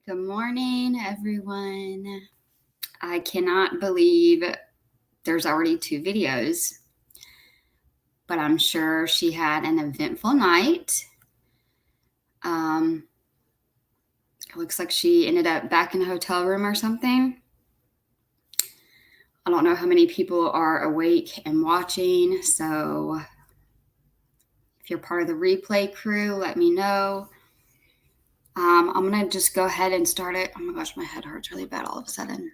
Good morning, everyone. I cannot believe there's already 2 videos, but I'm sure she had an eventful night. It looks like she ended up back in a hotel room or something. I don't know how many people are awake and watching, so if you're part of the replay crew, let me know. I'm going to just go ahead and start it. Oh my gosh, my head hurts really bad all of a sudden.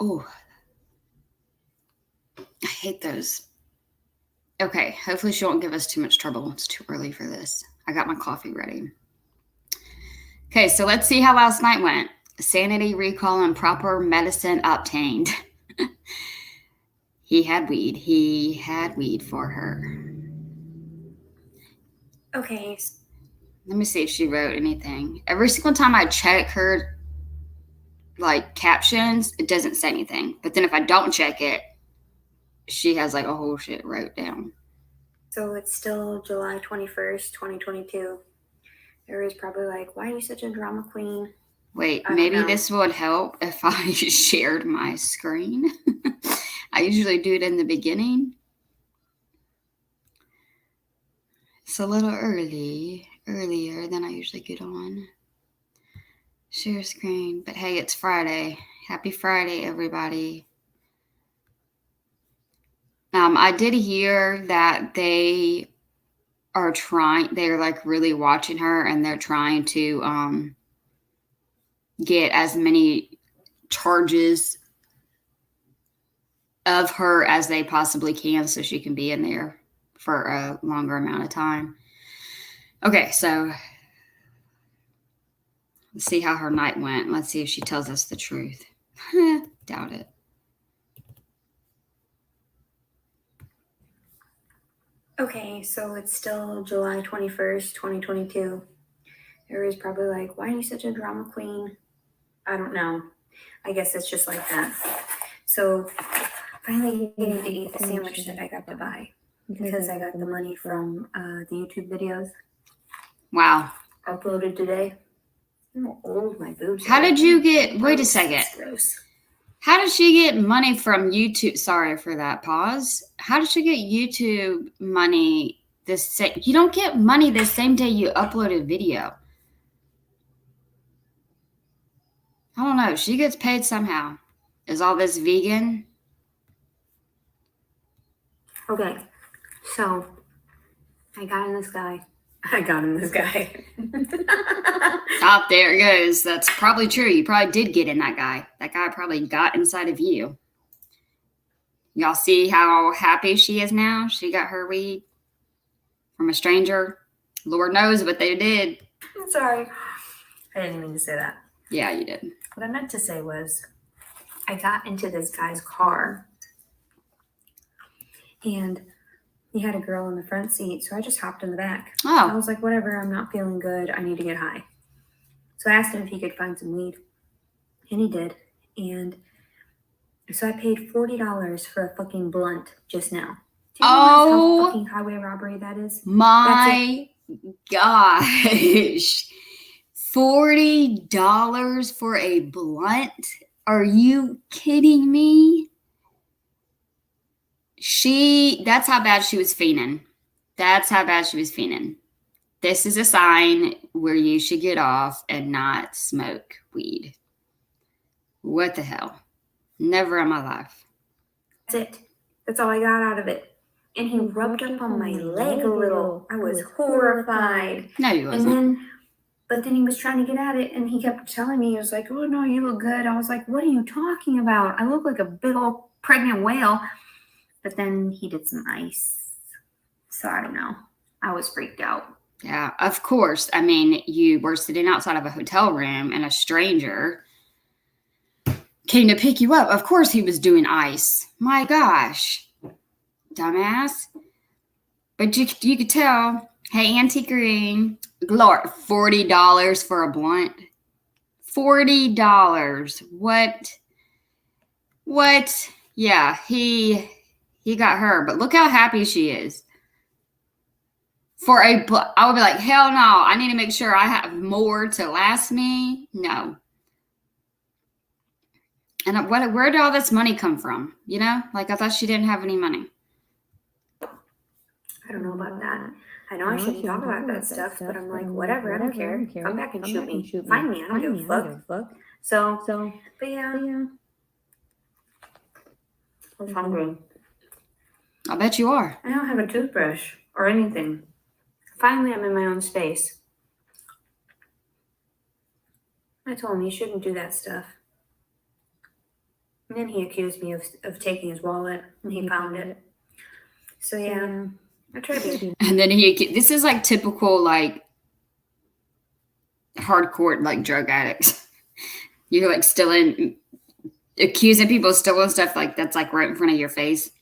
Oh, I hate those. Okay, hopefully she won't give us too much trouble. It's too early for this. I got my coffee ready. Okay, so let's see how last night went. Sanity recall and proper medicine obtained. He had weed. He had weed for her. Okay. Let me see if she wrote anything. Every single time I check her captions, it doesn't say anything. But then if I don't check it, she has a whole shit wrote down. So it's still July 21st, 2022. There was probably why are you such a drama queen? Wait, maybe this would help if I shared my screen. I usually do it in the beginning. It's a little earlier than I usually get on. Share screen. But hey, it's Friday. Happy Friday, everybody. I did hear that they're really watching her, and they're trying to get as many charges of her as they possibly can so she can be in there for a longer amount of time. Okay, so let's see how her night went. Let's see if she tells us the truth. Doubt it. Okay, so it's still July 21st, 2022. There was probably why are you such a drama queen? I don't know. I guess it's just like that. So finally getting to eat the sandwich that I got to buy because I got the money from the YouTube videos. Wow. Uploaded today. I'm old, my boobs. How did you get, wait a second. Gross. How did she get money from YouTube? Sorry for that pause. How did she get YouTube money you don't get money the same day you upload a video. I don't know. She gets paid somehow. Is all this vegan? Okay, so I got in this guy. Stop, there it goes. That's probably true. You probably did get in that guy. That guy probably got inside of you. Y'all see how happy she is now? She got her weed from a stranger. Lord knows what they did. I'm sorry. I didn't mean to say that. Yeah, you did. What I meant to say was I got into this guy's car and he had a girl in the front seat, so I just hopped in the back. Oh. I was like, whatever, I'm not feeling good. I need to get high. So I asked him if he could find some weed, and he did. And so I paid $40 for a fucking blunt just now. Do you realize how fucking highway robbery that is? My gosh. $40 for a blunt? Are you kidding me? That's how bad she was fiending. This is a sign where you should get off and not smoke weed. What the hell? Never in my life. That's it. That's all I got out of it. And he rubbed up on my leg a little. I was horrified. No, you wasn't. But then he was trying to get at it, and he kept telling me, he was like, oh, no, you look good. I was like, what are you talking about? I look like a big old pregnant whale. But then he did some ice. So I don't know. I was freaked out. Yeah, of course. I mean, you were sitting outside of a hotel room, and a stranger came to pick you up. Of course he was doing ice. My gosh. Dumbass. But you could tell. Hey, Auntie Green. Lord, $40 for a blunt. $40. What? Yeah, he got her, but look how happy she is. I would be like, hell no, I need to make sure I have more to last me. No. And where did all this money come from? You know, like I thought she didn't have any money. I don't know about that. I know I shouldn't talk about that stuff, but I'm like, whatever, I don't care. Come back and shoot me. Find me, I don't give a fuck. So, but yeah. I'm hungry. I bet you are. I don't have a toothbrush or anything. Finally, I'm in my own space. I told him he shouldn't do that stuff. And then he accused me of taking his wallet, and he found it. So yeah, I tried to be. And then this is like typical, like, hardcore, like, drug addicts. You're like accusing people of stealing stuff like that's like right in front of your face.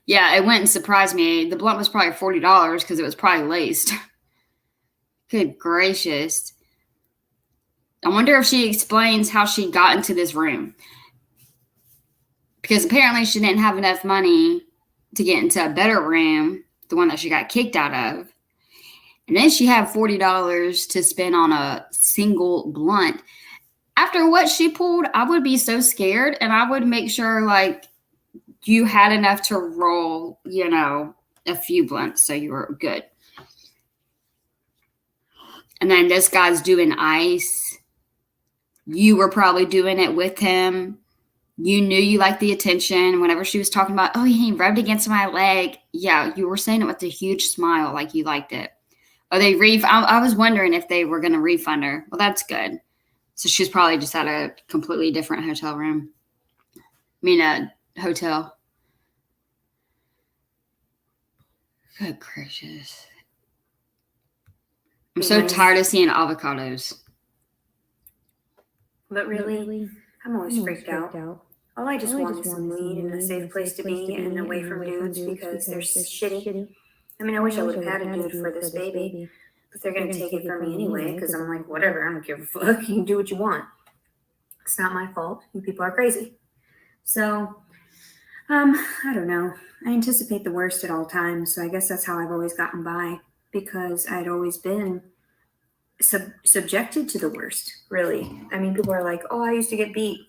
Yeah, it went and surprised me. The blunt was probably $40 because it was probably laced. Good gracious. I wonder if she explains how she got into this room. Because apparently she didn't have enough money to get into a better room, the one that she got kicked out of. And then she had $40 to spend on a single blunt. After what she pulled, I would be so scared, and I would make sure, like, you had enough to roll, you know, a few blunts so you were good. And then this guy's doing ice. You were probably doing it with him. You knew you liked the attention. Whenever she was talking about, oh, he rubbed against my leg. Yeah, you were saying it with a huge smile like you liked it. Oh, I was wondering if they were going to refund her. Well, that's good. So she's probably just at a completely different hotel room. I mean, a hotel. Good gracious. I'm so tired of seeing avocados. But really, I'm always freaked out. All I just want is some weed and a safe place to be and away from dudes because they're shitty. I mean, I wish I would have had a dude for this baby, but they're going to take it from me anyway because I'm like, whatever, I don't give a fuck. You can do what you want. It's not my fault. You people are crazy. So, I don't know. I anticipate the worst at all times, so I guess that's how I've always gotten by because I'd always been subjected to the worst, really. I mean, people are like, oh, I used to get beat.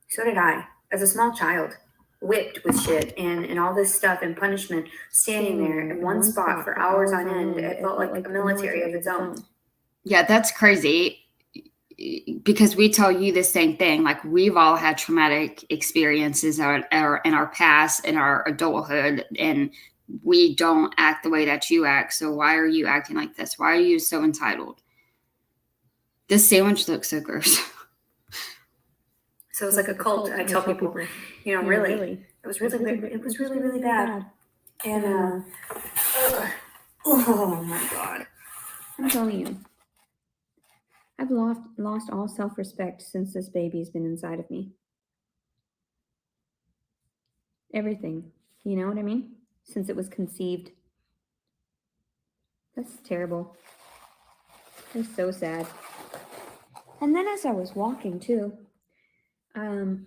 So did I, as a small child, whipped with shit and all this stuff and punishment, standing there in one spot for hours on end. It felt like a military of its own. Yeah, that's crazy because we tell you the same thing. Like, we've all had traumatic experiences in our past, in our adulthood, and we don't act the way that you act. So why are you acting like this? Why are you so entitled? This sandwich looks so gross. So it was like a cult. I tell people, you know, really, it was really bad. And oh my God, I'm telling you, I've lost all self-respect since this baby's been inside of me. Everything, you know what I mean? Since it was conceived. That's terrible. It's so sad. And then as I was walking too, because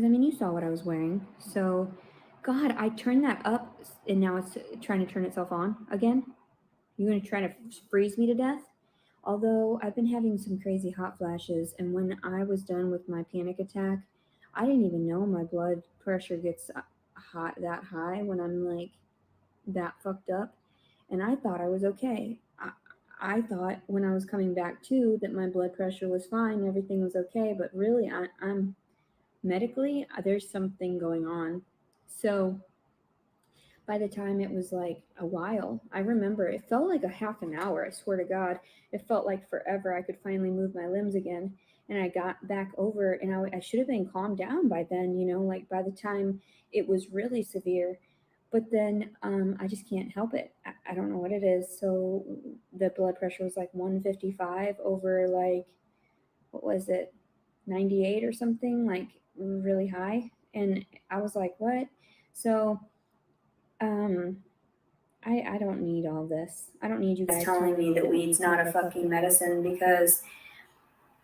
I mean, you saw what I was wearing. So, God, I turned that up and now it's trying to turn itself on again. You're going to try to freeze me to death? Although I've been having some crazy hot flashes, and when I was done with my panic attack, I didn't even know my blood pressure gets that high when I'm like that fucked up. And I thought I was okay. I thought when I was coming back to that my blood pressure was fine, everything was okay, but really I'm medically there's something going on. So by the time it was like a while, I remember it felt like a half an hour. I swear to God, it felt like forever. I could finally move my limbs again. And I got back over, and I should have been calmed down by then, you know, like by the time it was really severe. But then I just can't help it. I don't know what it is. So the blood pressure was like 155 over like, what was it, 98 or something, like really high. And I was like, what? So I don't need all this. I don't need you guys telling me that weed's not a fucking medicine because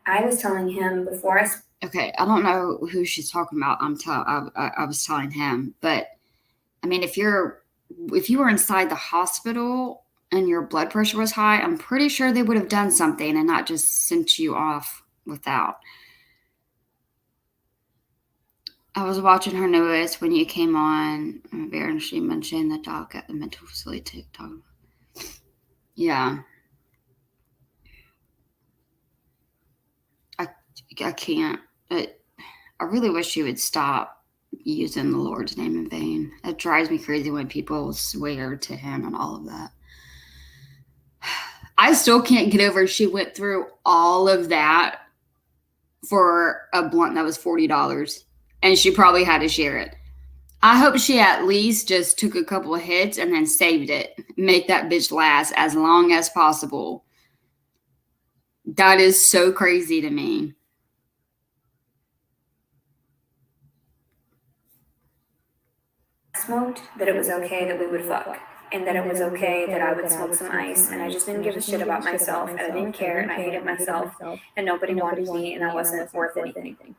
I was telling him before I. Okay, I don't know who she's talking about. I was telling him, but I mean, if you're if you were inside the hospital and your blood pressure was high, I'm pretty sure they would have done something and not just sent you off without. I was watching her newest when you came on, and she mentioned the doc at the mental facility TikTok. Yeah. I can't. I really wish you would stop using the Lord's name in vain. It drives me crazy when people swear to him and all of that. I still can't get over she went through all of that for a blunt that was $40, and she probably had to share it. I hope she at least just took a couple of hits and then saved it. Make that bitch last as long as possible. That is so crazy to me. Smoked that it was okay that we would fuck, and that it was okay that I would smoke some ice, and I just didn't give a shit about myself, and I didn't care, and I hated myself, and nobody wanted me, and I wasn't worth anything.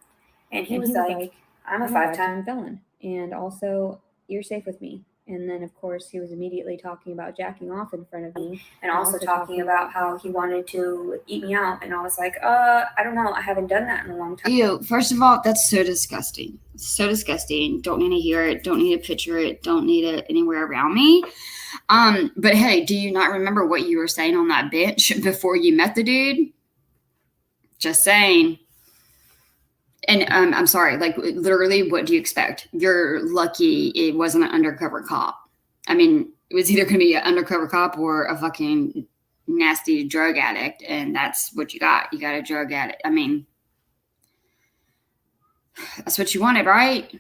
And he was like, I'm a 5-time felon, and also you're safe with me. And then, of course, he was immediately talking about jacking off in front of me, and also talking about how he wanted to eat me out. And I was like, I don't know. I haven't done that in a long time. Ew, first of all, that's so disgusting. So disgusting. Don't need to hear it. Don't need to picture it. Don't need it anywhere around me. But hey, do you not remember what you were saying on that bench before you met the dude? Just saying. And I'm sorry, like literally, what do you expect? You're lucky it wasn't an undercover cop. I mean, it was either going to be an undercover cop or a fucking nasty drug addict, and that's what you got. You got a drug addict. I mean, that's what you wanted, right?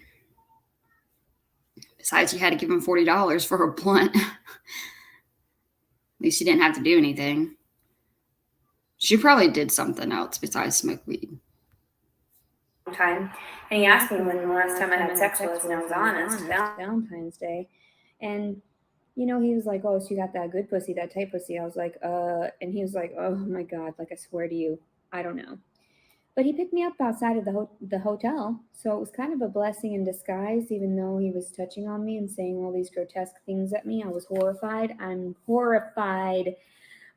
Besides, you had to give him $40 for a blunt. At least you didn't have to do anything. She probably did something else besides smoke weed. Time, and he asked me when the last time I had sex was, and I was honest. Valentine's Day, and you know, he was like, "Oh, so you got that good pussy, that tight pussy?" I was like, and he was like, "Oh my God, like I swear to you, I don't know." But he picked me up outside of the hotel, so it was kind of a blessing in disguise. Even though he was touching on me and saying all these grotesque things at me, I was horrified. I'm horrified.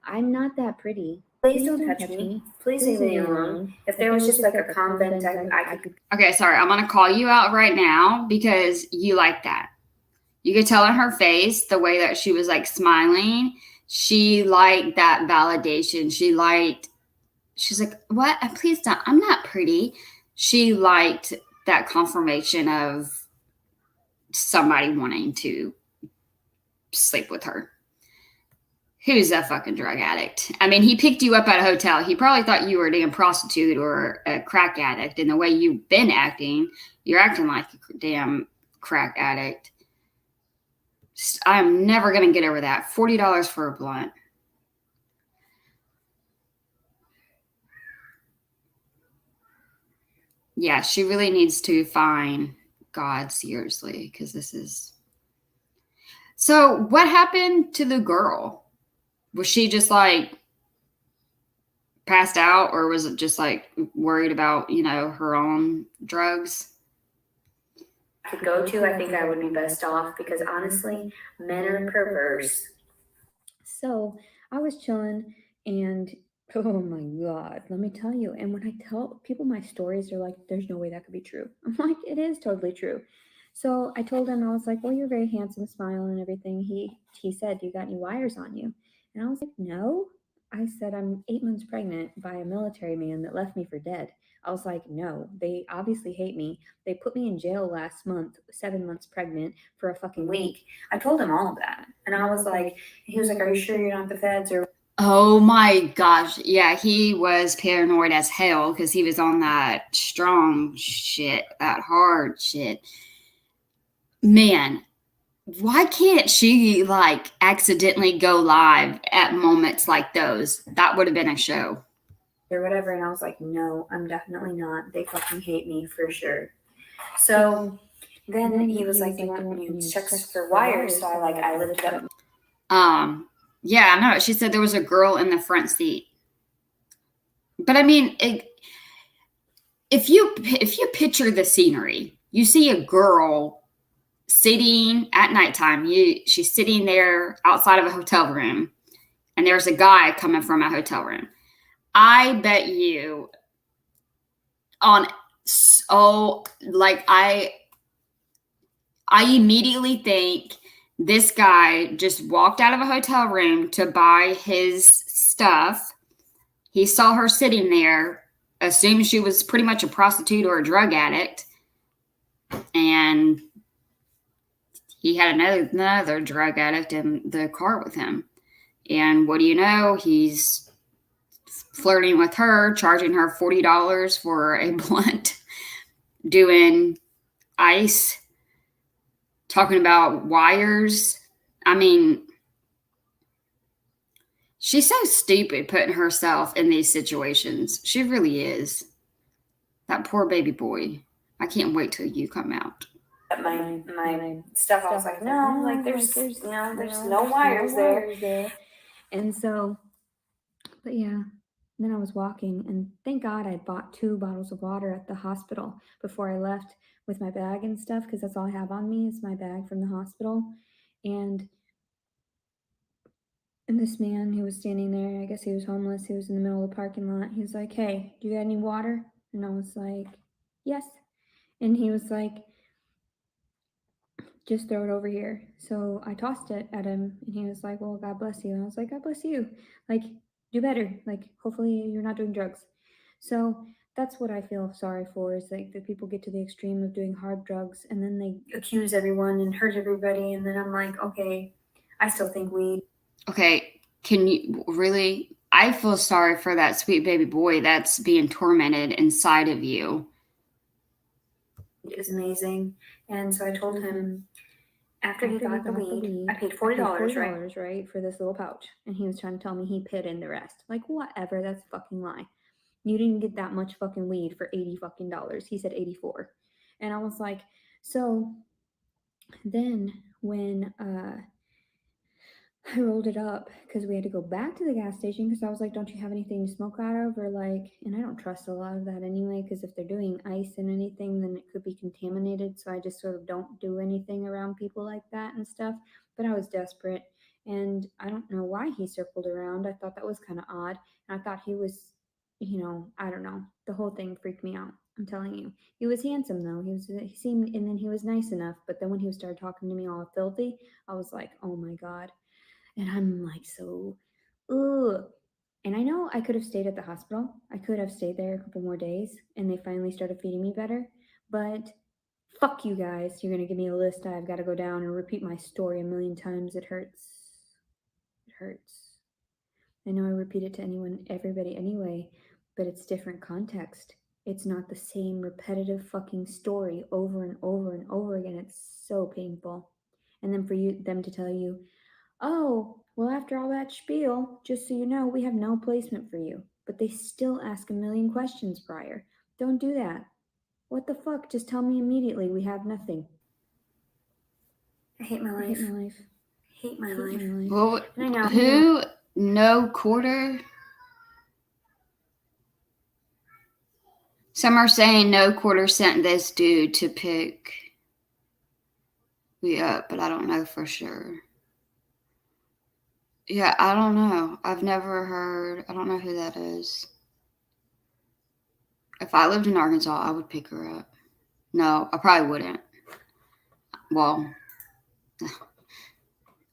I'm not that pretty. Please don't touch me. Please leave me alone. If there was just like a convent, I could. Okay, sorry. I'm going to call you out right now because you like that. You could tell in her face the way that she was like smiling. She liked that validation. She's like, what? Please don't. I'm not pretty. She liked that confirmation of somebody wanting to sleep with her. Who's a fucking drug addict? I mean, he picked you up at a hotel. He probably thought you were a damn prostitute or a crack addict. And the way you've been acting, you're acting like a damn crack addict. I'm never going to get over that. $40 for a blunt. Yeah, she really needs to find God seriously because this is... So what happened to the girl? Was she just like passed out, or was it just like worried about, her own drugs? Could go to, I think I would be best off because honestly, men are perverse. So I was chilling and oh my God, let me tell you. And when I tell people my stories, they're like, there's no way that could be true. I'm like, it is totally true. So I told him, I was like, well, you're very handsome, smile and everything. He said, you got any wires on you? And I was like, no. I said, I'm 8 months pregnant by a military man that left me for dead. I was like, no, they obviously hate me. They put me in jail last month, 7 months pregnant for a fucking week. I told him all of that. And I was like, he was like, are you sure you're not the feds? Or oh my gosh. Yeah, he was paranoid as hell because he was on that strong shit, that hard shit. Man, why can't she like accidentally go live at moments like those? That would have been a show. Or whatever. And I was like, no, I'm definitely not. They fucking hate me for sure. So then he was like, do you want me to check for wires? So I lifted up. Yeah, no, she said there was a girl in the front seat. But I mean, if you picture the scenery, you see a girl sitting at nighttime. She's sitting there outside of a hotel room, and there's a guy coming from a hotel room. I bet you on I immediately think this guy just walked out of a hotel room to buy his stuff. He saw her sitting there, assumed she was pretty much a prostitute or a drug addict, and he had another drug addict in the car with him. And what do you know? He's flirting with her, charging her $40 for a blunt, doing ice, talking about wires. I mean, she's so stupid putting herself in these situations. She really is. That poor baby boy. I can't wait till you come out. My stuff, I was like, no, like there's no wires there. And so, but yeah, then I was walking, and thank God I bought 2 bottles of water at the hospital before I left with my bag and stuff, because that's all I have on me is my bag from the hospital. And this man who was standing there, I guess he was homeless, he was in the middle of the parking lot. He was like, hey, do you got any water? And I was like, yes. And he was like, just throw it over here. So I tossed it at him, and he was like, well, God bless you. And I was like, God bless you. Like, do better. Like, hopefully you're not doing drugs. So that's what I feel sorry for, is like that people get to the extreme of doing hard drugs, and then they accuse everyone and hurt everybody. And then I'm like, okay, I still think weed. Okay, can you really? I feel sorry for that sweet baby boy that's being tormented inside of you. Is amazing. And so I told him, after he got the weed, I paid $40, right, for this little pouch. And he was trying to tell me he paid in the rest. Like, whatever, that's a fucking lie. You didn't get that much fucking weed for $80 fucking dollars. He said 84. And I was like, so then when I rolled it up, because we had to go back to the gas station, because I was like, don't you have anything to smoke out of? Or like, and I don't trust a lot of that anyway, because if they're doing ice and anything, then it could be contaminated. So I just sort of don't do anything around people like that and stuff. But I was desperate, and I don't know why he circled around. I thought that was kind of odd. And I thought he was, I don't know. The whole thing freaked me out. I'm telling you. He was handsome though. He seemed, and then he was nice enough. But then when he started talking to me all filthy, I was like, oh my God. And I'm like, so, ugh. And I know I could have stayed at the hospital. I could have stayed there a couple more days, and they finally started feeding me better. But fuck you guys. You're going to give me a list. I've got to go down and repeat my story a million times. It hurts. It hurts. I know I repeat it to everybody anyway, but it's different context. It's not the same repetitive fucking story over and over and over again. It's so painful. And then for them to tell you, oh, well, after all that spiel, just so you know, we have no placement for you. But they still ask a million questions prior. Don't do that. What the fuck? Just tell me immediately we have nothing. I hate my life. Hate my life. Well, who? No quarter? Some are saying no quarter sent this dude to pick me up, but I don't know for sure. Yeah, I don't know. I've never heard. I don't know who that is. If I lived in Arkansas, I would pick her up. No, I probably wouldn't. Well,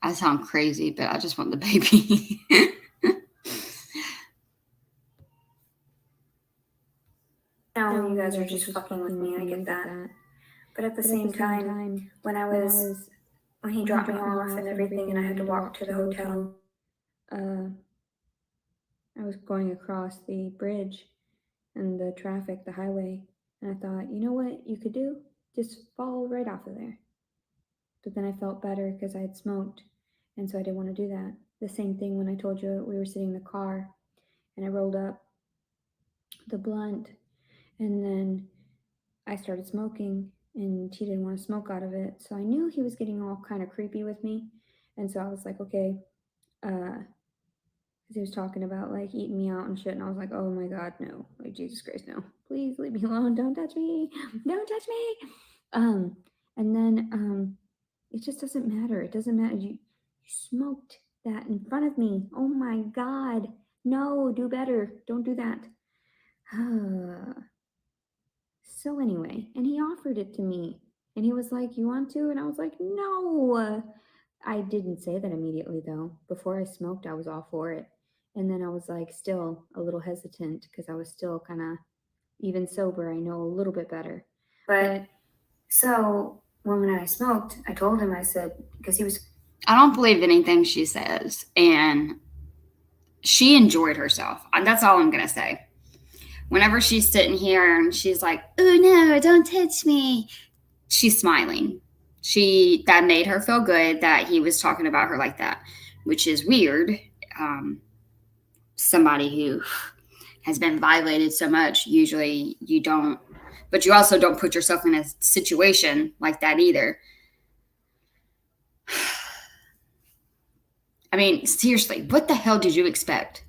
I sound crazy, but I just want the baby. No, you guys are just fucking with me. I get that. But at the same time, when he dropped me off and everything, and I had to walk to the hotel, I was going across the bridge and the traffic, the highway, and I thought, you know what you could do? Just fall right off of there. But then I felt better because I had smoked, and so I didn't want to do that. The same thing when I told you we were sitting in the car, and I rolled up the blunt, and then I started smoking, and he didn't want to smoke out of it. So I knew he was getting all kind of creepy with me, and so I was like, okay, because he was talking about like eating me out and shit, and I was like, oh my God, no, like Jesus Christ, no, please leave me alone, don't touch me, don't touch me. And then It just doesn't matter. It doesn't matter. You smoked that in front of me. Oh my God. No, do better. Don't do that. So anyway, and he offered it to me. And he was like, "You want to?" And I was like, "No." I didn't say that immediately though. Before I smoked, I was all for it. And then I was like still a little hesitant because I was still kind of, even sober, I know a little bit better. But so when I smoked, I told him, I said, because he was, I don't believe anything she says. And she enjoyed herself. And that's all I'm going to say. Whenever she's sitting here and she's like, "Oh no, don't touch me," she's smiling. That made her feel good that he was talking about her like that, which is weird. Somebody who has been violated so much, usually you don't, but you also don't put yourself in a situation like that either. I mean, seriously, what the hell did you expect?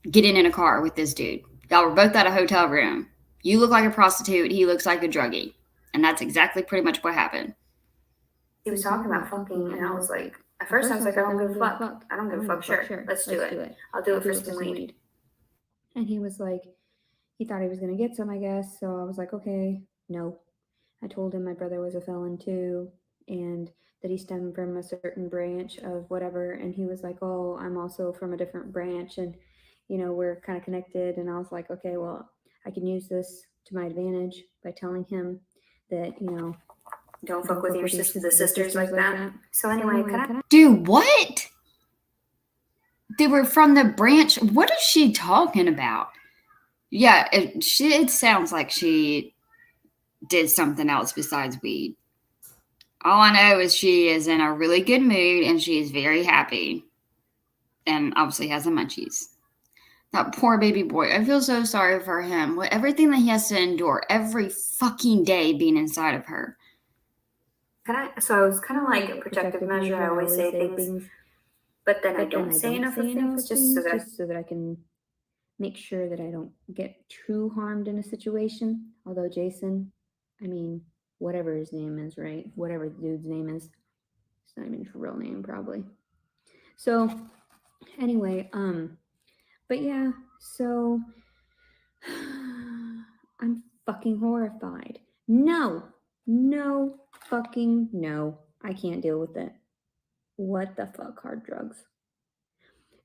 Getting in a car with this dude. Y'all were both at a hotel room. You look like a prostitute. He looks like a druggie. And that's exactly pretty much what happened. he was talking about fucking, and I was like, at first I was like, I don't give a fuck. I don't give a fuck. Sure, let's do it. I'll do it for some weed. And he was like, he thought he was going to get some, I guess. So I was like, okay, no. I told him my brother was a felon too, and that he stemmed from a certain branch of whatever. And he was like, oh, I'm also from a different branch. And, you know, we're kind of connected. And I was like, okay, well, I can use this to my advantage by telling him that, you know, Don't fuck with the sisters like that. So anyway, can I? Dude, what? They were from the branch. What is she talking about? Yeah, it sounds like she did something else besides weed. All I know is she is in a really good mood and she is very happy. And obviously has the munchies. That poor baby boy. I feel so sorry for him. With everything that he has to endure every fucking day being inside of her. So I was kind of like a protective measure. I always say things, but then I don't say enough of things just so that I can make sure that I don't get too harmed in a situation. Although Jason, I mean, whatever his name is, right? Whatever the dude's name is. It's not even his real name, probably. So anyway, but yeah, so I'm fucking horrified. No, fucking no. I can't deal with it. What the fuck, hard drugs?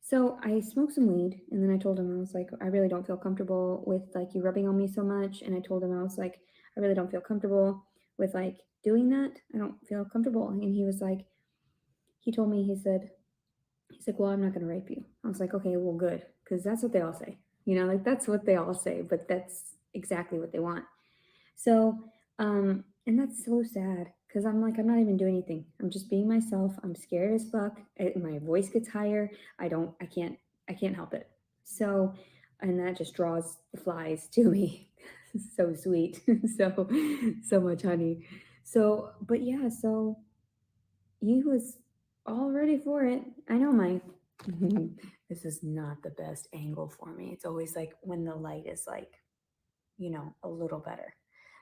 So I smoked some weed, and then I told him, I was like, I really don't feel comfortable with like you rubbing on me so much. And I told him, I was like, I really don't feel comfortable with like doing that. I don't feel comfortable. And he was like, he told me, he's like, well, I'm not going to rape you. I was like, okay, well, good. Because that's what they all say. You know, like that's what they all say, but that's exactly what they want. So, and that's so sad because I'm like, I'm not even doing anything. I'm just being myself. I'm scared as fuck. My voice gets higher. I can't help it. So, and that just draws the flies to me. So sweet. So much honey. So, but yeah, so he was all ready for it. I know this is not the best angle for me. It's always like when the light is like, you know, a little better.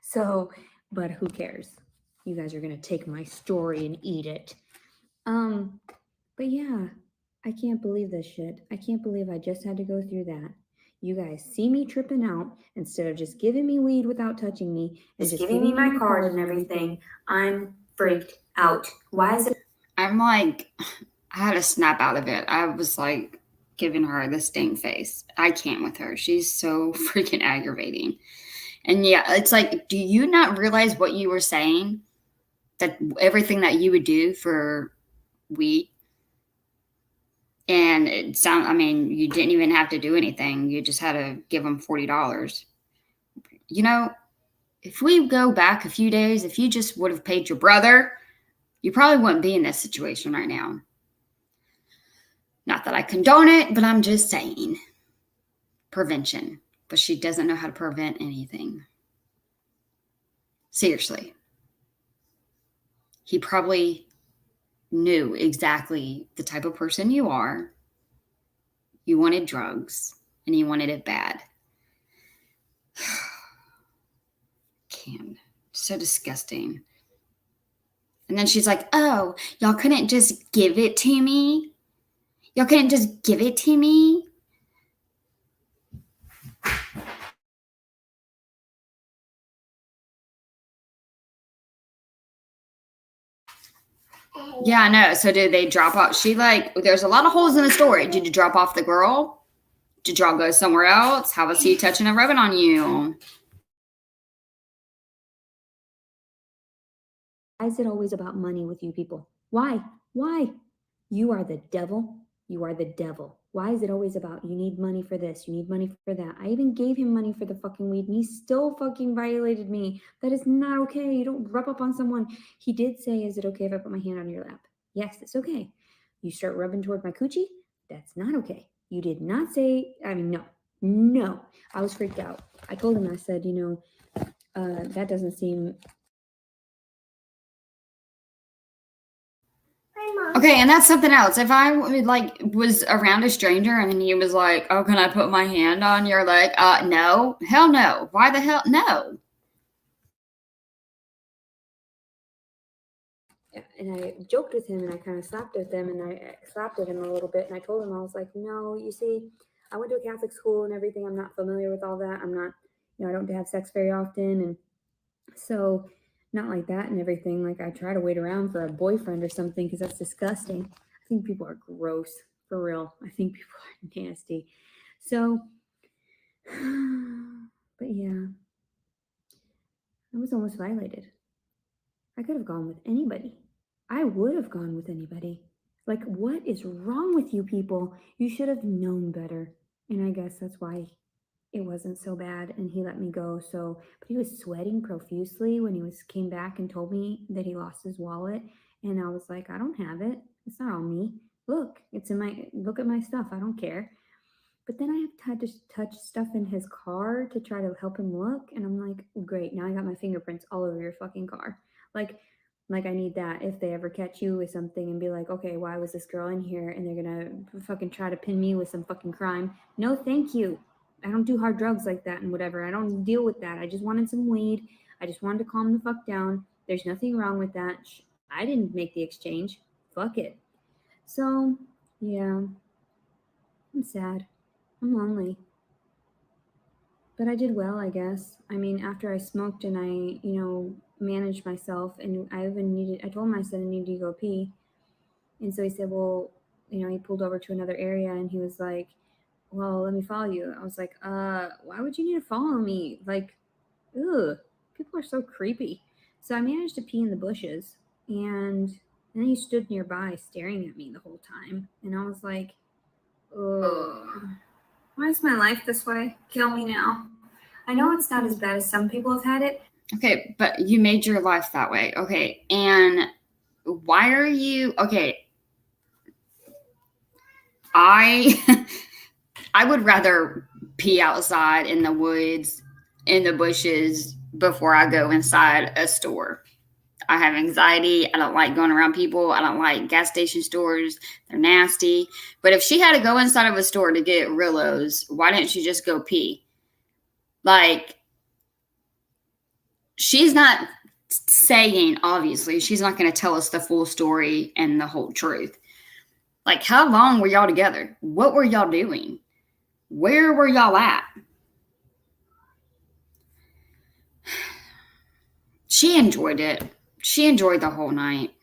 So, but who cares? You guys are going to take my story and eat it. But yeah, I can't believe this shit. I can't believe I just had to go through that. You guys see me tripping out instead of just giving me weed without touching me and just giving me my card and everything. I'm freaked out. Why is it? I'm like, I had to snap out of it. I was like giving her the stink face. I can't with her. She's so freaking aggravating. And yeah, it's like, do you not realize what you were saying? That everything that you would do for weed. And you didn't even have to do anything. You just had to give them $40. You know, if we go back a few days, if you just would have paid your brother, you probably wouldn't be in this situation right now. Not that I condone it, but I'm just saying. Prevention. But she doesn't know how to prevent anything. Seriously. He probably knew exactly the type of person you are. You wanted drugs, and you wanted it bad. Can't. So disgusting. And then she's like, oh, y'all couldn't just give it to me? Y'all couldn't just give it to me? Yeah, I know. So did they drop off? There's a lot of holes in the story. Did you drop off the girl? Did y'all go somewhere else? How was he touching and rubbing on you? Why is it always about money with you people? Why? Why? You are the devil. You are the devil. Why is it always about you need money for this? You need money for that. I even gave him money for the fucking weed and he still fucking violated me. That is not okay. You don't rub up on someone. He did say, is it okay if I put my hand on your lap? Yes, it's okay. You start rubbing toward my coochie? That's not okay. You did not say, no. I was freaked out. I told him, I said, that doesn't seem. Okay, and that's something else. If I was around a stranger and then he was like, oh, can I put my hand on your leg? No. Hell no. Why the hell? No. And I joked with him and I kind of slapped at him and I slapped at him a little bit and I told him, I was like, no, you see, I went to a Catholic school and everything. I'm not familiar with all that. I'm not, I don't have sex very often. And so not like that and everything. Like I try to wait around for a boyfriend or something because that's disgusting. I think people are gross, for real. I think people are nasty. So, but yeah, I was almost violated. I could have gone with anybody. I would have gone with anybody. Like, what is wrong with you people? You should have known better. And I guess that's why it wasn't so bad and he let me go. So, but he was sweating profusely when he came back and told me that he lost his wallet. And I was like, I don't have it. It's not on me. Look at my stuff. I don't care. But then I had to touch stuff in his car to try to help him look. And I'm like, great. Now I got my fingerprints all over your fucking car. Like I need that if they ever catch you with something and be like, okay, why was this girl in here? And they're going to fucking try to pin me with some fucking crime. No, thank you. I don't do hard drugs like that and whatever. I don't deal with that. I just wanted some weed. I just wanted to calm the fuck down. There's nothing wrong with that. I didn't make the exchange. Fuck it. So, yeah. I'm sad. I'm lonely. But I did well, I guess. I mean, after I smoked and I, managed myself and I told him, I said I needed to go pee. And so he said, well, he pulled over to another area and he was like, well, let me follow you. I was like, why would you need to follow me? Like, ugh, people are so creepy. So I managed to pee in the bushes and then he stood nearby staring at me the whole time. And I was like, ugh. Why is my life this way? Kill me now. I know it's not as bad as some people have had it. Okay, but you made your life that way. Okay, and why are you... Okay, I would rather pee outside in the woods, in the bushes, before I go inside a store. I have anxiety. I don't like going around people. I don't like gas station stores. They're nasty. But if she had to go inside of a store to get Rillos, why didn't she just go pee? Like, she's not saying, obviously, she's not going to tell us the full story and the whole truth. Like, how long were y'all together? What were y'all doing? Where were y'all at? She enjoyed it. She enjoyed the whole night.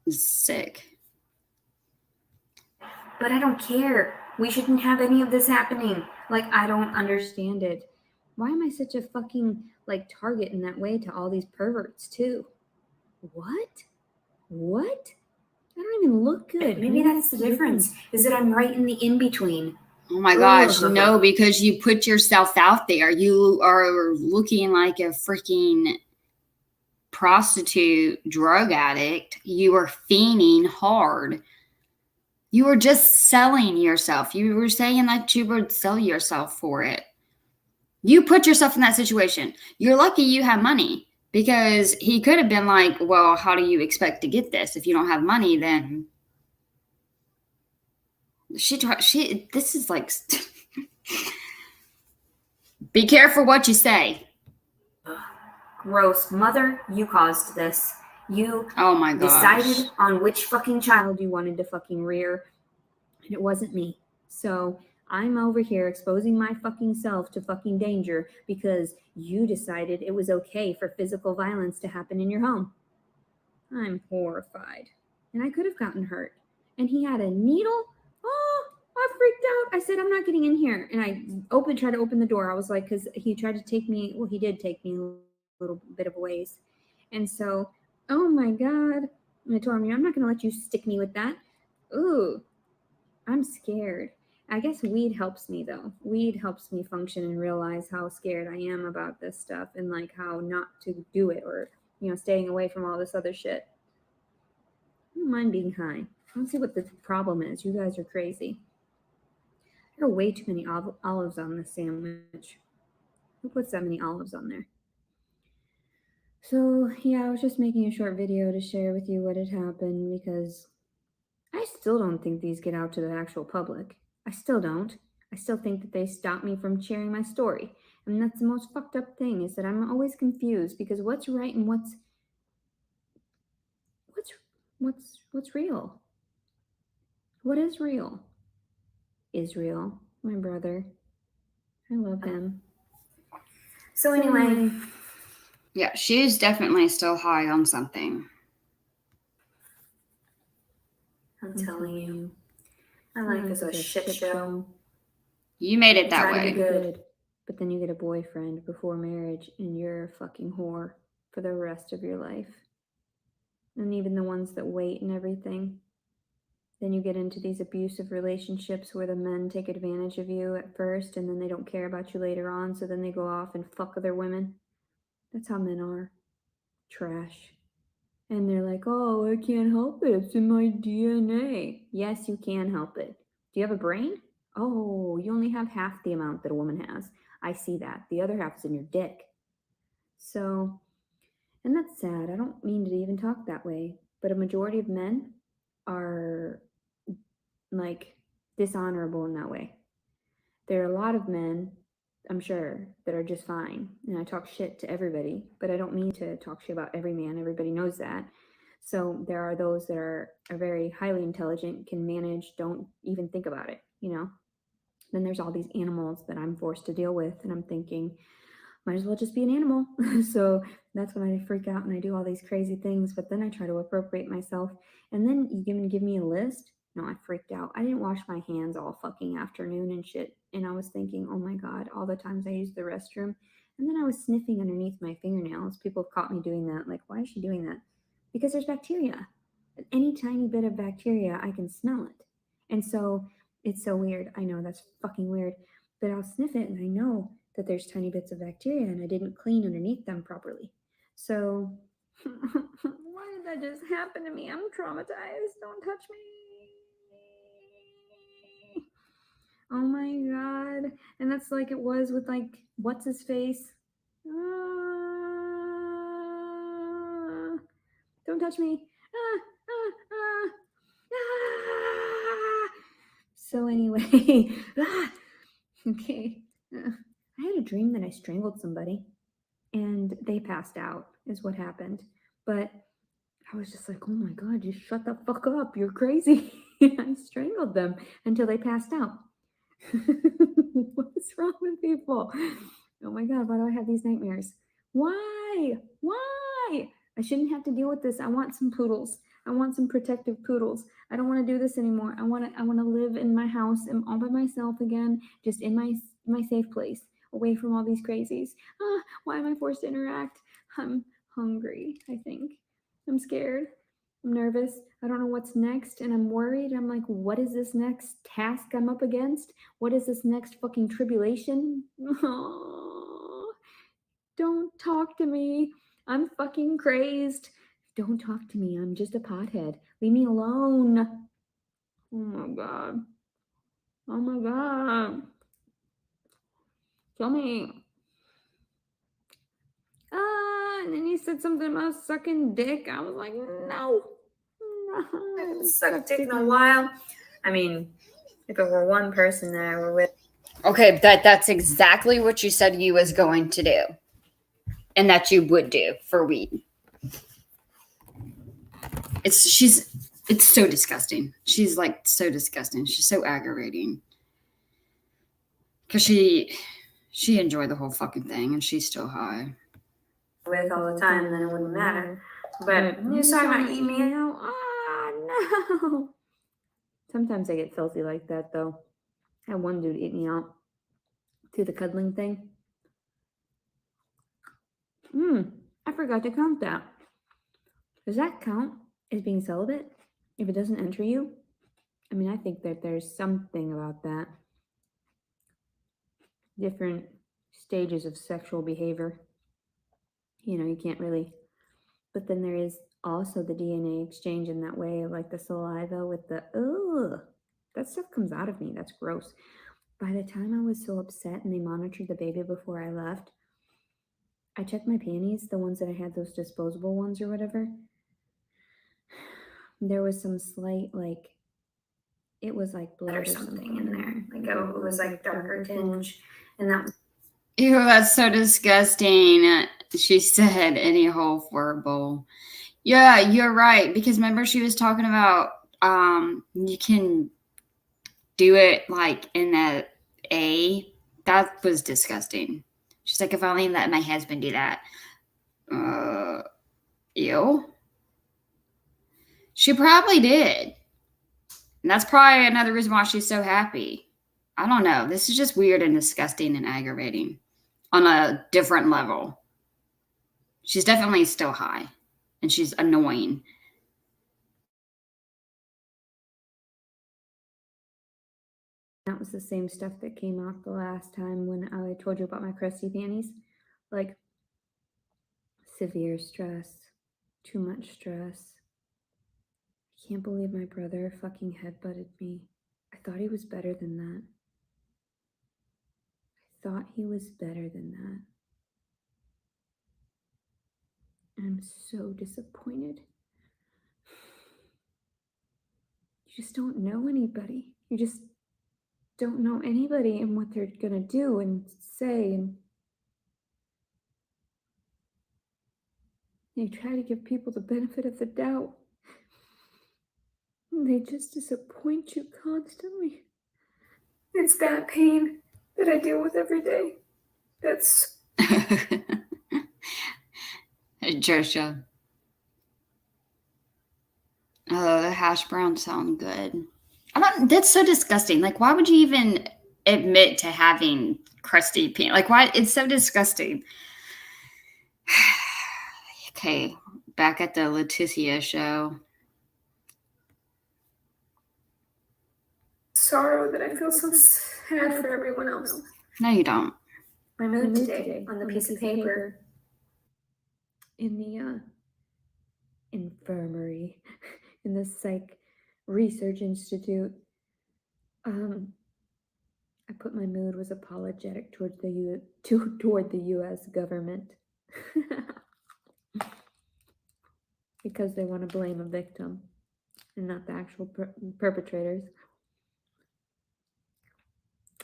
Sick. But I don't care. We shouldn't have any of this happening. Like, I don't understand it. Why am I such a fucking, target in that way to all these perverts, too? What? I don't even look good. Maybe that's the difference, is that I'm right in the in-between. Oh my gosh, no, because you put yourself out there. You are looking like a freaking prostitute, drug addict. You are fiending hard. You were just selling yourself. You were saying that you would sell yourself for it. You put yourself in that situation. You're lucky you have money, because he could have been like, well, how do you expect to get this? If you don't have money, then this is like, be careful what you say. Gross. Mother, you caused this. You Oh my gosh. decided on which fucking child you wanted to fucking rear, and it wasn't me. So I'm over here exposing my fucking self to fucking danger because you decided it was okay for physical violence to happen in your home. I'm horrified. And I could have gotten hurt. And he had a needle. Oh, I freaked out. I said, I'm not getting in here. And I tried to open the door. I was like, because he tried to take me, well, he did take me a little bit of a ways. And so, oh my God. And I told him, I'm not going to let you stick me with that. Ooh, I'm scared. I guess weed helps me though. Weed helps me function and realize how scared I am about this stuff and like how not to do it or, staying away from all this other shit. I don't mind being high. I don't see what the problem is. You guys are crazy. There are way too many olives on this sandwich. Who puts that many olives on there? So, yeah, I was just making a short video to share with you what had happened because I still don't think these get out to the actual public. I still don't. I still think that they stop me from sharing my story. And that's the most fucked up thing is that I'm always confused because what's right and what's real? What is real? Israel, my brother. I love him. So anyway, Yeah, she's definitely still high on something. I'm telling you, my life is a shit show. You made it that Try to way. be good. But then you get a boyfriend before marriage and you're a fucking whore for the rest of your life. And even the ones that wait and everything. Then you get into these abusive relationships where the men take advantage of you at first and then they don't care about you later on, so then they go off and fuck other women. That's how men are. Trash. And they're like, oh, I can't help it. It's in my DNA. Yes, you can help it. Do you have a brain? Oh, you only have half the amount that a woman has. I see that. The other half is in your dick. So, and that's sad. I don't mean to even talk that way, but a majority of men are like dishonorable in that way. There are a lot of men, I'm sure, that are just fine. And I talk shit to everybody, but I don't mean to talk shit about every man. Everybody knows that. So there are those that are very highly intelligent, can manage, don't even think about it, Then there's all these animals that I'm forced to deal with. And I'm thinking, might as well just be an animal. So that's when I freak out and I do all these crazy things. But then I try to appropriate myself. And then you give me a list. No, I freaked out. I didn't wash my hands all fucking afternoon and shit. And I was thinking, oh my God, all the times I used the restroom. And then I was sniffing underneath my fingernails. People have caught me doing that. Like, why is she doing that? Because there's bacteria. Any tiny bit of bacteria, I can smell it. And so it's so weird. I know that's fucking weird. But I'll sniff it and I know that there's tiny bits of bacteria and I didn't clean underneath them properly. So why did that just happen to me? I'm traumatized. Don't touch me. Oh my God. And that's like it was with like, what's his face? Don't touch me. So anyway, okay. I had a dream that I strangled somebody and they passed out is what happened. But I was just like, oh my God, just shut the fuck up. You're crazy. I strangled them until they passed out. What's wrong with people? Oh my God, why do I have these nightmares? Why? I shouldn't have to deal with this. I want some poodles. I want some protective poodles. I don't want to do this anymore. I want to live in my house and all by myself again, just in my safe place, away from all these crazies. Why am I forced to interact? I'm hungry, I think. I'm scared. I'm nervous. I don't know what's next. And I'm worried. I'm like, what is this next task I'm up against? What is this next fucking tribulation? Oh, don't talk to me. I'm fucking crazed. Don't talk to me. I'm just a pothead. Leave me alone. Oh my God. Oh my God. Kill me. And then you said something about sucking dick. I was like, no. I haven't sucked dick in a while. I mean, if it were one person that I were with. Okay, that's exactly what you said you was going to do. And that you would do for weed. It's so disgusting. She's like so disgusting. She's so aggravating. Because she enjoyed the whole fucking thing and she's still high. With all the time, then it wouldn't matter. But you saw my email. Oh, no. Sometimes I get filthy like that, though. I had one dude eat me out through the cuddling thing. I forgot to count that. Does that count as being celibate if it doesn't enter you? I mean, I think that there's something about that. Different stages of sexual behavior. You know, you can't really. But then there is also the DNA exchange in that way, like the saliva with the, that stuff comes out of me. That's gross. By the time I was so upset and they monitored the baby before I left, I checked my panties, the ones that I had, those disposable ones or whatever. There was some slight, like, it was like blood or something in there. Like it was like darker tinge. And that was Ew, that's so disgusting. She said any hole for a bowl. Yeah, you're right. Because remember she was talking about you can do it like in the A. That was disgusting. She's like, if I only let my husband do that. Ew. She probably did. And that's probably another reason why she's so happy. I don't know. This is just weird and disgusting and aggravating on a different level. She's definitely still high and she's annoying. That was the same stuff that came out the last time when I told you about my crusty panties. Like severe stress, too much stress. I can't believe my brother fucking headbutted me. I thought he was better than that. I'm so disappointed. You just don't know anybody. You just don't know anybody and what they're gonna do and say, and you try to give people the benefit of the doubt. And they just disappoint you constantly. It's that pain that I deal with every day. That's Joshua. Oh, the hash browns sound good. That's so disgusting. Like, why would you even admit to having crusty paint? Like, why? It's so disgusting. Okay, back at the Leticia show. sorrow that I feel so sad for everyone else. No, you don't. My mood today on the piece of paper. In the infirmary, in the psych research institute, I put my mood was apologetic toward the U.S. government because they want to blame a victim and not the actual perpetrators.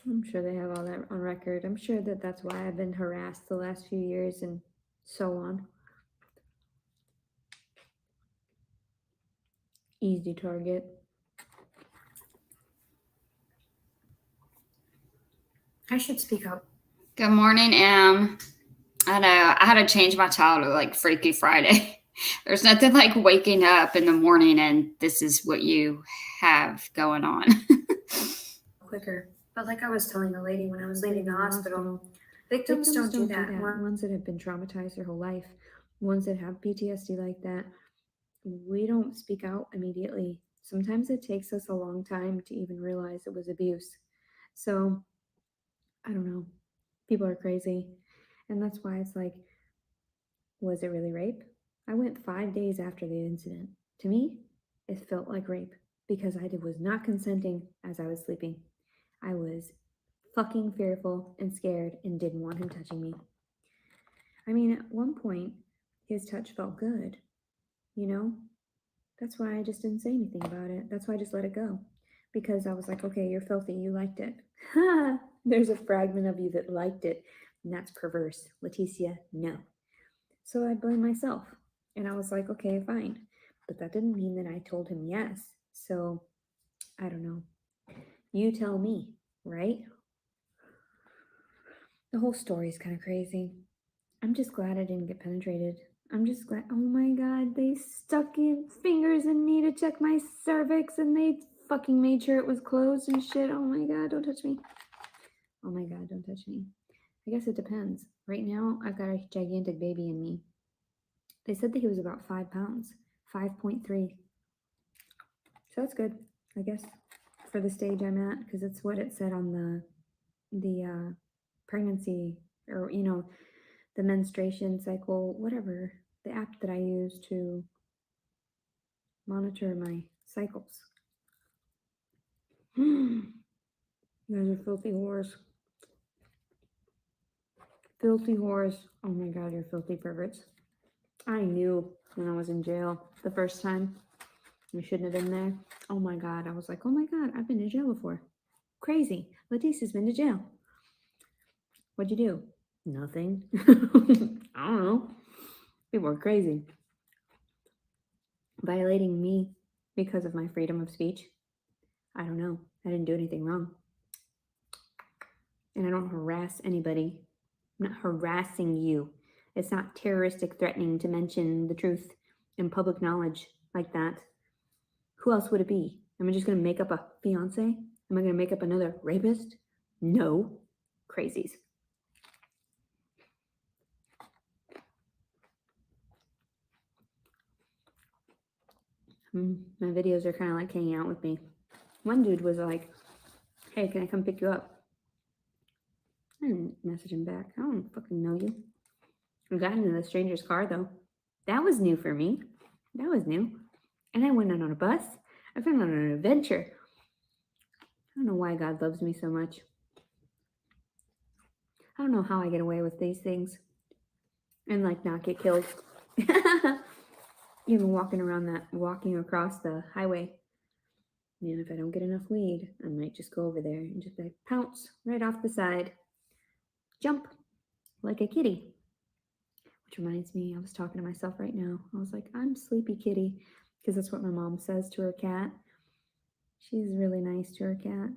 I'm sure they have all that on record. I'm sure that that's why I've been harassed the last few years and so on. Easy target. I should speak up. Good morning, Em. I know. I had to change my title to like Freaky Friday. There's nothing like waking up in the morning and this is what you have going on. Quicker. But like I was telling the lady when I was leaving the hospital, victims don't do that. Ones that have been traumatized their whole life, ones that have PTSD like that, we don't speak out immediately. Sometimes it takes us a long time to even realize it was abuse. So, I don't know. People are crazy. And that's why it's like, was it really rape? I went 5 days after the incident. To me, it felt like rape because I was not consenting as I was sleeping. I was fucking fearful and scared and didn't want him touching me. I mean, at one point, his touch felt good, you know? That's why I just didn't say anything about it. That's why I just let it go. Because I was like, okay, you're filthy. You liked it. There's a fragment of you that liked it. And that's perverse. Leticia, no. So I blamed myself. And I was like, okay, fine. But that didn't mean that I told him yes. So, I don't know. You tell me, right? The whole story is kind of crazy. I'm just glad I didn't get penetrated. I'm just glad. Oh my god, they stuck in fingers in me to check my cervix and they fucking made sure it was closed and shit. Oh my god, don't touch me. Oh my god, don't touch me. I guess it depends. Right now, I've got a gigantic baby in me. They said that he was about 5 pounds, 5.3. So that's good, I guess, for the stage I'm at, because it's what it said on the pregnancy, or the menstruation cycle, whatever, the app that I use to monitor my cycles. You guys are filthy whores. Filthy whores. Oh my god, you're filthy perverts. I knew when I was in jail the first time. I shouldn't have been there. Oh my god, I was like, oh my god, I've been to jail before. Crazy. Leticia's been to jail. What'd you do? Nothing. I don't know. People are crazy. Violating me because of my freedom of speech? I don't know. I didn't do anything wrong. And I don't harass anybody. I'm not harassing you. It's not terroristic threatening to mention the truth in public knowledge like that. Who else would it be? Am I just going to make up a fiance? Am I going to make up another rapist? No. Crazies. My videos are kind of like hanging out with me. One dude was like, hey, can I come pick you up? I didn't message him back. I don't fucking know you. I got into the stranger's car, though. That was new for me. That was new. And I went out on a bus. I've been on an adventure. I don't know why God loves me so much. I don't know how I get away with these things and like not get killed. Even walking across the highway. Man, if I don't get enough weed, I might just go over there and just like pounce right off the side. Jump like a kitty. Which reminds me, I was talking to myself right now. I was like, I'm sleepy kitty, because that's what my mom says to her cat. She's really nice to her cat.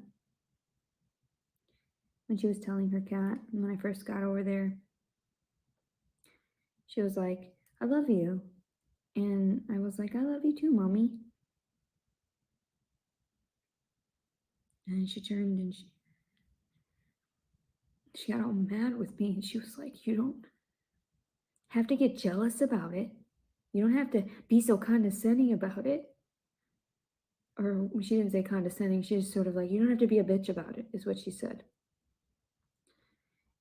When she was telling her cat, when I first got over there, she was like, I love you. And I was like, I love you too, mommy. And she turned and she got all mad with me. And she was like, you don't have to get jealous about it. You don't have to be so condescending about it. Or she didn't say condescending. She just sort of like, you don't have to be a bitch about it, is what she said.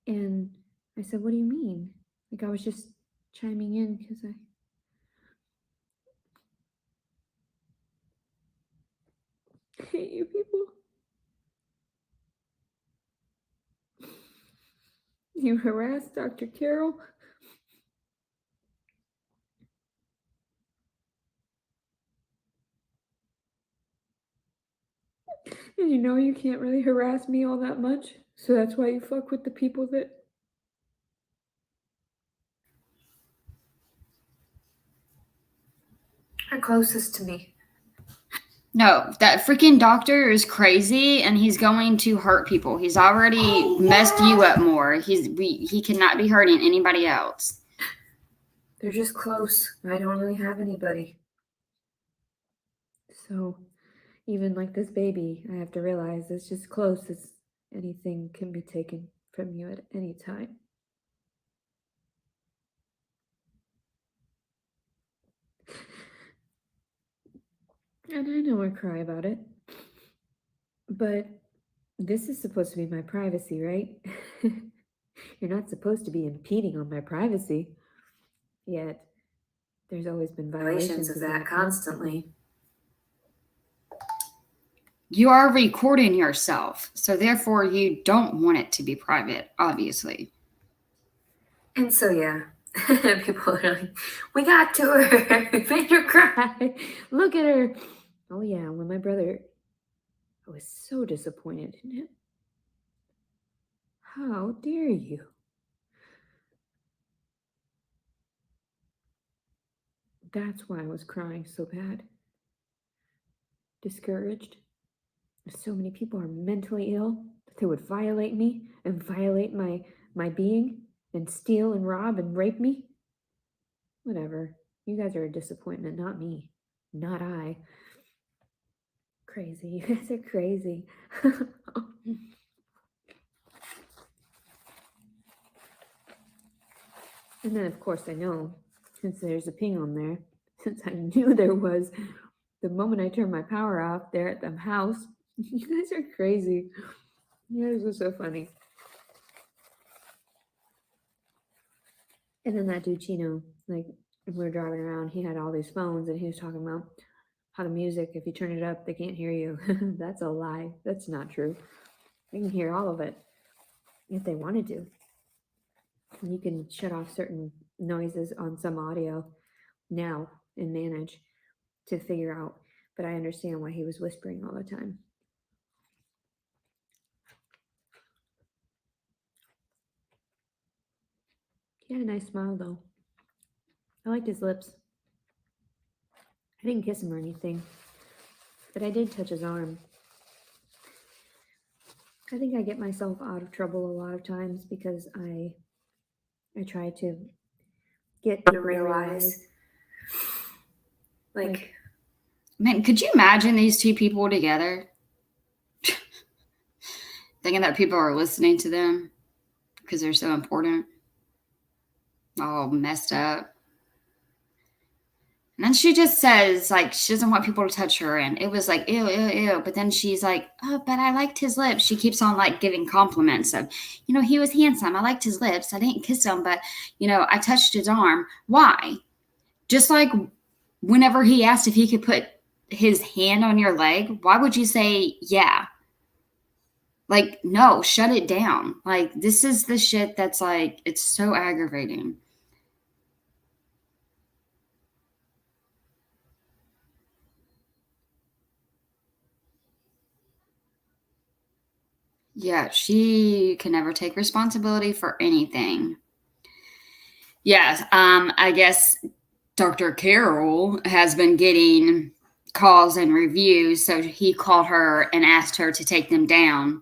And I said, what do you mean? Like, I was just chiming in because I hate you people. You harassed Dr. Carol. And you know you can't really harass me all that much. So that's why you fuck with the people that... are closest to me. No, that freaking doctor is crazy and he's going to hurt people. He's already messed you up more. He cannot be hurting anybody else. They're just close. I don't really have anybody. So even like this baby, I have to realize it's just close as anything can be taken from you at any time. And I know I cry about it. But this is supposed to be my privacy, right? You're not supposed to be impeding on my privacy. Yet, there's always been violations of that constantly. You are recording yourself, so therefore you don't want it to be private, obviously. And so, yeah, people are like, we got to her. We made her cry. Look at her. Oh, yeah, when my brother... I was so disappointed in him. How dare you? That's why I was crying so bad. Discouraged. So many people are mentally ill that they would violate me and violate my being and steal and rob and rape me. Whatever. You guys are a disappointment, not me. Not I. Crazy. You guys are crazy. And then, of course, I know, since there's a ping on there, since I knew there was, the moment I turned my power off there at the house, you guys are crazy. You guys are so funny. And then that dude, Chino, like, we were driving around, he had all these phones, and he was talking about how the music, if you turn it up, they can't hear you. That's a lie. That's not true. They can hear all of it if they wanted to. You can shut off certain noises on some audio now and manage to figure out, but I understand why he was whispering all the time. He had a nice smile though. I liked his lips. I didn't kiss him or anything, but I did touch his arm. I think I get myself out of trouble a lot of times because I try to get To realize, like, Man, could you imagine these two people together? Thinking that people are listening to them because they're so important. All messed up. And then she just says, like, she doesn't want people to touch her. And it was like, ew, ew, ew. But then she's like, oh, but I liked his lips. She keeps on, like, giving compliments of, you know, he was handsome. I liked his lips. I didn't kiss him, but, you know, I touched his arm. Why? Just like whenever he asked if he could put his hand on your leg, why would you say, yeah? Like, no, shut it down. Like, this is the shit that's, like, it's so aggravating. Yeah, she can never take responsibility for anything. Yes, I guess Dr. Carroll has been getting calls and reviews, so he called her and asked her to take them down,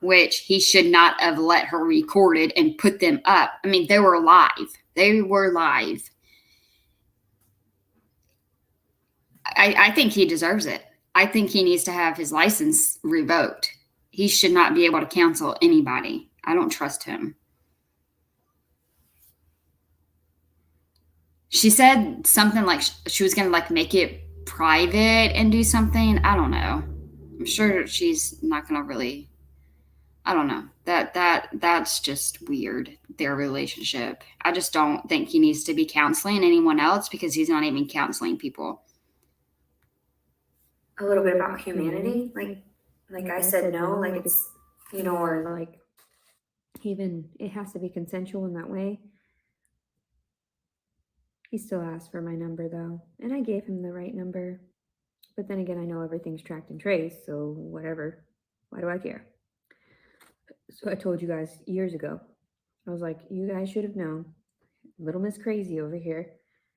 which he should not have let her record it and put them up. I mean, they were live. They were live. I think he deserves it. I think he needs to have his license revoked. He should not be able to counsel anybody. I don't trust him. She said something like she was going to like make it private and do something. I don't know. I'm sure she's not going to really. I don't know. That's just weird, their relationship. I just don't think he needs to be counseling anyone else because he's not even counseling people. a little bit about humanity. Like I said, no, like it's, you know, or like even it has to be consensual in that way. He still asked for my number though, and I gave him the right number. But then again, I know everything's tracked and traced, so whatever. Why do I care? So I told you guys years ago. I was like, you guys should have known. Little Miss Crazy over here,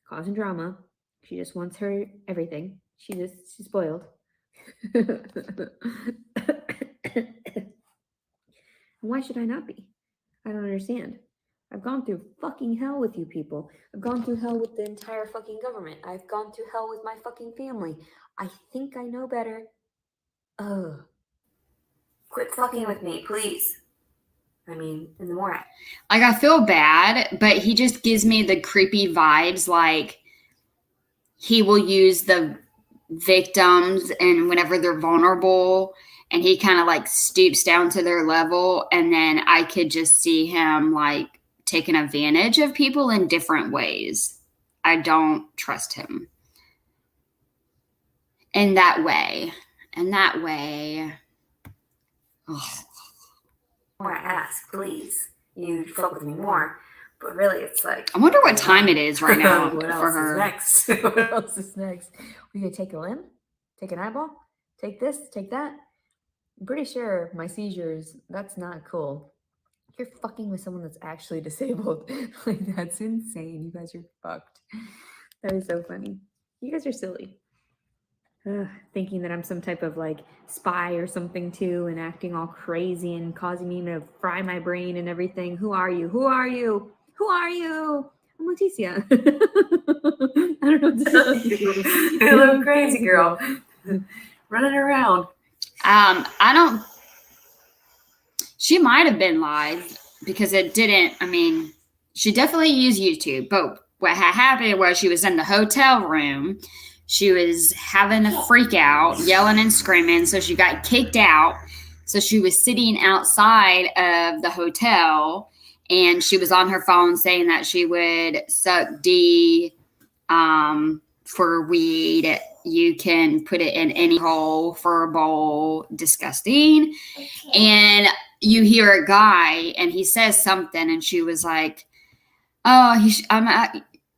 causing drama. She just wants her everything. She's spoiled. Why should I not be? I don't understand. I've gone through fucking hell with you people. I've gone through hell with the entire fucking government. I've gone through hell with my fucking family. I think I know better. Ugh. quit fucking with me, please. I mean, and the more I feel bad, but he just gives me the creepy vibes. Like he will use the victims and whenever they're vulnerable and he kind of like stoops down to their level. And then I could just see him like taking advantage of people in different ways. I don't trust him in that way. Ugh. I ask, please, you fuck with me more. But really, it's like, I wonder what time it is right now what for else her. is next? What else is next? We're gonna take a limb, take an eyeball, take this, take that. I'm pretty sure my seizures, that's not cool. You're fucking with someone that's actually disabled. Like, that's insane. You guys are fucked. That is so funny. You guys are silly. Thinking that I'm some type of like spy or something too, and acting all crazy and causing me to fry my brain and everything. Who are you? Who are you? Who are you? I'm Leticia. I don't know what to tell you. You look crazy, girl. Running around. I don't. She might have been live because it didn't. I mean, she definitely used YouTube. But what had happened was she was in the hotel room. She was having a freak out, yelling and screaming. So she got kicked out. So she was sitting outside of the hotel, and she was on her phone saying that she would suck D for weed. You can put it in any hole for a bowl. Disgusting. And you hear a guy and he says something, and she was like, "Oh,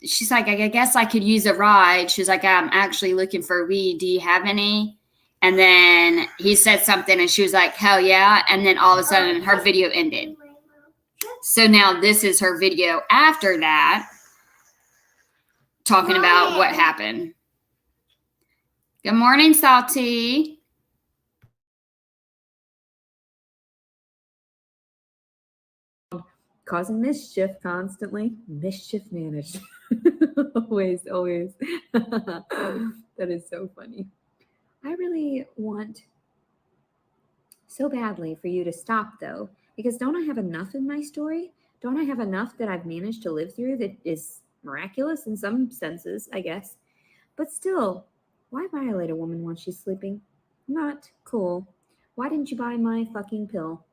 she's like, I guess I could use a ride." She's like, "I'm actually looking for weed. Do you have any?" And then he said something, and she was like, "Hell yeah!" And then all of a sudden, her video ended. So now this is her video after that, talking about what happened. Good morning, Salty. Causing mischief constantly. Mischief managed. Always. That is so funny. I really want so badly for you to stop though, because don't I have enough in my story? Don't I have enough that I've managed to live through that is miraculous in some senses, I guess? But still, why violate a woman while she's sleeping? Not cool. Why didn't you buy my fucking pill?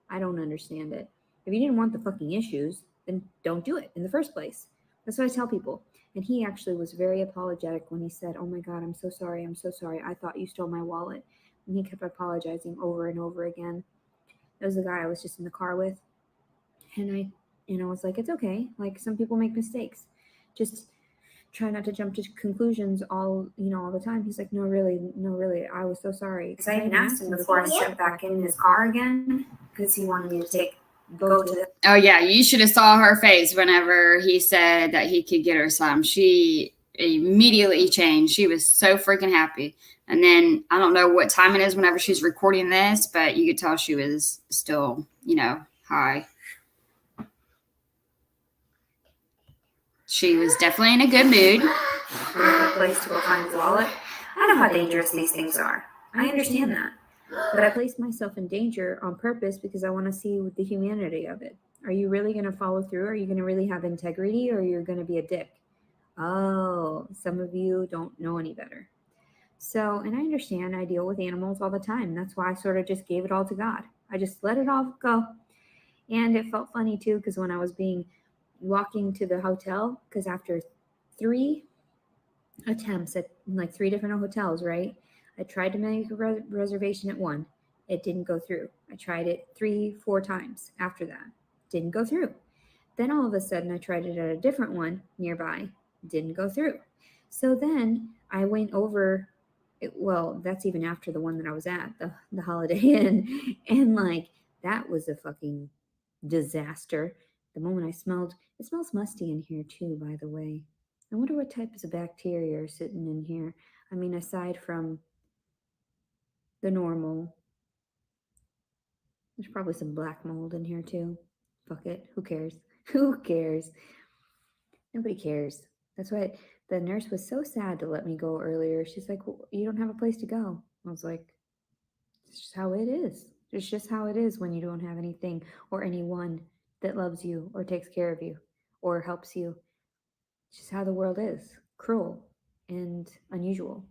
I don't understand it. If you didn't want the fucking issues, then don't do it in the first place. That's what I tell people. And he actually was very apologetic when he said, "Oh my God, I'm so sorry. I'm so sorry. I thought you stole my wallet." And he kept apologizing over and over again. That was the guy I was just in the car with. And I was like, it's okay. Like, some people make mistakes. Just try not to jump to conclusions all the time. He's like, no, really, I was so sorry. Because I even asked him before I stepped back in his car again, because he wanted me to go to the. Oh yeah, you should have saw her face whenever he said that he could get her some. She immediately changed. She was so freaking happy. And then I don't know what time it is whenever she's recording this, but you could tell she was still, high. She was definitely in a good mood. A place to go find his wallet. I know how dangerous these things are. I understand that. But I placed myself in danger on purpose because I want to see the humanity of it. Are you really going to follow through? Are you going to really have integrity, or you're going to be a dick? Oh, some of you don't know any better. So, and I understand, I deal with animals all the time. That's why I sort of just gave it all to God. I just let it all go. And it felt funny too, because when I was walking to the hotel, because after 3 attempts at like 3 different hotels, right? I tried to make a reservation at one. It didn't go through. I tried it 3-4 times after that. Didn't go through. Then all of a sudden I tried it at a different one nearby. Didn't go through. So then I went over, that's even after the one that I was at, the Holiday Inn. And like, that was a fucking disaster. The moment it smells musty in here too, by the way. I wonder what types of bacteria are sitting in here. I mean, aside from the normal, there's probably some black mold in here too. Fuck it. Who cares? Who cares? Nobody cares. That's why the nurse was so sad to let me go earlier. She's like, well, you don't have a place to go. I was like, it's just how it is. It's just how it is when you don't have anything or anyone that loves you or takes care of you or helps you. It's just how the world is. Cruel and unusual.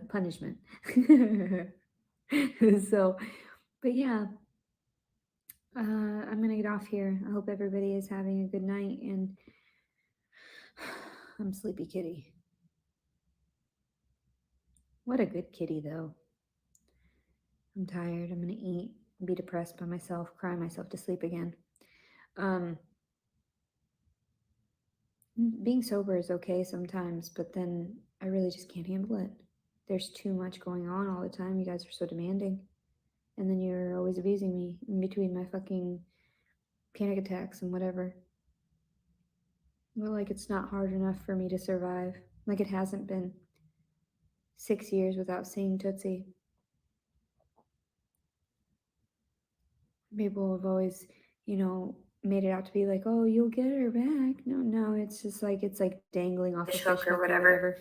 Punishment. So, but yeah, I'm gonna get off here. I hope everybody is having a good night, and I'm sleepy kitty. What a good kitty though. I'm tired. I'm gonna eat, be depressed by myself, cry myself to sleep again. Being sober is okay sometimes, but then I really just can't handle it. There's too much going on all the time. You guys are so demanding. And then you're always abusing me in between my fucking panic attacks and whatever. Well, like, it's not hard enough for me to survive. Like it hasn't been 6 years without seeing Tootsie. People have always, made it out to be like, oh, you'll get her back. No, it's like dangling off a Fish fish hook hook or or whatever. whatever.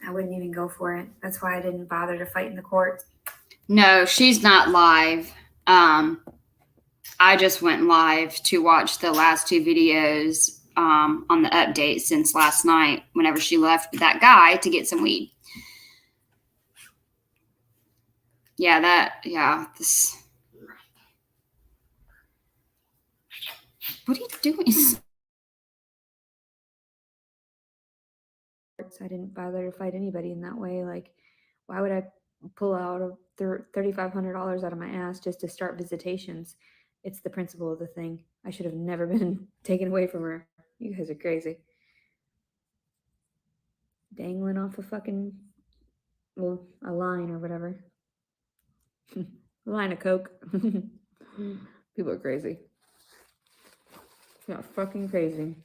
I wouldn't even go for it. That's why I didn't bother to fight in the court. No, she's not live. I just went live to watch the last two videos on the update since last night whenever she left with that guy to get some weed. This. What are you doing? I didn't bother to fight anybody in that way. Like, why would I pull out $3,500 out of my ass just to start visitations? It's the principle of the thing. I should have never been taken away from her. You guys are crazy. Dangling off a fucking, a line or whatever. A line of coke. People are crazy. Yeah, fucking crazy.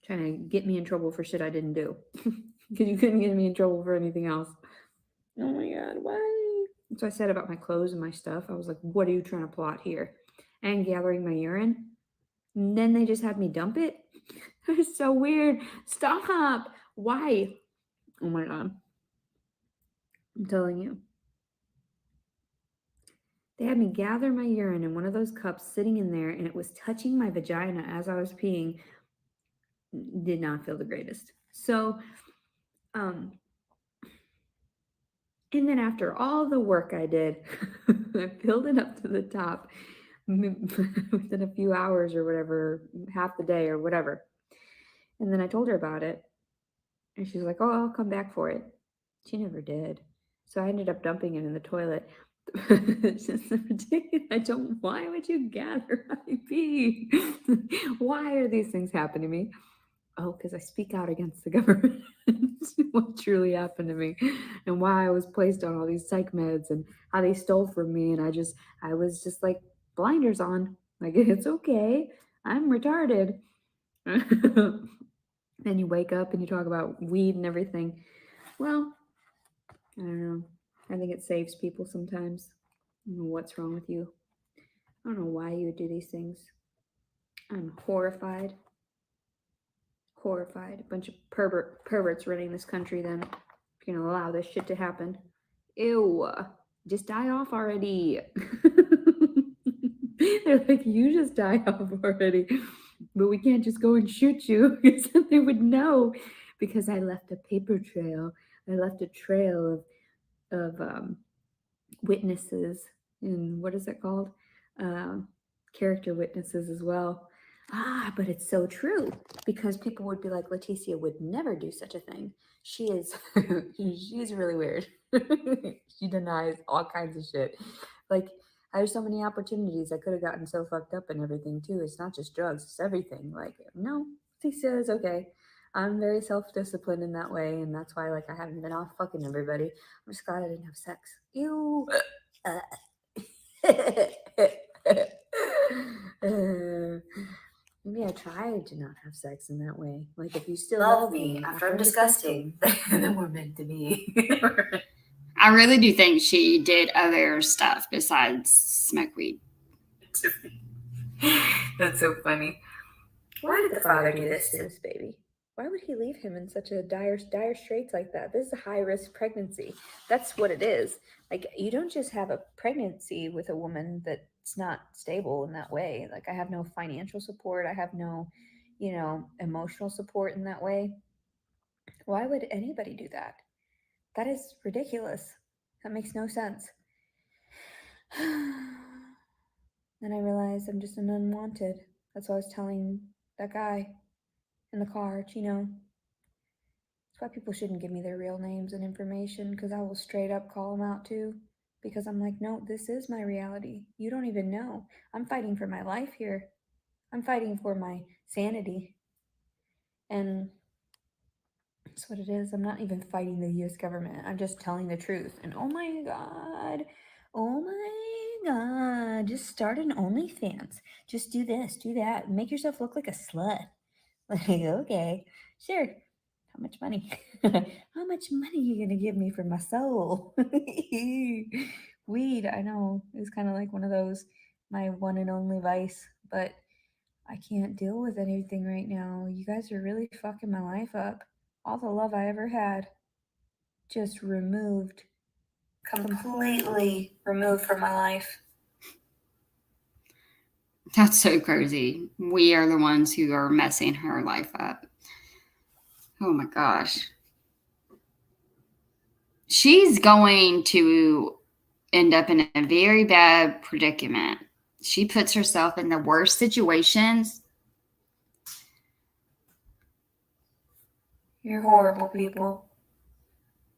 Trying to get me in trouble for shit I didn't do. Because you couldn't get me in trouble for anything else. Oh my god, why? That's what I said about my clothes and my stuff. I was like, what are you trying to plot here? And gathering my urine. And then they just had me dump it. It's so weird. Stop. Why? Oh my god. I'm telling you. They had me gather my urine in one of those cups sitting in there, and it was touching my vagina as I was peeing. Did not feel the greatest. So, and then after all the work I did, I filled it up to the top within a few hours or whatever, half the day or whatever. And then I told her about it. And she's like, oh, I'll come back for it. She never did. So I ended up dumping it in the toilet. It's just ridiculous. Why would you gather my pee? Why are these things happening to me? Oh, because I speak out against the government. What truly happened to me and why I was placed on all these psych meds and how they stole from me. And I was just like blinders on. Like, it's okay. I'm retarded. Then you wake up and you talk about weed and everything. Well, I don't know. I think it saves people sometimes. I don't know what's wrong with you. I don't know why you would do these things. I'm horrified. Horrified. A bunch of perverts running this country then. If you're going to allow this shit to happen. Ew. Just die off already. They're like, you just die off already. But we can't just go and shoot you because then they would know. Because I left a paper trail. I left a trail of witnesses. And what is it called? Character witnesses as well. But it's so true because people would be like, Leticia would never do such a thing. She's really weird. She denies all kinds of shit. Like, I have so many opportunities. I could have gotten so fucked up and everything too. It's not just drugs, it's everything. Like, no, Leticia is okay. I'm very self-disciplined in that way, and that's why, like, I haven't been off fucking everybody. I'm just glad I didn't have sex. Ew. Maybe I tried to not have sex in that way. Like, if you still love me after I'm disgusting, then we're meant to be. I really do think she did other stuff besides smoke weed. That's so funny. Why did the father do this to this baby? Why would he leave him in such a dire straits like that? This is a high-risk pregnancy. That's what it is. Like, you don't just have a pregnancy with a woman that's not stable in that way. Like, I have no financial support. I have no, emotional support in that way. Why would anybody do that? That is ridiculous. That makes no sense. Then I realized I'm just an unwanted. That's what I was telling that guy in the car, Chino. That's why people shouldn't give me their real names and information, because I will straight up call them out too. Because I'm like, no, this is my reality. You don't even know. I'm fighting for my life here. I'm fighting for my sanity. And that's what it is. I'm not even fighting the US government. I'm just telling the truth. And oh my God. Just start an OnlyFans. Just do this, do that. Make yourself look like a slut. Like, okay, sure. How much money? How much money you gonna give me for my soul? Weed, I know, is kind of like one of those, my one and only vice, but I can't deal with anything right now. You guys are really fucking my life up. All the love I ever had just removed, completely removed from my life. That's so crazy. We are the ones who are messing her life up. Oh my gosh. She's going to end up in a very bad predicament. She puts herself in the worst situations. You're horrible people.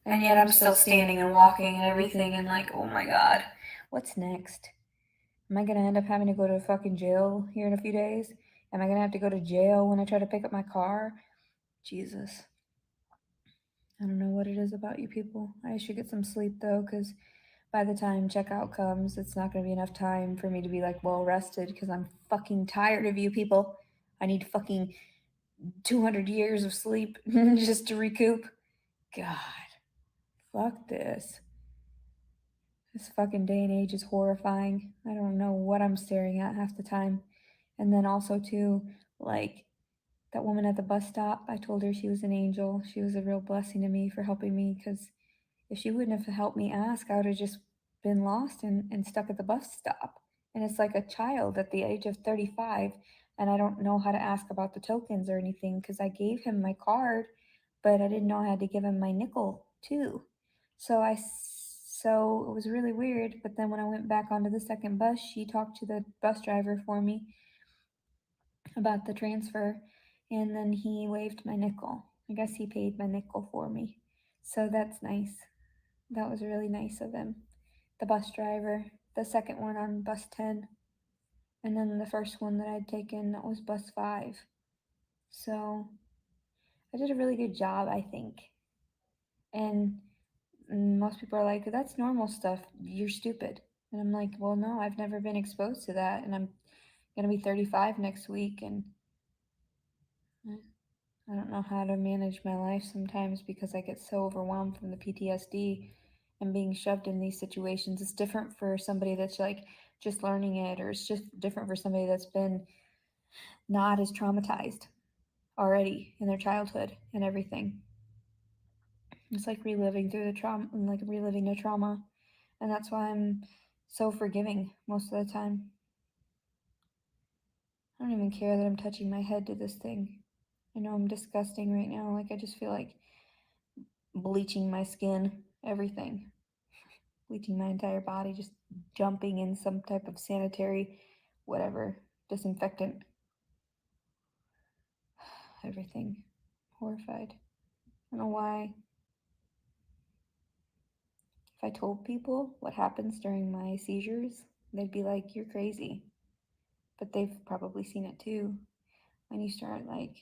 And yet I'm still standing and walking and everything and like, oh my god. What's next? Am I gonna end up having to go to fucking jail here in a few days? Am I gonna have to go to jail when I try to pick up my car? Jesus. I don't know what it is about you people. I should get some sleep though, because by the time checkout comes, it's not gonna be enough time for me to be like well rested because I'm fucking tired of you people. I need fucking 200 years of sleep just to recoup. God. Fuck this. This fucking day and age is horrifying. I don't know what I'm staring at half the time. And then also, too, like that woman at the bus stop, I told her she was an angel. She was a real blessing to me for helping me because if she wouldn't have helped me ask, I would have just been lost and stuck at the bus stop. And it's like a child at the age of 35, and I don't know how to ask about the tokens or anything because I gave him my card, but I didn't know I had to give him my nickel too. So it was really weird. But then when I went back onto the second bus, she talked to the bus driver for me about the transfer, and then he waived my nickel. I guess he paid my nickel for me. So that's nice. That was really nice of him. The bus driver, the second one on bus 10, and then the first one that I'd taken that was bus 5. So I did a really good job, I think. And most people are like, that's normal stuff. You're stupid. And I'm like, well, no, I've never been exposed to that. And I'm going to be 35 next week. And I don't know how to manage my life sometimes because I get so overwhelmed from the PTSD and being shoved in these situations. It's different for somebody that's like just learning it, or it's just different for somebody that's been not as traumatized already in their childhood and everything. It's like reliving through the trauma and like reliving the trauma. And that's why I'm so forgiving most of the time. I don't even care that I'm touching my head to this thing. I know I'm disgusting right now. Like, I just feel like bleaching my skin, everything. Bleaching my entire body, just jumping in some type of sanitary, whatever, disinfectant. Everything. Horrified. I don't know why. If I told people what happens during my seizures, they'd be like, you're crazy. But they've probably seen it too. When you start like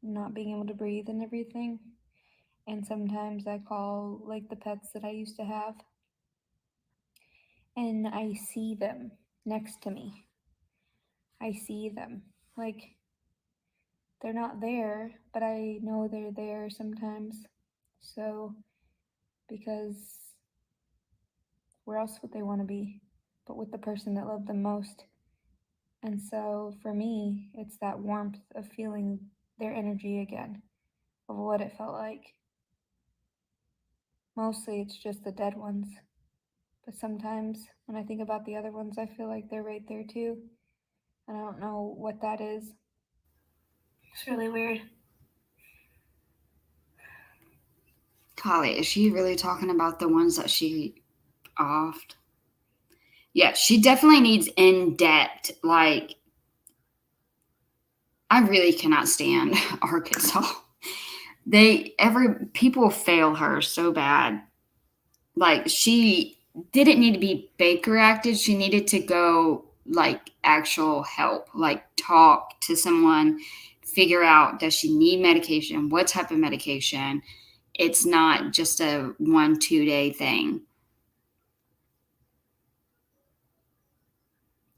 not being able to breathe and everything. And sometimes I call like the pets that I used to have, and I see them next to me. I see them. Like, they're not there, but I know they're there sometimes. So, because where else would they want to be but with the person that loved them most? And so for me, it's that warmth of feeling their energy again, of what it felt like. Mostly it's just the dead ones. But sometimes when I think about the other ones, I feel like they're right there too. And I don't know what that is. It's really weird. Golly, is she really talking about the ones that she offed? Yeah, she definitely needs in depth. Like, I really cannot stand Arkansas. People fail her so bad. Like, she didn't need to be Baker acted. She needed to go like actual help, like talk to someone, figure out does she need medication, what type of medication. It's not just a 1-2 day thing.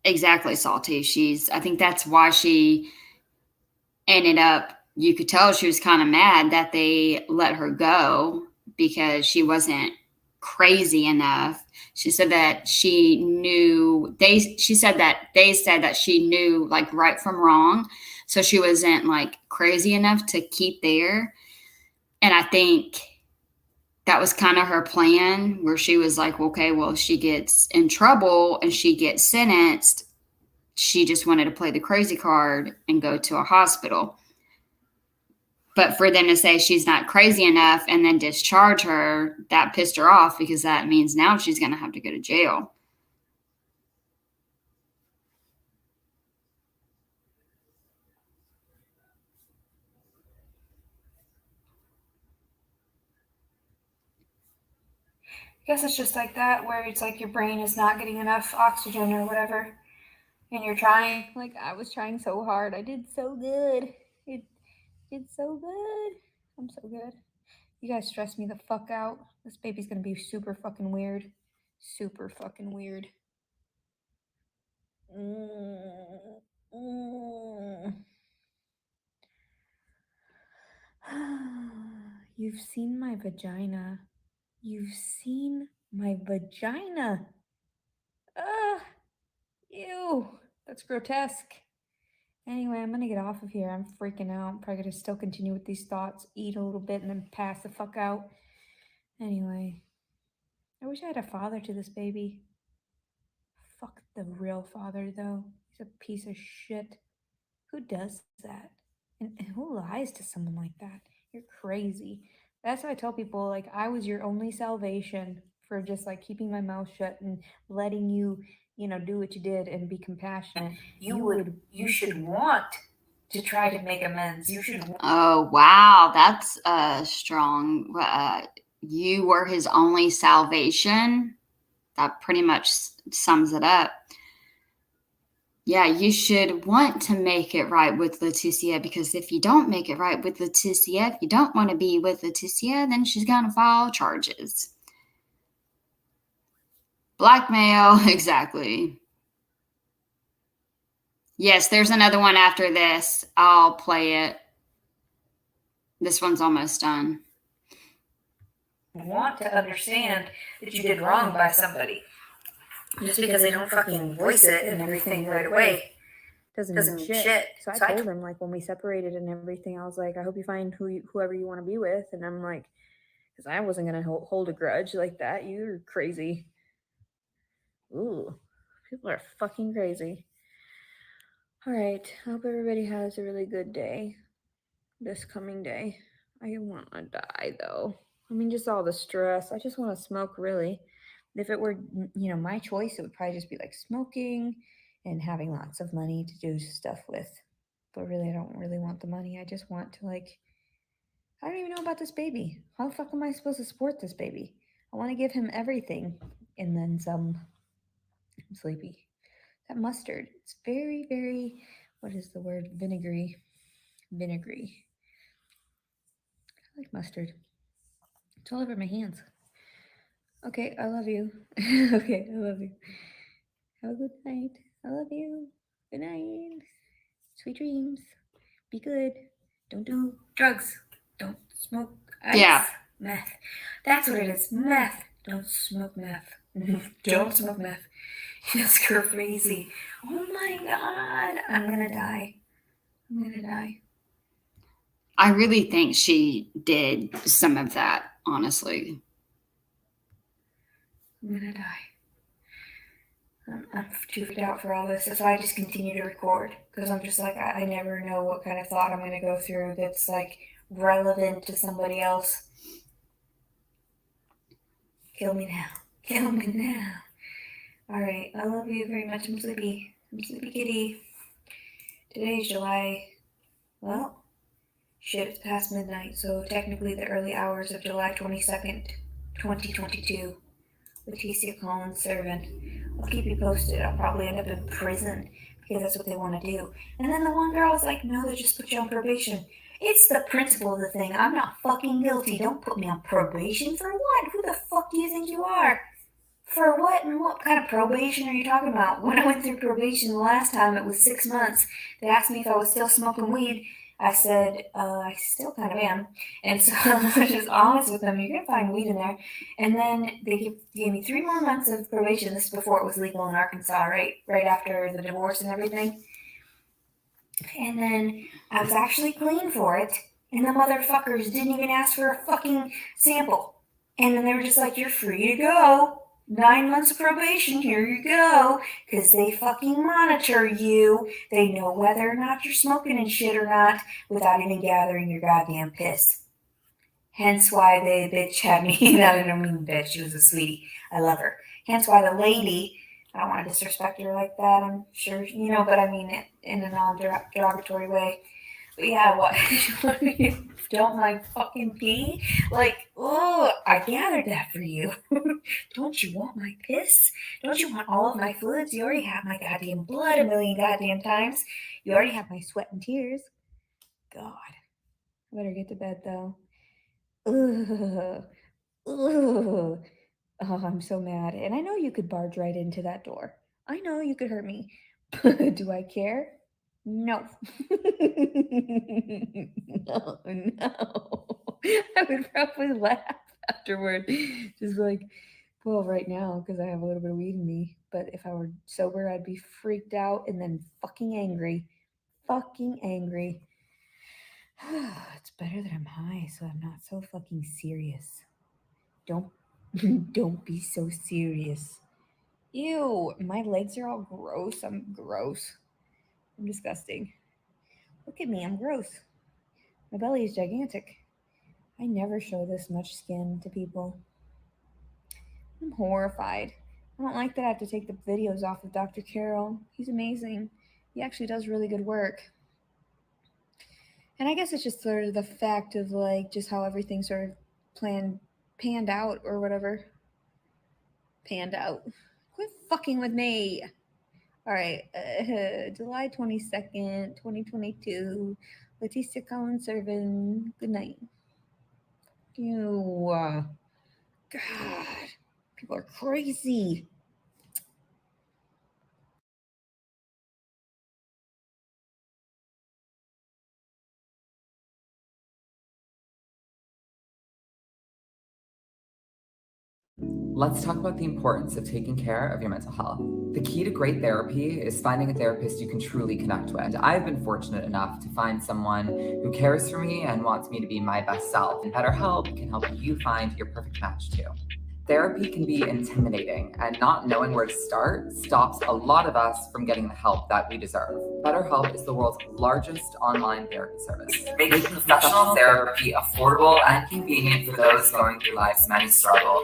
Exactly, Salty. I think that's why she ended up you could tell she was kind of mad that they let her go because she wasn't crazy enough. She said that she knew she said that they said that she knew like right from wrong. So she wasn't like crazy enough to keep there. And I think that was kind of her plan, where she was like, okay, well, if she gets in trouble and she gets sentenced, she just wanted to play the crazy card and go to a hospital. But for them to say she's not crazy enough and then discharge her, that pissed her off, because that means now she's going to have to go to jail. I guess it's just like that, where it's like your brain is not getting enough oxygen or whatever, and you're trying. Like, I was trying so hard. I did so good. It did so good. I'm so good. You guys stress me the fuck out. This baby's gonna be super fucking weird. Super fucking weird. You've seen my vagina. You've seen my vagina. Ugh. Ew. That's grotesque. Anyway, I'm gonna get off of here. I'm freaking out. I'm probably gonna still continue with these thoughts, eat a little bit, and then pass the fuck out. Anyway, I wish I had a father to this baby. Fuck the real father, though. He's a piece of shit. Who does that? And who lies to someone like that? You're crazy. That's why I tell people, like, I was your only salvation for just, like, keeping my mouth shut and letting you, do what you did and be compassionate. You should want to try to make amends. You should. Oh, wow. That's strong. You were his only salvation. That pretty much sums it up. Yeah, you should want to make it right with Leticia, because if you don't make it right with Leticia, if you don't want to be with Leticia, then she's going to file charges. Blackmail, exactly. Yes, there's another one after this. I'll play it. This one's almost done. Want to understand that you did wrong by somebody. Just because they don't fucking voice it and everything right away doesn't mean shit. So I told him, like, when we separated and everything, I was like, I hope you find whoever you want to be with. And I'm like, because I wasn't going to hold a grudge like that. You're crazy. Ooh, people are fucking crazy. All right. I hope everybody has a really good day. This coming day. I want to die, though. I mean, just all the stress. I just want to smoke, really. If it were, my choice, it would probably just be like smoking and having lots of money to do stuff with. But really, I don't really want the money. I just want to, like, I don't even know about this baby. How the fuck am I supposed to support this baby? I want to give him everything and then some. I'm sleepy. That mustard, it's very, very, what is the word? Vinegary. I like mustard. It's all over my hands. Okay, I love you. Okay, I love you. Have a good night. I love you. Good night. Sweet dreams. Be good. Don't do drugs. Don't smoke ice. Yeah. Meth. That's what it is. Meth. Don't smoke meth. Don't smoke meth. It's crazy. Oh my god. I'm gonna die. I really think she did some of that, honestly. I'm gonna die. I'm too freaked out for all this. That's why I just continue to record. Because I'm just like, I never know what kind of thought I'm going to go through that's like relevant to somebody else. Kill me now. Alright, I love you very much. I'm sleepy kitty. Today's July, well, shit, it's past midnight. So technically the early hours of July 22nd, 2022. Leticia Collins servant. I'll keep you posted. I'll probably end up in prison because that's what they want to do. And then the one girl was like, no, they just put you on probation. It's the principle of the thing. I'm not fucking guilty. Don't put me on probation. For what? Who the fuck do you think you are? For what? And what kind of probation are you talking about? When I went through probation the last time, it was 6 months. They asked me if I was still smoking weed. I said, I still kind of am. And so I was just honest with them. You're going to find weed in there. And then they gave me 3 more months of probation. This is before it was legal in Arkansas, right after the divorce and everything. And then I was actually clean for it. And the motherfuckers didn't even ask for a fucking sample. And then they were just like, you're free to go. 9 months of probation, here you go. Because they fucking monitor you. They know whether or not you're smoking and shit or not without even gathering your goddamn piss. Hence why they bitch had me. I don't mean bitch, she was a sweetie. I love her. Hence why the lady, I don't want to disrespect her like that, I'm sure, but I mean it in a non-derogatory way. But yeah, what? Don't like fucking pee? Like, oh, I gathered that for you. Don't you want my piss? Don't you want all of my fluids? You already have my goddamn blood a million goddamn times. You already have my sweat and tears. God. I better get to bed though. Ugh. Ugh. Oh, I'm so mad. And I know you could barge right into that door. I know you could hurt me. Do I care? No. No, no. I would probably laugh afterward. Just like, well, right now, because I have a little bit of weed in me. But if I were sober, I'd be freaked out and then fucking angry. Fucking angry. It's better that I'm high, so I'm not so fucking serious. Don't don't be so serious. Ew, my legs are all gross. I'm gross. I'm disgusting. Look at me, I'm gross. My belly is gigantic. I never show this much skin to people. I'm horrified. I don't like that I have to take the videos off of Dr. Carroll. He's amazing. He actually does really good work. And I guess it's just sort of the fact of like just how everything sort of panned out or whatever. Panned out. Quit fucking with me. All right, July 22nd, 2022. Leticia Collins Servin. Good night. Ew. God, people are crazy. Let's talk about the importance of taking care of your mental health. The key to great therapy is finding a therapist you can truly connect with. I've been fortunate enough to find someone who cares for me and wants me to be my best self. And BetterHelp can help you find your perfect match too. Therapy can be intimidating, and not knowing where to start stops a lot of us from getting the help that we deserve. BetterHelp is the world's largest online therapy service, making professional therapy affordable and convenient for those going through life's many struggles.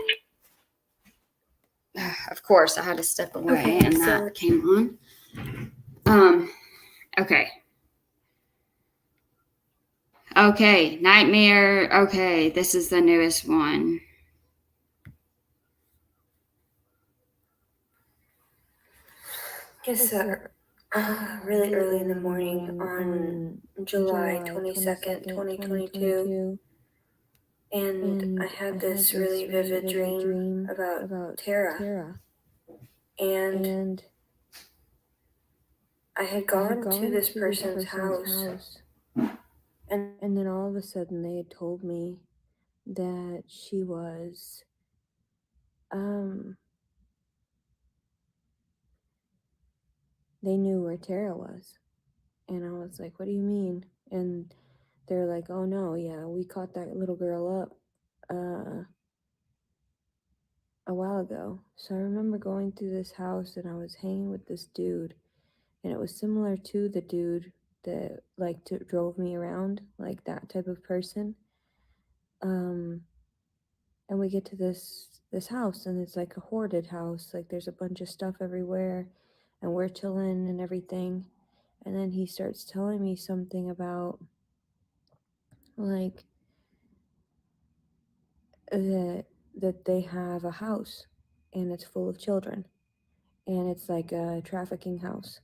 Of course, I had to step away, Okay, and that so- came on. Okay. Okay, Nightmare. Okay, this is the newest one. Guess really early in the morning on July 22nd, 2022. And I had this really vivid dream about Tara. And I had gone to this person's house. And then all of a sudden they had told me that she was they knew where Tara was. And I was like, what do you mean? And they're like, oh no, yeah, we caught that little girl up a while ago. So I remember going through this house and I was hanging with this dude, and it was similar to the dude that drove me around, like that type of person. And we get to this house, and it's like a hoarded house. Like there's a bunch of stuff everywhere, and we're chilling and everything. And then he starts telling me something about like that they have a house and it's full of children, and it's like a trafficking house.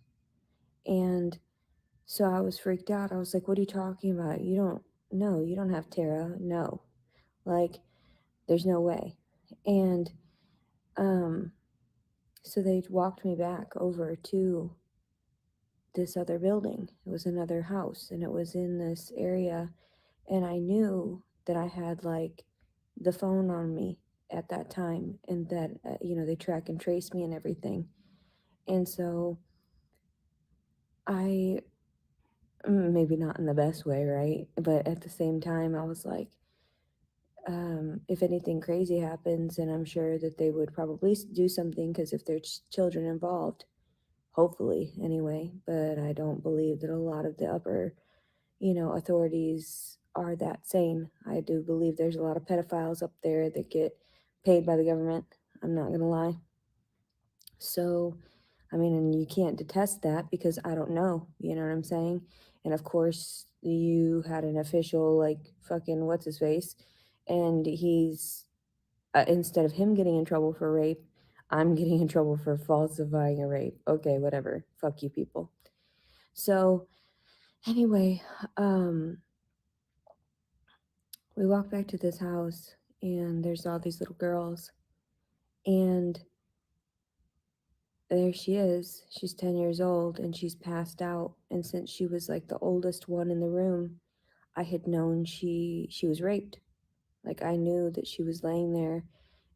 And so I was freaked out. I was like, what are you talking about? You don't have Tara. No. Like, there's no way. And so they walked me back over to this other building. It was another house, and it was in this area. And I knew that I had like the phone on me at that time, and that, they track and trace me and everything. And so I, maybe not in the best way, right? But at the same time, I was like, if anything crazy happens, and I'm sure that they would probably do something, because if there's children involved, hopefully anyway. But I don't believe that a lot of the upper, authorities are that sane. I do believe there's a lot of pedophiles up there that get paid by the government. I'm not gonna lie. So, I mean, and you can't detest that because I don't know, you know what I'm saying? And of course, you had an official like fucking what's his face, and he's instead of him getting in trouble for rape, I'm getting in trouble for falsifying a rape. Okay, whatever. Fuck you people. So, anyway, we walk back to this house, and there's all these little girls, and there she is. She's 10 years old, and she's passed out. And since she was like the oldest one in the room, I had known she was raped. Like, I knew that she was laying there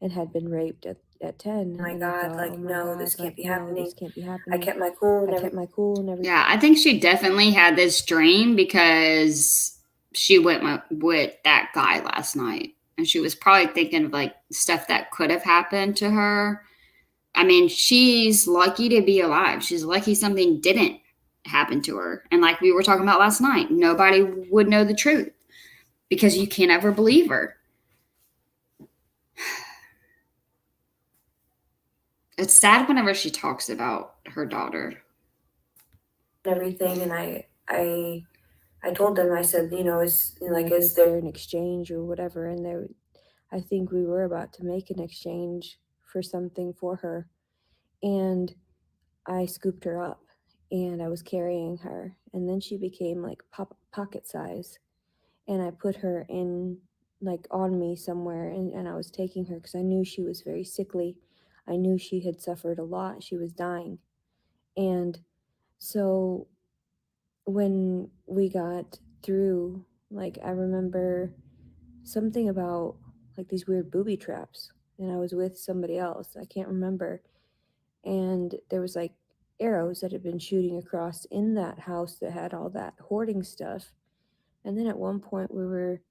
and had been raped at 10. Oh my And I God, thought, like, oh my no, God, this can't like, be no, happening. this can't be I happening. kept my cool and I kept my cool and everything. Yeah, I think she definitely had this dream because she went with that guy last night. And she was probably thinking of like stuff that could have happened to her. I mean, she's lucky to be alive. She's lucky something didn't happen to her. And like we were talking about last night, nobody would know the truth because you can't ever believe her. It's sad whenever she talks about her daughter. everything, and I told them, I said, is Is there an exchange or whatever? And there, I think we were about to make an exchange for something for her. And I scooped her up, and I was carrying her. And then she became like pocket size. And I put her in, like, on me somewhere. And I was taking her because I knew she was very sickly. I knew she had suffered a lot. She was dying. And so when we got through, like, I remember something about like these weird booby traps, and I was with somebody else. I can't remember. And there was like arrows that had been shooting across in that house that had all that hoarding stuff. And then at one point we were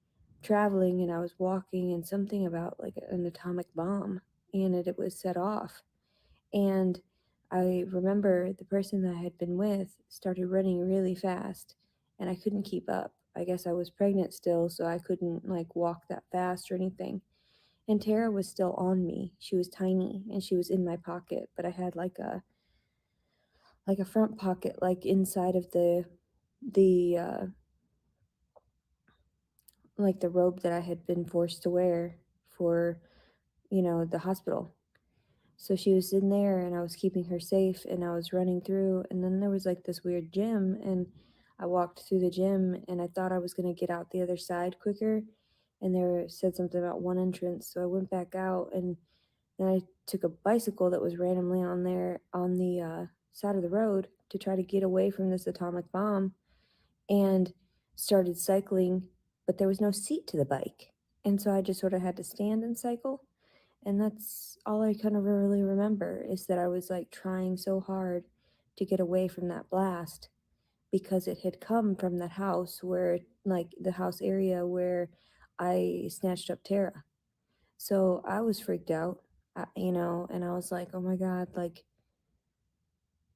traveling, and I was walking, and something about like an atomic bomb, and it was set off. And I remember the person that I had been with started running really fast, and I couldn't keep up. I guess I was pregnant still, so I couldn't like walk that fast or anything. And Tara was still on me. She was tiny, and she was in my pocket, but I had like a front pocket, like inside of the like the robe that I had been forced to wear for, the hospital. So she was in there, and I was keeping her safe, and I was running through. And then there was like this weird gym, and I walked through the gym, and I thought I was going to get out the other side quicker. And there said something about one entrance. So I went back out, and then I took a bicycle that was randomly on there on the side of the road to try to get away from this atomic bomb, and started cycling, but there was no seat to the bike. And so I just sort of had to stand and cycle. And that's all I kind of really remember, is that I was like trying so hard to get away from that blast, because it had come from that house where, like, the house area where I snatched up Tara. So I was freaked out, and I was like, oh my God, like,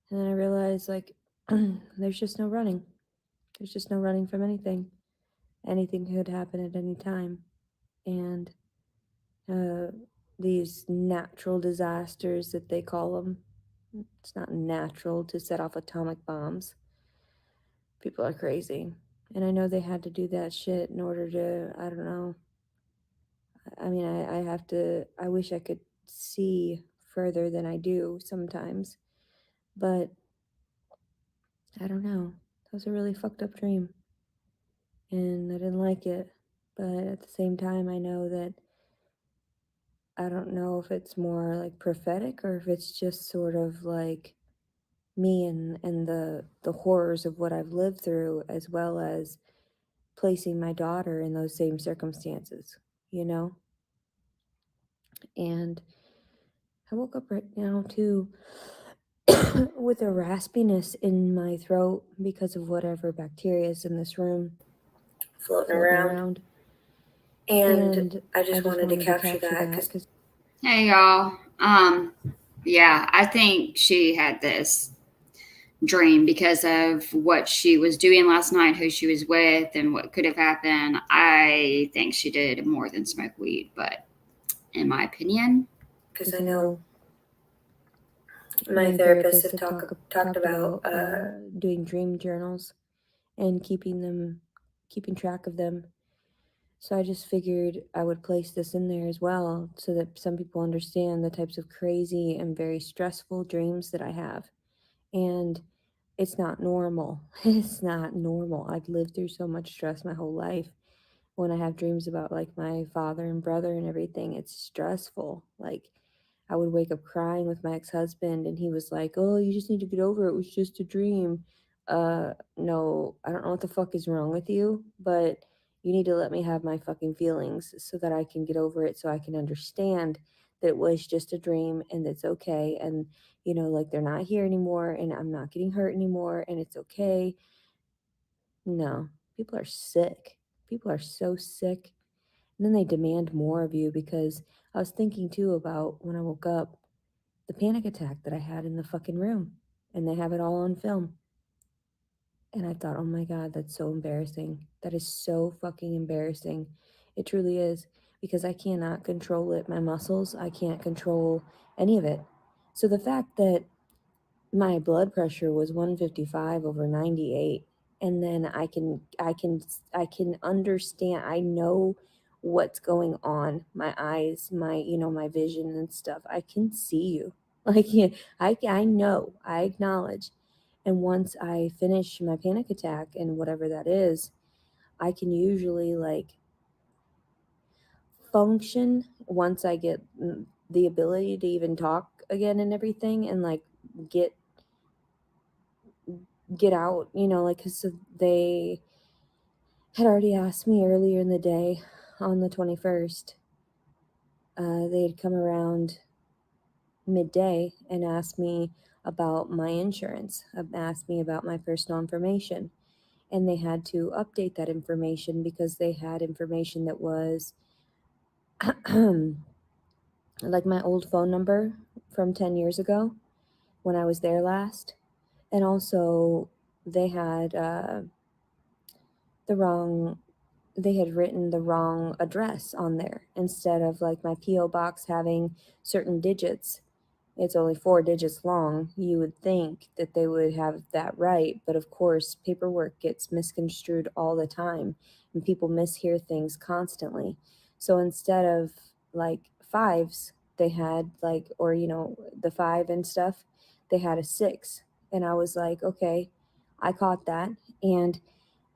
and then I realized, like, there's just no running. There's just no running from anything. Anything could happen at any time. And uh, these natural disasters that they call them, it's not natural to set off atomic bombs. People are crazy. And I know they had to do that shit in order to, I don't know. I mean, I have to, I wish I could see further than I do sometimes. But I don't know. That was a really fucked up dream. And I didn't like it. But at the same time, I know that I don't know if it's more like prophetic, or if it's just sort of like me and the horrors of what I've lived through, as well as placing my daughter in those same circumstances, you know? And I woke up right now too with a raspiness in my throat because of whatever bacteria is in this room floating floating around. around. And And I just wanted to capture that because Hey y'all. Yeah, I think she had this dream because of what she was doing last night, who she was with, and what could have happened. I think she did more than smoke weed, but in my opinion, I know my my therapists therapist have had talked about doing dream journals and keeping track of them. So I just figured I would place this in there as well so that some people understand the types of crazy and very stressful dreams that I have. And it's not normal. It's not normal. I've lived through so much stress my whole life. When I have dreams about like my father and brother and everything, it's stressful. Like I would wake up crying with my ex-husband and he was like, "Oh, you just need to get over it. It was just a dream." No, I don't know what the fuck is wrong with you, but you need to let me have my fucking feelings so that I can get over it, so I can understand that it was just a dream and it's okay, and like they're not here anymore and I'm not getting hurt anymore and it's okay. No, people are sick. People are so sick. And then they demand more of you because I was thinking too about when I woke up, the panic attack that I had in the fucking room. And they have it all on film. And I thought, oh my God, that's so embarrassing. That is so fucking embarrassing. It truly is. Because I cannot control it. My muscles, I can't control any of it. So the fact that my blood pressure was 155 over 98, and then I can understand, I know what's going on, my eyes, my vision and stuff, I can see you. Like, yeah, I know, I acknowledge. And once I finish my panic attack and whatever that is, I can usually like function once I get the ability to even talk again and everything, and like get out, like, because they had already asked me earlier in the day on the 21st. They had come around midday and asked me about my insurance, asked me about my personal information. And they had to update that information because they had information that was like my old phone number from 10 years ago when I was there last. And also, they had the wrong they had written the wrong address on there. Instead of like my PO box having certain digits, it's only 4 digits long. You would think that they would have that right, but of course paperwork gets misconstrued all the time and people mishear things constantly. So instead of like fives, they had like, or the 5 and stuff, they had a 6. And I was like, okay, I caught that. And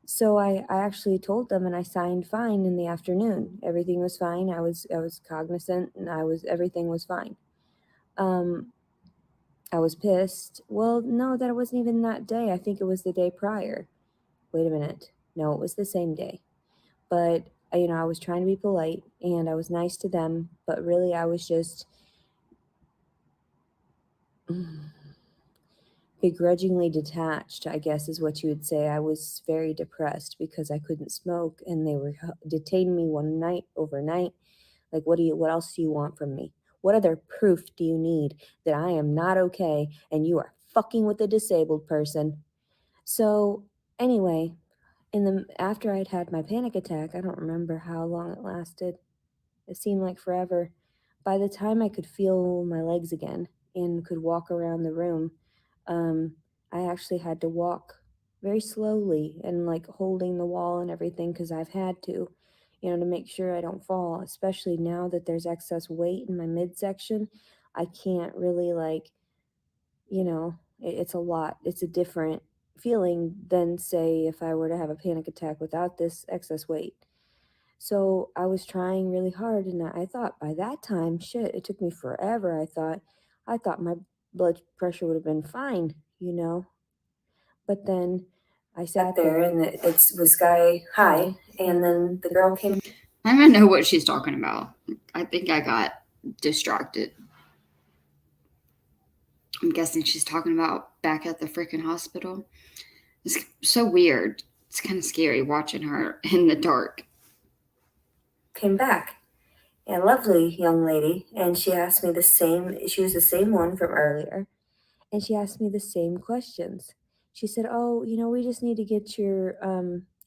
so I actually told them and I signed fine in the afternoon. Everything was fine. I was cognizant and everything was fine. I was pissed. Well, no, that it wasn't even that day. I think it was the day prior. Wait a minute. No, it was the same day. But I was trying to be polite and I was nice to them, but really I was just begrudgingly detached, I guess is what you would say. I was very depressed because I couldn't smoke and they were detaining me one night overnight. Like, what else do you want from me? What other proof do you need that I am not okay and you are fucking with a disabled person? So anyway, after I'd had my panic attack, I don't remember how long it lasted. It seemed like forever. By the time I could feel my legs again and could walk around the room, I actually had to walk very slowly and like holding the wall and everything because I've had to, to make sure I don't fall, especially now that there's excess weight in my midsection. I can't really like, it's a lot. It's a different feeling than, say, if I were to have a panic attack without this excess weight. So I was trying really hard, and I thought by that time, shit, it took me forever. I thought my blood pressure would have been fine, you know? But then I Sat sat there, there. and it was Sky High, and then the girl came. I don't even know what she's talking about. I think I got distracted. I'm guessing she's talking about back at the freaking hospital. It's so weird. It's kind of scary watching her in the dark. Came back, a lovely young lady, and she asked me the same. She was the same one from earlier. And she asked me the same questions. She said, "Oh, we just need to get your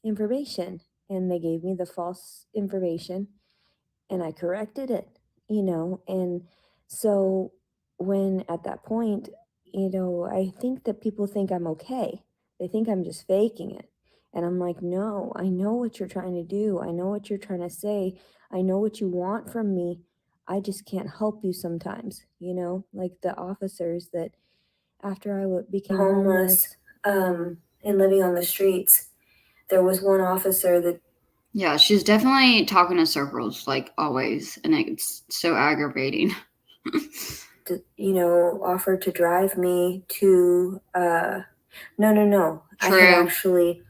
information." And they gave me the false information, and I corrected it, And so when at that point, I think that people think I'm okay. They think I'm just faking it. And I'm like, no, I know what you're trying to do. I know what you're trying to say. I know what you want from me. I just can't help you sometimes, like the officers that after I became homeless. And living on the streets, there was one officer that Yeah, she's definitely talking in circles, like always, and it's so aggravating. offered to drive me to. No. I True. had actually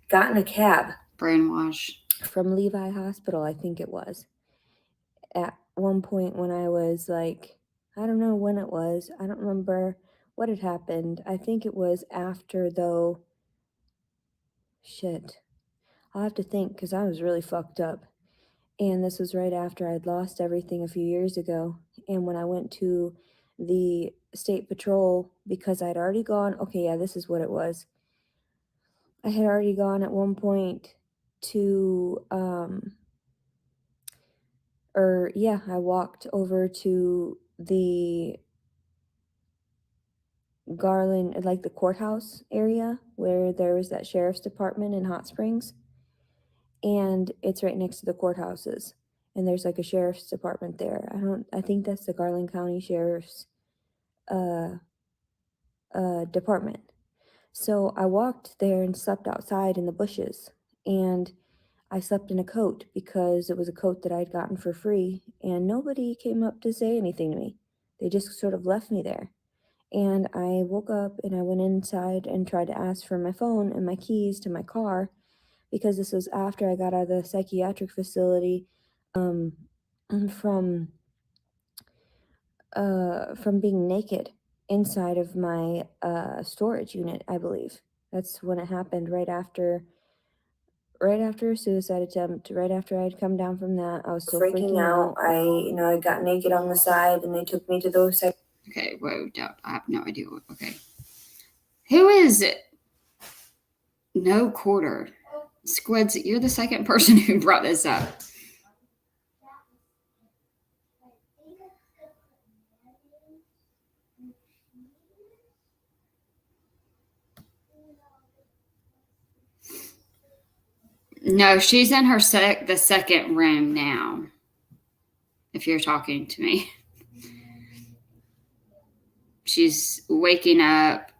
gotten a cab. Brainwash. From Levi Hospital, I think it was. At one point when I was like, I don't know when it was. I don't remember what had happened. I think it was after, though. Shit. I'll have to think because I was really fucked up. And this was right after I'd lost everything a few years ago. And when I went to the state patrol, because I'd already gone, okay, yeah, this is what it was. I had already gone at one point to, I walked over to the Garland, like the courthouse area where there was that sheriff's department in Hot Springs. And it's right next to the courthouses. And there's like a sheriff's department there. I think that's the Garland County Sheriff's department. So I walked there and slept outside in the bushes. And I slept in a coat because it was a coat that I'd gotten for free. And nobody came up to say anything to me. They just sort of left me there. And I woke up and I went inside and tried to ask for my phone and my keys to my car, because this was after I got out of the psychiatric facility from being naked inside of my storage unit, I believe. That's when it happened, right after a suicide attempt, right after I'd come down from that. I was so freaking out. I got naked on the side, and they took me to those. Okay, whoa, I have no idea. Okay. Who is it? No quarter. Squids, you're the second person who brought this up. No, she's in her the second room now. If you're talking to me. She's waking up.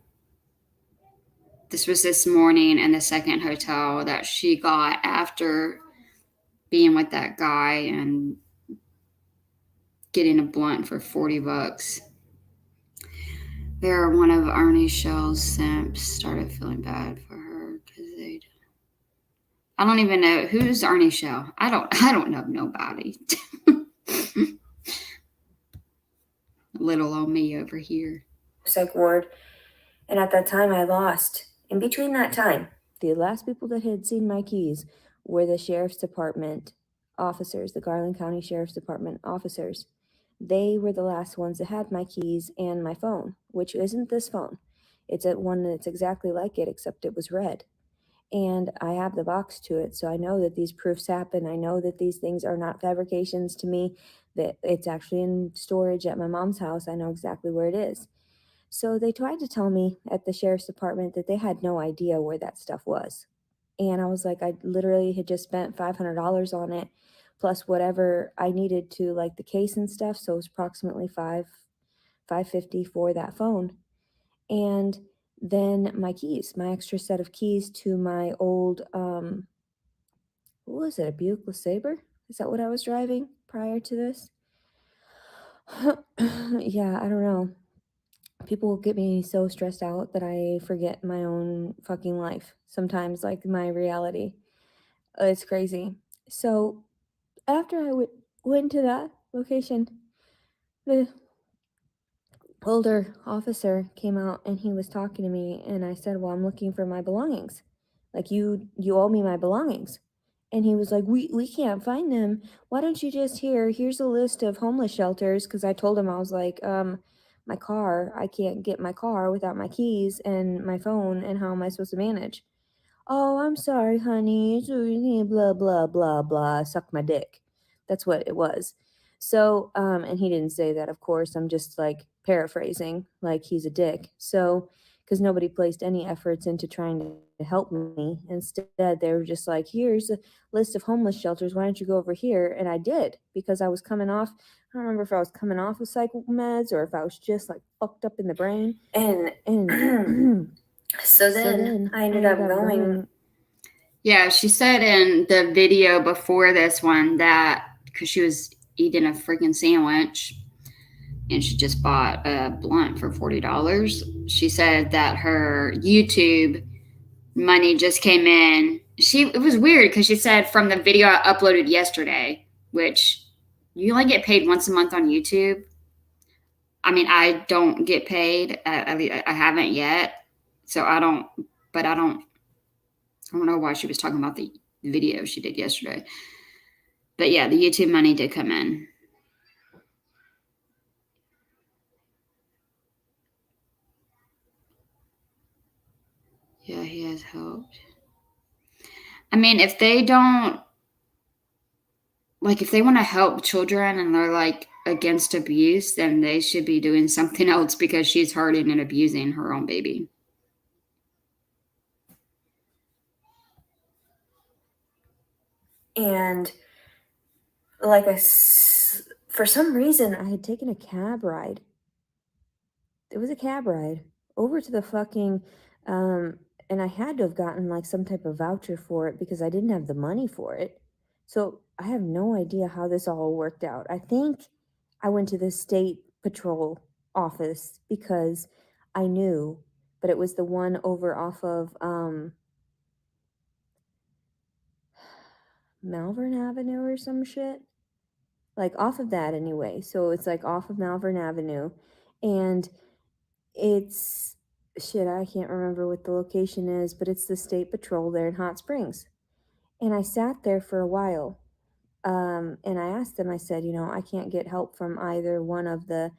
This was this morning in the second hotel that she got after being with that guy and getting a blunt for $40. There, one of Ernie Shell's simps started feeling bad for her because I don't even know who's Ernie Shell. I don't know nobody. Little old me over here. Psych ward, and at that time I lost. In between that time, the last people that had seen my keys were the sheriff's department officers, the Garland County Sheriff's Department officers. They were the last ones that had my keys and my phone, which isn't this phone. It's one that's exactly like it, except it was red. And I have the box to it, so I know that these proofs happen. I know that these things are not fabrications to me, that it's actually in storage at my mom's house. I know exactly where it is. So they tried to tell me at the sheriff's department that they had no idea where that stuff was. And I was like, I literally had just spent $500 on it, plus whatever I needed to, like the case and stuff. So it was approximately $550 for that phone. And then my keys, my extra set of keys to my old, what was it, a Buick LeSabre? Is that what I was driving prior to this? Yeah, I don't know. people get me so stressed out that I forget my own fucking life. Sometimes, like my reality. It's crazy. So after I went to that location, the older officer came out and he was talking to me, and I said, well, I'm looking for my belongings. Like, you owe me my belongings. And he was like, we can't find them. Why don't you just here's a list of homeless shelters? Because I told him, I was like, my car, I can't get my car without my keys and my phone, and how am I supposed to manage? Oh, I'm sorry, honey. Blah, blah, blah, blah. Suck my dick. That's what it was. So, and he didn't say that, of course. I'm just like paraphrasing, like he's a dick. So, because nobody placed any efforts into trying to help me. Instead, they were just like, here's a list of homeless shelters. Why don't you go over here? And I did, because I was coming off, I don't remember if I was coming off of psych meds or if I was just like fucked up in the brain. And So then I ended up going. Yeah, she said in the video before this one that because she was eating a freaking sandwich and she just bought a blunt for $40, she said that her YouTube money just came in. It was weird because she said from the video I uploaded yesterday, which you only get paid once a month on YouTube. I mean, I don't get paid. I haven't yet, so I don't know why she was talking about the video she did yesterday. But yeah, the YouTube money did come in. Yeah, he has helped. I mean, if they don't, like, if they want to help children and they're like against abuse, then they should be doing something else because she's hurting and abusing her own baby. And like for some reason, I had taken a cab ride. It was a cab ride over to the fucking, and I had to have gotten like some type of voucher for it because I didn't have the money for it. So I have no idea how this all worked out. I think I went to the state patrol office because I knew, but it was the one over off of Malvern Avenue or some shit. Like off of that anyway. So it's like off of Malvern Avenue. And it's shit, I can't remember what the location is, but it's the state patrol there in Hot Springs. And I sat there for a while. And I asked them, I said, I can't get help from either one of the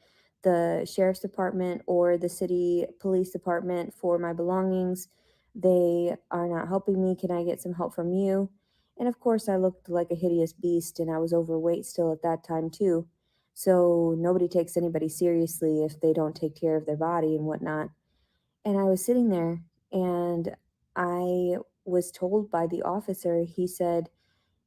sheriff's department or the city police department for my belongings. They are not helping me. Can I get some help from you? And of course, I looked like a hideous beast and I was overweight still at that time, too. So nobody takes anybody seriously if they don't take care of their body and whatnot. And I was sitting there and I was told by the officer, he said,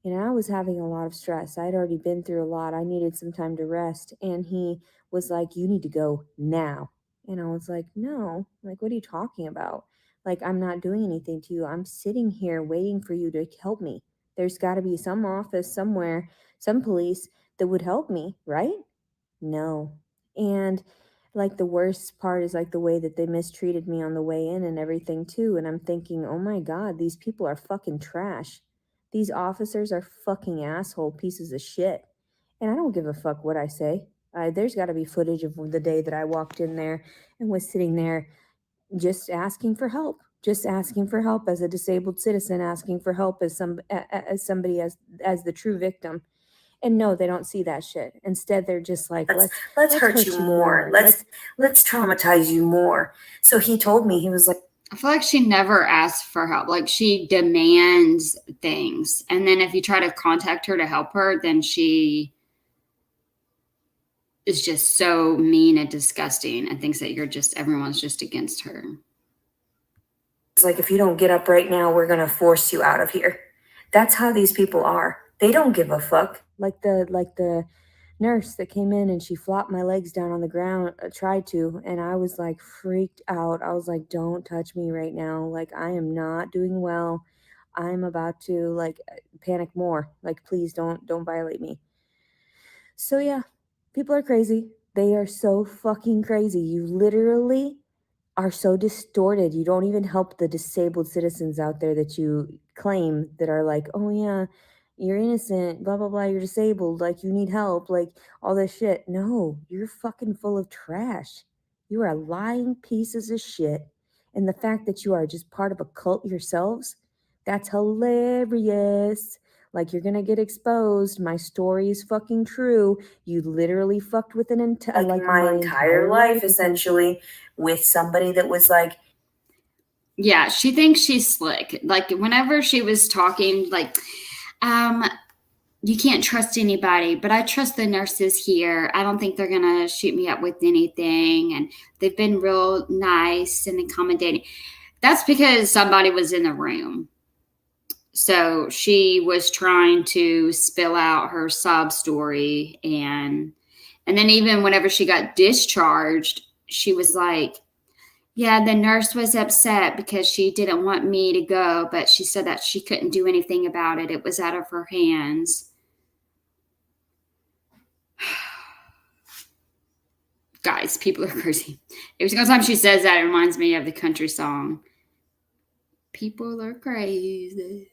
I was having a lot of stress. I'd already been through a lot. I needed some time to rest. And he was like, you need to go now. And I was like, no, like, what are you talking about? Like, I'm not doing anything to you. I'm sitting here waiting for you to help me. There's got to be some office somewhere, some police that would help me, right? No. And like the worst part is like the way that they mistreated me on the way in and everything too. And I'm thinking, oh my God, these people are fucking trash. These officers are fucking asshole pieces of shit. And I don't give a fuck what I say. There's got to be footage of the day that I walked in there and was sitting there just asking for help. Just asking for help as a disabled citizen, asking for help as somebody as the true victim. And no, they don't see that shit. Instead, they're just like, let's hurt you more. Let's traumatize you more. So he told me, he was like, I feel like she never asks for help. Like she demands things. And then if you try to contact her to help her, then she is just so mean and disgusting and thinks that everyone's just against her. It's like, if you don't get up right now, we're going to force you out of here. That's how these people are. They don't give a fuck. Like the nurse that came in and she flopped my legs down on the ground, tried to, and I was like freaked out. I was like, don't touch me right now. Like, I am not doing well. I'm about to like panic more. Like, please don't violate me. So yeah, people are crazy. They are so fucking crazy. You literally are so distorted. You don't even help the disabled citizens out there that you claim that are like, oh yeah, you're innocent, blah, blah, blah, you're disabled, like you need help, like all this shit. No, you're fucking full of trash. You are lying pieces of shit. And the fact that you are just part of a cult yourselves, that's hilarious. Like you're gonna get exposed. My story is fucking true. You literally fucked with an like my entire life essentially with somebody that was like, Yeah, she thinks she's slick. Like whenever she was talking, like, you can't trust anybody, but I trust the nurses here. I don't think they're gonna shoot me up with anything, and they've been real nice and accommodating. That's because somebody was in the room. So she was trying to spill out her sob story, and then even whenever she got discharged, she was like, yeah, the nurse was upset because she didn't want me to go, but she said that she couldn't do anything about it. It was out of her hands. Guys, people are crazy. Every single time she says that, it reminds me of the country song. People are crazy.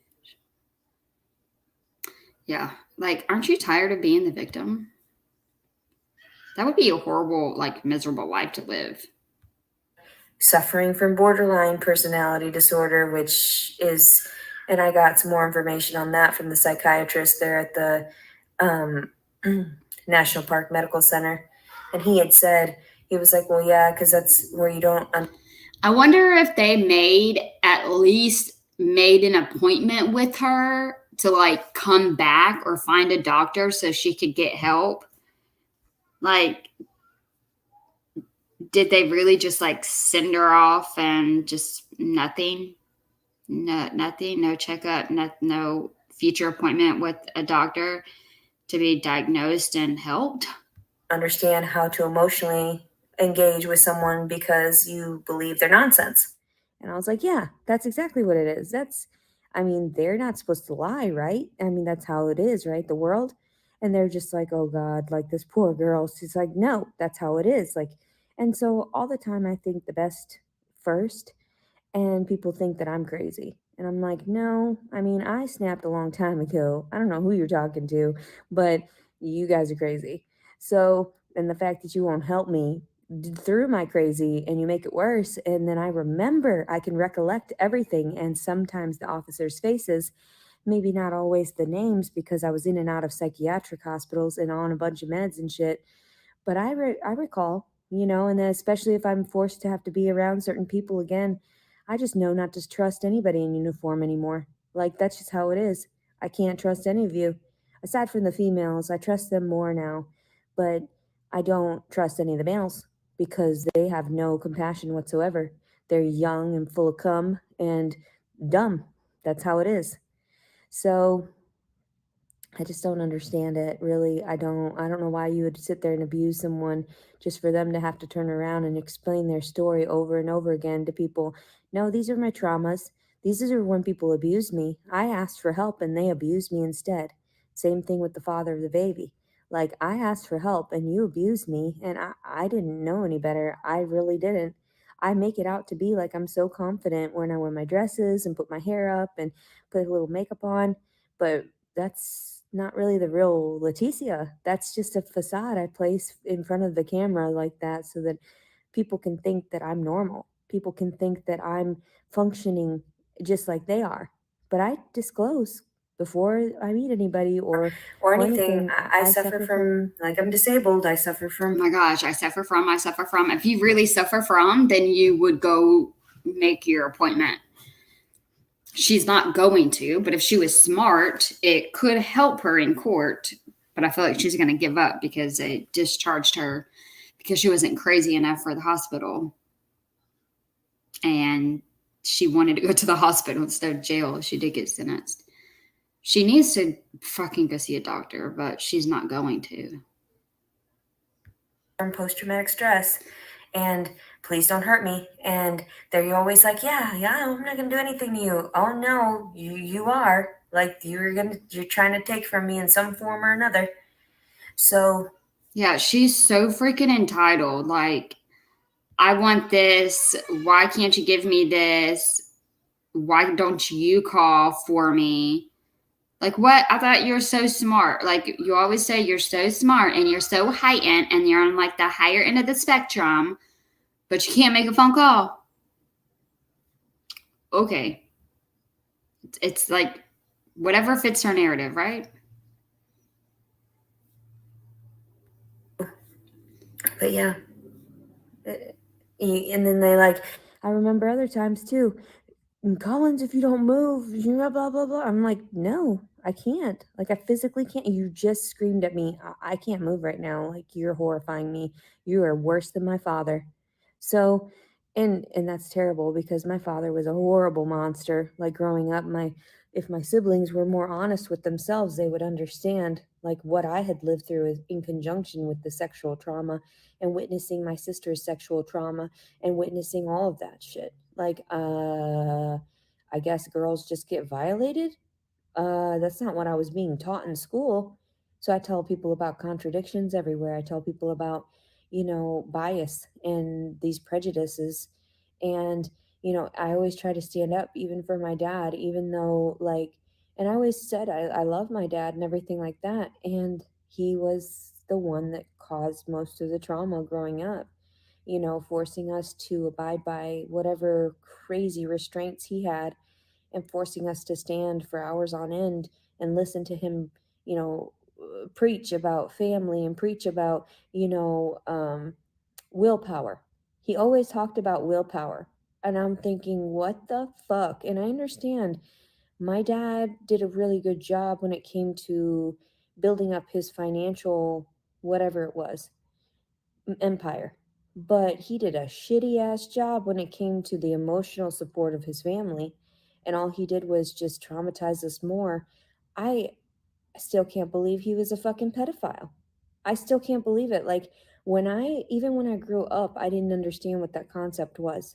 Yeah. Like, aren't you tired of being the victim? That would be a horrible, like, miserable life to live. suffering from borderline personality disorder, which is, and I got some more information on that from the psychiatrist there at the National Park Medical Center. And he had said, he was like, well, yeah, because that's where you don't. I wonder if they at least made an appointment with her to like come back or find a doctor so she could get help. Like, did they really just like send her off and just nothing? Nothing, no checkup, no future appointment with a doctor to be diagnosed and helped? Understand how to emotionally engage with someone because you believe they're nonsense. And I was like, yeah, that's exactly what it is. I mean, they're not supposed to lie, right? I mean, that's how it is, right? The world. And they're just like, oh God, like this poor girl. She's like, no, that's how it is. Like, and so all the time I think the best first, and people think that I'm crazy. And I'm like, no, I mean, I snapped a long time ago. I don't know who you're talking to, but you guys are crazy. So, and the fact that you won't help me through my crazy and you make it worse, and then I can recollect everything, and sometimes the officers' faces, maybe not always the names because I was in and out of psychiatric hospitals and on a bunch of meds and shit, but I recall, and then especially if I'm forced to have to be around certain people again, I just know not to trust anybody in uniform anymore. Like that's just how it is. I can't trust any of you. Aside from the females, I trust them more now, but I don't trust any of the males because they have no compassion whatsoever. They're young and full of cum and dumb. That's how it is. So I just don't understand it. Really, I don't know why you would sit there and abuse someone just for them to have to turn around and explain their story over and over again to people. No, these are my traumas. These are when people abused me. I asked for help and they abused me instead. Same thing with the father of the baby. Like I asked for help and you abused me, and I didn't know any better. I really didn't. I make it out to be like I'm so confident when I wear my dresses and put my hair up and put a little makeup on, but that's not really the real Leticia. That's just a facade I place in front of the camera like that so that people can think that I'm normal. People can think that I'm functioning just like they are. But I disclose before I meet anybody or anything. I suffer from, like, I'm disabled. I suffer Oh from. my gosh, I suffer from. If you really suffer from, then you would go make your appointment. She's not going to, but if she was smart, it could help her in court. But I feel like she's going to give up because they discharged her because she wasn't crazy enough for the hospital. And she wanted to go to the hospital instead of jail. She did get sentenced. She needs to fucking go see a doctor, but she's not going to. From post-traumatic stress, and please don't hurt me. And they're always like, yeah, I'm not gonna do anything to you. Oh no, you are. Like you're trying to take from me in some form or another. So Yeah, she's so freaking entitled. Like, I want this. Why can't you give me this? Why don't you call for me? Like, what? I thought you were so smart. Like, you always say you're so smart and you're so heightened and you're on like the higher end of the spectrum, but you can't make a phone call. Okay. It's like whatever fits her narrative, right? But yeah. And then they like, I remember other times too. Collins, if you don't move, you know, blah, blah, blah. I'm like, no, I can't. Like, I physically can't. You just screamed at me. I can't move right now. Like, you're horrifying me. You are worse than my father. So, and that's terrible because my father was a horrible monster. Like, growing up, if my siblings were more honest with themselves, they would understand like what I had lived through in conjunction with the sexual trauma and witnessing my sister's sexual trauma and witnessing all of that shit. Like, I guess girls just get violated. That's not what I was being taught in school. So I tell people about contradictions everywhere. I tell people about, bias and these prejudices. And, I always try to stand up even for my dad, even though, like, and I always said I love my dad and everything like that. And he was the one that caused most of the trauma growing up, forcing us to abide by whatever crazy restraints he had and forcing us to stand for hours on end and listen to him, preach about family and preach about, willpower. He always talked about willpower. And I'm thinking, what the fuck? And I understand my dad did a really good job when it came to building up his financial, whatever it was, empire. But he did a shitty ass job when it came to the emotional support of his family. And all he did was just traumatize us more. I still can't believe he was a fucking pedophile. I still can't believe it. Like, even when I grew up, I didn't understand what that concept was.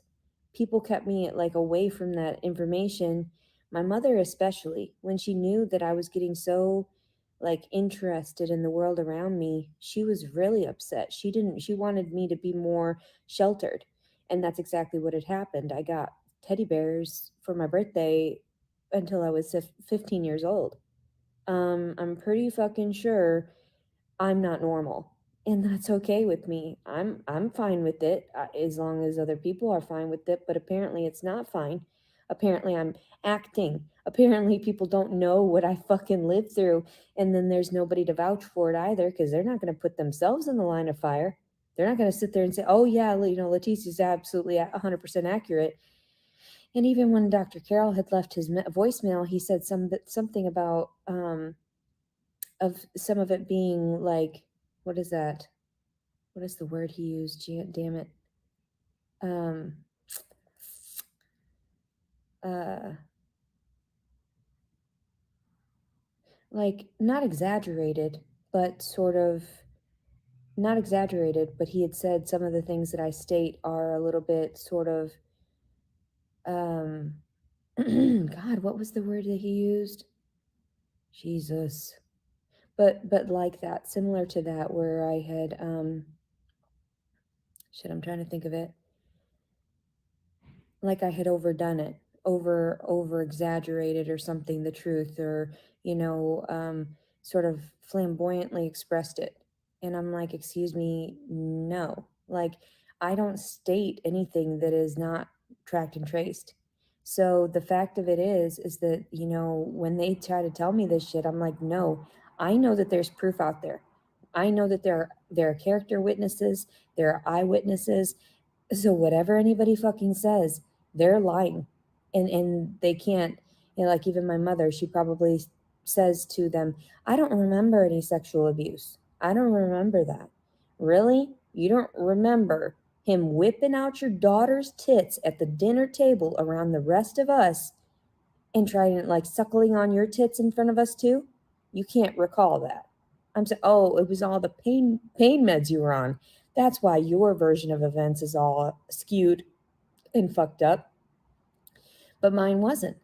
People kept me like away from that information. My mother, especially, when she knew that I was getting so like interested in the world around me, she was really upset. She wanted me to be more sheltered. And that's exactly what had happened. I got teddy bears for my birthday until I was 15 years old. I'm pretty fucking sure I'm not normal, and that's okay with me. I'm fine with it, as long as other people are fine with it, but apparently it's not fine. Apparently I'm acting. Apparently people don't know what I fucking lived through, and then there's nobody to vouch for it either because they're not going to put themselves in the line of fire. They're not going to sit there and say, "Oh yeah, Leticia's absolutely 100% accurate." And even when Dr. Carroll had left his voicemail, he said something about of some of it being like, what is that? What is the word he used? Damn it. Um, like not exaggerated, but sort of not exaggerated, but he had said some of the things that I state are a little bit sort of, God, what was the word that he used? Jesus. But like that, similar to that, where I had, shit, I'm trying to think of it. Like I had overdone it, over exaggerated or something, the truth, or sort of flamboyantly expressed it. And I'm like, excuse me, no. Like, I don't state anything that is not tracked and traced. So the fact of it is that, when they try to tell me this shit, I'm like, no, I know that there's proof out there. I know that there are character witnesses, there are eyewitnesses. So whatever anybody fucking says, they're lying. And they can't, like even my mother, she probably says to them, I don't remember any sexual abuse. I don't remember that. Really? You don't remember him whipping out your daughter's tits at the dinner table around the rest of us and trying like suckling on your tits in front of us too? You can't recall that. I'm saying, oh, it was all the pain meds you were on. That's why your version of events is all skewed and fucked up. But mine wasn't.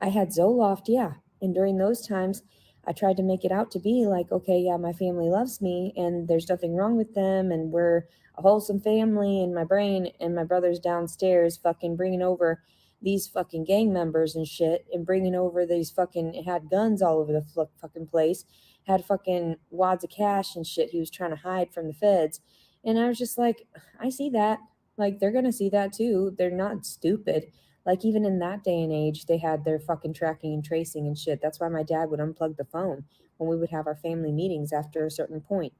I had Zoloft, yeah. And during those times, I tried to make it out to be like, okay, yeah, my family loves me and there's nothing wrong with them and we're a wholesome family in my brain, and my brother's downstairs fucking bringing over these fucking gang members and shit, and bringing over these fucking, had guns all over the fucking place, had fucking wads of cash and shit he was trying to hide from the feds. And I was just like, I see that. Like, they're gonna see that too. They're not stupid. Like, even in that day and age, they had their fucking tracking and tracing and shit. That's why my dad would unplug the phone when we would have our family meetings after a certain point.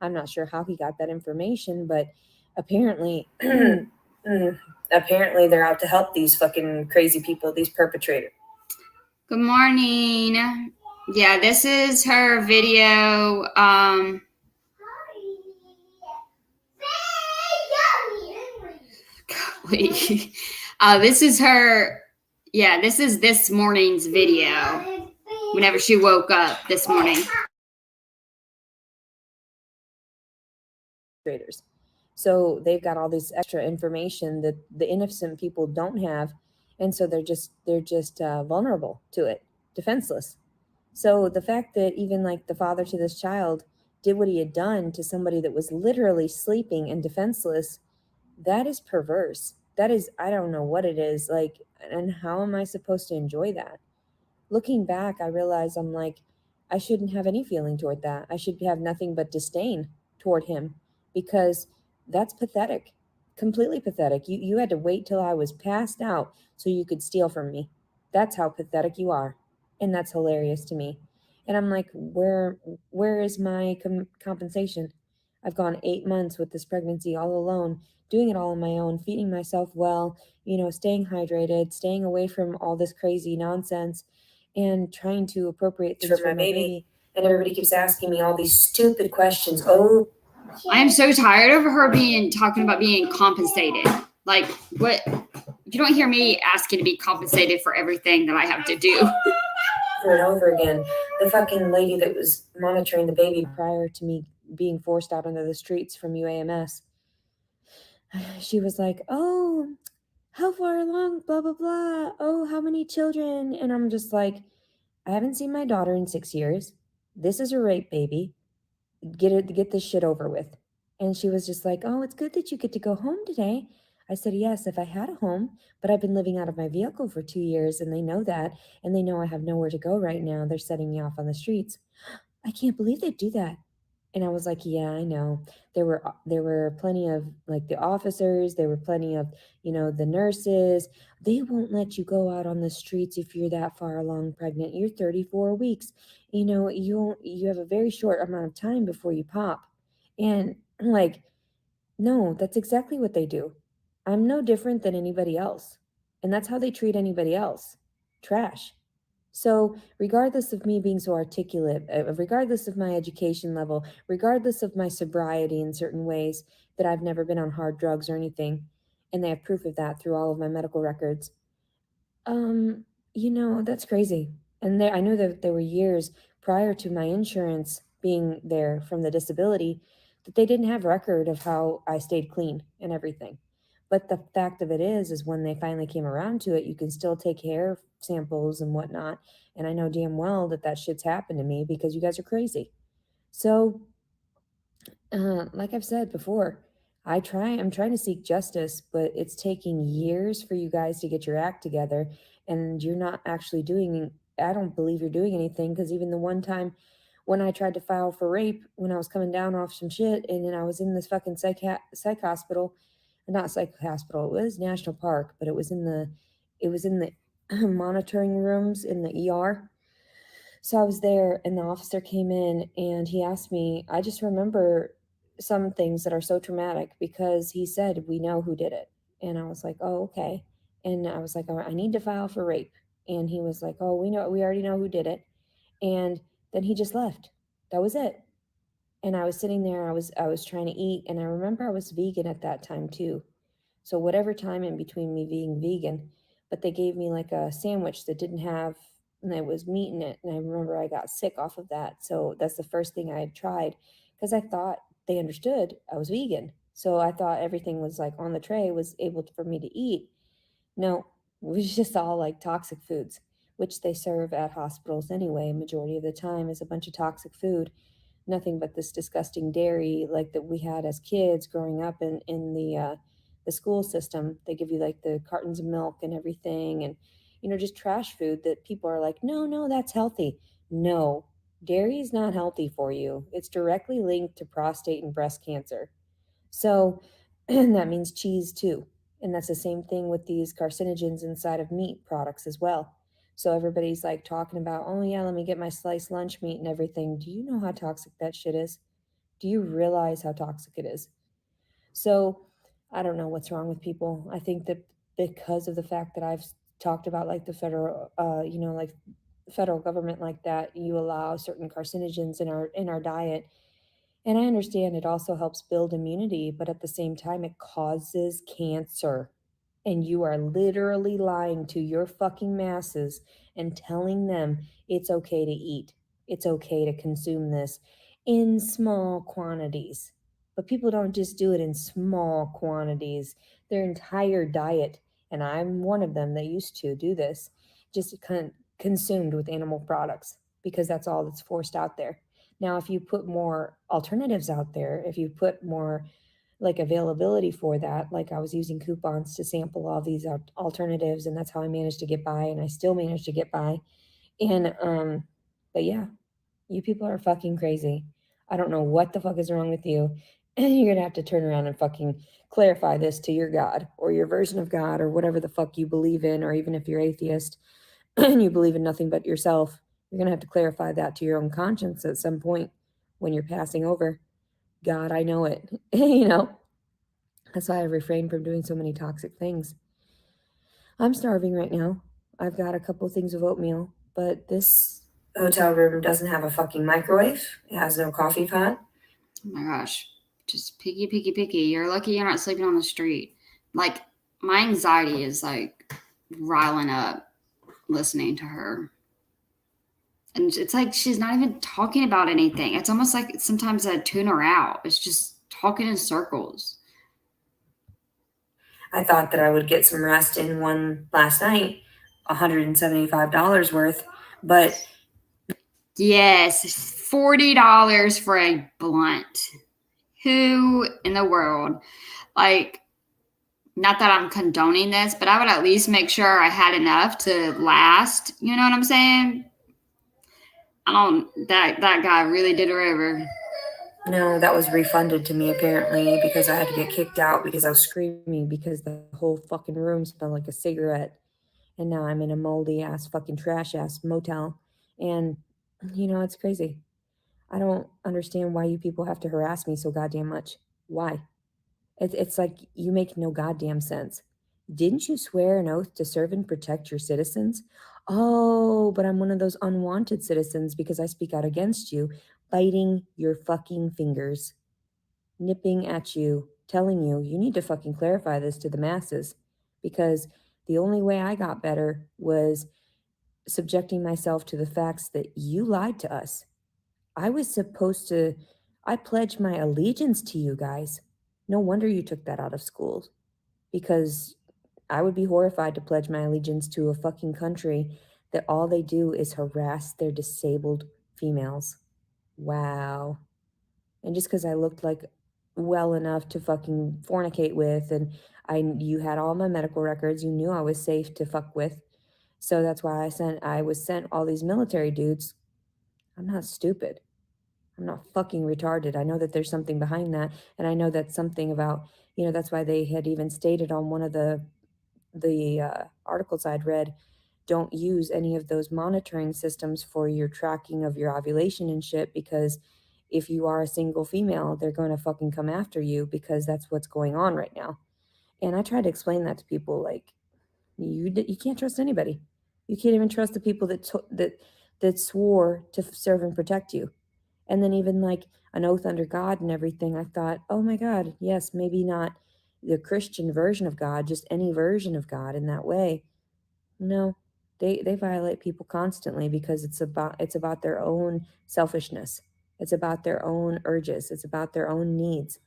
I'm not sure how he got that information, but apparently, apparently they're out to help these fucking crazy people, these perpetrators. Good morning. Yeah, this is her video. Golly. This is her. Yeah, this is this morning's video. Whenever she woke up this morning. So they've got all this extra information that the innocent people don't have, and so they're just vulnerable to it, defenseless. So the fact that even like the father to this child did what he had done to somebody that was literally sleeping and defenseless, that is perverse. That is, I don't know what it is, like, and how am I supposed to enjoy that? Looking back, I realize I'm like, I shouldn't have any feeling toward that. I should have nothing but disdain toward him, because that's pathetic, completely pathetic. You had to wait till I was passed out so you could steal from me. That's how pathetic you are. And that's hilarious to me. And I'm like, where is my compensation? I've gone 8 months with this pregnancy all alone, doing it all on my own, feeding myself well, staying hydrated, staying away from all this crazy nonsense, and trying to appropriate things for my baby. And everybody keeps asking me all these stupid questions. Oh, I am so tired of her talking about being compensated. Like, what? You don't hear me asking to be compensated for everything that I have to do. Over and over again. The fucking lady that was monitoring the baby prior to me being forced out into the streets from UAMS, she was like, oh, how far along, blah, blah, blah. Oh, how many children? And I'm just like, I haven't seen my daughter in 6 years. This is a rape baby. Get this shit over with. And she was just like, oh, it's good that you get to go home today. I said, yes, if I had a home, but I've been living out of my vehicle for 2 years, and they know that, and they know I have nowhere to go right now. They're setting me off on the streets. I can't believe they do that. And I was like, yeah, I know. There were plenty of, like, the officers, there were plenty of, the nurses. They won't let you go out on the streets if you're that far along pregnant. You're 34 weeks. You have a very short amount of time before you pop. And like, no, that's exactly what they do. I'm no different than anybody else. And that's how they treat anybody else. Trash. So regardless of me being so articulate, regardless of my education level, regardless of my sobriety in certain ways, that I've never been on hard drugs or anything, and they have proof of that through all of my medical records, that's crazy. And I know that there were years prior to my insurance being there from the disability that they didn't have record of how I stayed clean and everything. But the fact of it is when they finally came around to it, you can still take hair samples and whatnot. And I know damn well that shit's happened to me because you guys are crazy. So, like I've said before, I'm trying to seek justice, but it's taking years for you guys to get your act together, and you're not actually I don't believe you're doing anything, because even the one time when I tried to file for rape, when I was coming down off some shit, and then I was in this fucking psych hospital, not psych hospital, it was National Park, but it was in the monitoring rooms in the ER. So I was there, and the officer came in and he asked me, I just remember some things that are so traumatic, because he said, we know who did it. And I was like, oh, okay. And I was like, all right, I need to file for rape. And he was like, oh, we already know who did it. And then he just left. That was it. And I was sitting there, I was trying to eat, and I remember I was vegan at that time too. So whatever time in between me being vegan, but they gave me like a sandwich that didn't have, and there was meat in it. And I remember I got sick off of that. So that's the first thing I had tried, because I thought they understood I was vegan. So I thought everything was like on the tray was able for me to eat. No, it was just all like toxic foods, which they serve at hospitals anyway, majority of the time, is a bunch of toxic food. Nothing but this disgusting dairy like that we had as kids growing up in the school system. They give you like the cartons of milk and everything, and just trash food that people are like, no, that's healthy. No, dairy is not healthy for you. It's directly linked to prostate and breast cancer. So and that means cheese too. And that's the same thing with these carcinogens inside of meat products as well. So everybody's like talking about, oh yeah, let me get my sliced lunch meat and everything. Do you know how toxic that shit is? Do you realize how toxic it is? So I don't know what's wrong with people. I think that because of the fact that I've talked about like the federal, like federal government like that, you allow certain carcinogens in our diet. And I understand it also helps build immunity, but at the same time, it causes cancer. And you are literally lying to your fucking masses and telling them it's okay to eat. It's okay to consume this in small quantities. But people don't just do it in small quantities. Their entire diet, and I'm one of them that used to do this, just consumed with animal products because that's all that's forced out there. Now, if you put more alternatives out there, if you put more like availability for that, like I was using coupons to sample all these alternatives, and that's how I managed to get by, and I still managed to get by. And but yeah, you people are fucking crazy. I don't know what the fuck is wrong with you. And you're gonna have to turn around and fucking clarify this to your God or your version of God or whatever the fuck you believe in, or even if you're atheist and you believe in nothing but yourself, you're going to have to clarify that to your own conscience at some point when you're passing over. God, I know it. That's why I refrain from doing so many toxic things. I'm starving right now. I've got a couple things of oatmeal, but this hotel room doesn't have a fucking microwave. It has no coffee pot. Oh my gosh. Just picky. You're lucky you're not sleeping on the street. Like, my anxiety is like riling up listening to her. And it's like she's not even talking about anything. It's almost like sometimes I tune her out. It's just talking in circles. I thought that I would get some rest in one last night, $175 worth, but yes, $40 for a blunt. Who in the world? Like, not that I'm condoning this, but I would at least make sure I had enough to last. You know what I'm saying? That guy really did her over. No, that was refunded to me apparently because I had to get kicked out because I was screaming because the whole fucking room smelled like a cigarette. And now I'm in a moldy ass fucking trash ass motel. And it's crazy. I don't understand why you people have to harass me so goddamn much. Why? It's like you make no goddamn sense. Didn't you swear an oath to serve and protect your citizens? Oh, but I'm one of those unwanted citizens because I speak out against you, biting your fucking fingers, nipping at you, telling you need to fucking clarify this to the masses because the only way I got better was subjecting myself to the facts that you lied to us. I pledged my allegiance to you guys. No wonder you took that out of schools because I would be horrified to pledge my allegiance to a fucking country that all they do is harass their disabled females. Wow. And just because I looked like well enough to fucking fornicate with, and you had all my medical records, you knew I was safe to fuck with. So that's why I was sent all these military dudes. I'm not stupid. I'm not fucking retarded. I know that there's something behind that. And I know that something about, that's why they had even stated on one of the articles I'd read, don't use any of those monitoring systems for your tracking of your ovulation and shit, because if you are a single female, they're going to fucking come after you because that's what's going on right now. And I try to explain that to people, like, you can't trust anybody. You can't even trust the people that swore to serve and protect you. And then even like an oath under God and everything, I thought, oh my God, yes, maybe not the Christian version of God, just any version of God in that way. No, they violate people constantly because it's about their own selfishness. It's about their own urges. It's about their own needs.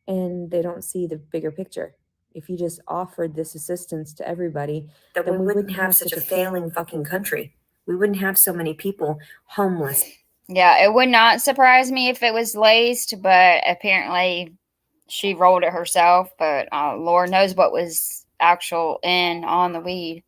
And they don't see the bigger picture. If you just offered this assistance to everybody, then we wouldn't have such a failing fucking country. we wouldn't have so many people homeless. Yeah, it would not surprise me if it was laced, but apparently she rolled it herself. But Lord knows what was actual in on the weed.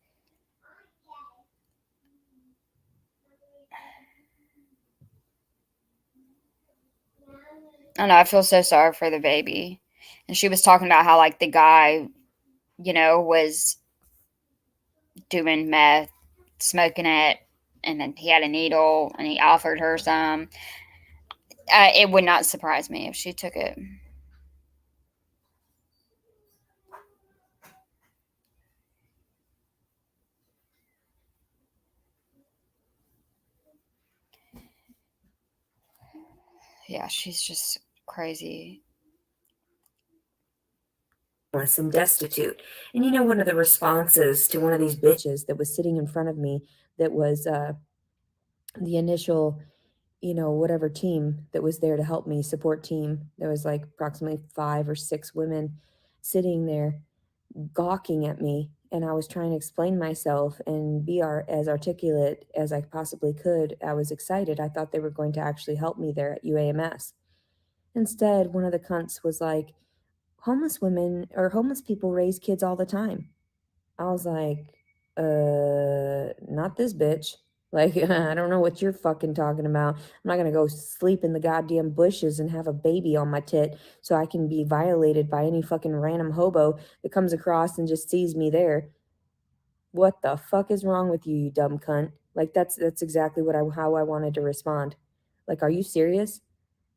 I don't know. I feel so sorry for the baby. And she was talking about how, like, the guy, was doing meth, smoking it, and then he had a needle and he offered her some. It would not surprise me if she took it. Yeah, she's just crazy. And destitute. And one of the responses to one of these bitches that was sitting in front of me, that was the initial, whatever team that was there to help me, support team, there was like approximately 5 or 6 women sitting there gawking at me, and I was trying to explain myself and be as articulate as I possibly could. I was excited. I thought they were going to actually help me there at UAMS. Instead, one of the cunts was like, homeless women or homeless people raise kids all the time. I was like, not this bitch. Like, I don't know what you're fucking talking about. I'm not gonna go sleep in the goddamn bushes and have a baby on my tit so I can be violated by any fucking random hobo that comes across and just sees me there. What the fuck is wrong with you, you dumb cunt? Like, that's exactly how I wanted to respond. Like, are you serious?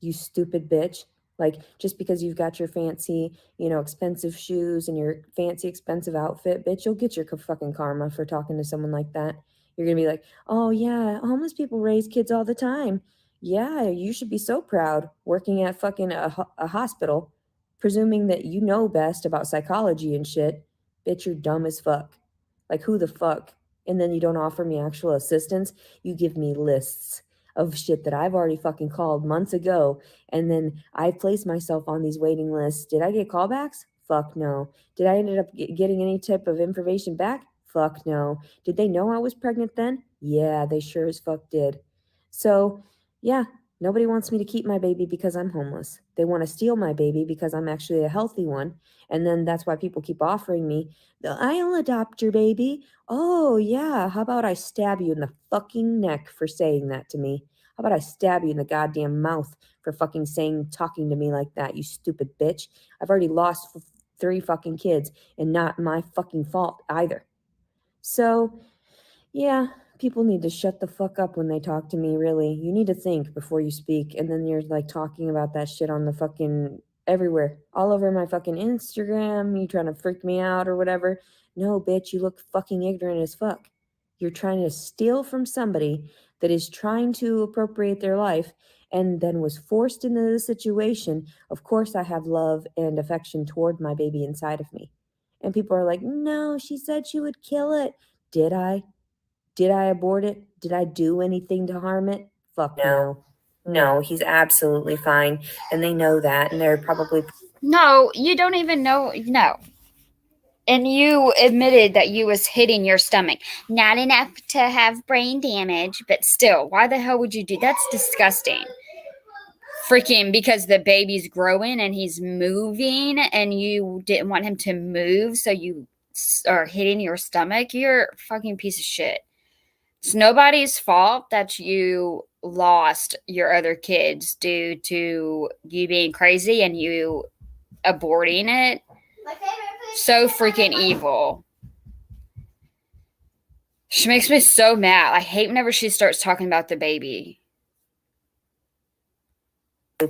You stupid bitch. Like, just because you've got your fancy, expensive shoes and your fancy, expensive outfit, bitch, you'll get your fucking karma for talking to someone like that. You're going to be like, oh, yeah, homeless people raise kids all the time. Yeah, you should be so proud working at fucking a hospital, presuming that you know best about psychology and shit. Bitch, you're dumb as fuck. Like, who the fuck? And then you don't offer me actual assistance. You give me lists of shit that I've already fucking called months ago, and then I placed myself on these waiting lists. Did I get callbacks? Fuck no. Did I end up getting any type of information back? Fuck no. Did they know I was pregnant then? Yeah, they sure as fuck did. So, yeah, nobody wants me to keep my baby because I'm homeless. They want to steal my baby because I'm actually a healthy one. And then that's why people keep offering me, I'll adopt your baby. Oh, yeah. How about I stab you in the fucking neck for saying that to me? How about I stab you in the goddamn mouth for fucking talking to me like that, you stupid bitch? I've already lost 3 fucking kids, and not my fucking fault either. So, yeah, people need to shut the fuck up when they talk to me, really. You need to think before you speak, and then you're like talking about that shit on the fucking everywhere, all over my fucking Instagram. You trying to freak me out or whatever. No, bitch, you look fucking ignorant as fuck. You're trying to steal from somebody that is trying to appropriate their life and then was forced into the situation. Of course, I have love and affection toward my baby inside of me. And people are like, no, she said she would kill it. Did I? Did I abort it? Did I do anything to harm it? Fuck no. No, he's absolutely fine. And they know that. And they're probably. No, you don't even know. No. And you admitted that you was hitting your stomach. Not enough to have brain damage, but still, why the hell would you do? That's disgusting. Freaking because the baby's growing and he's moving and you didn't want him to move, so you are hitting your stomach. You're a fucking piece of shit. It's nobody's fault that you lost your other kids due to you being crazy and you aborting it. So freaking evil. She makes me so mad. I hate whenever she starts talking about the baby.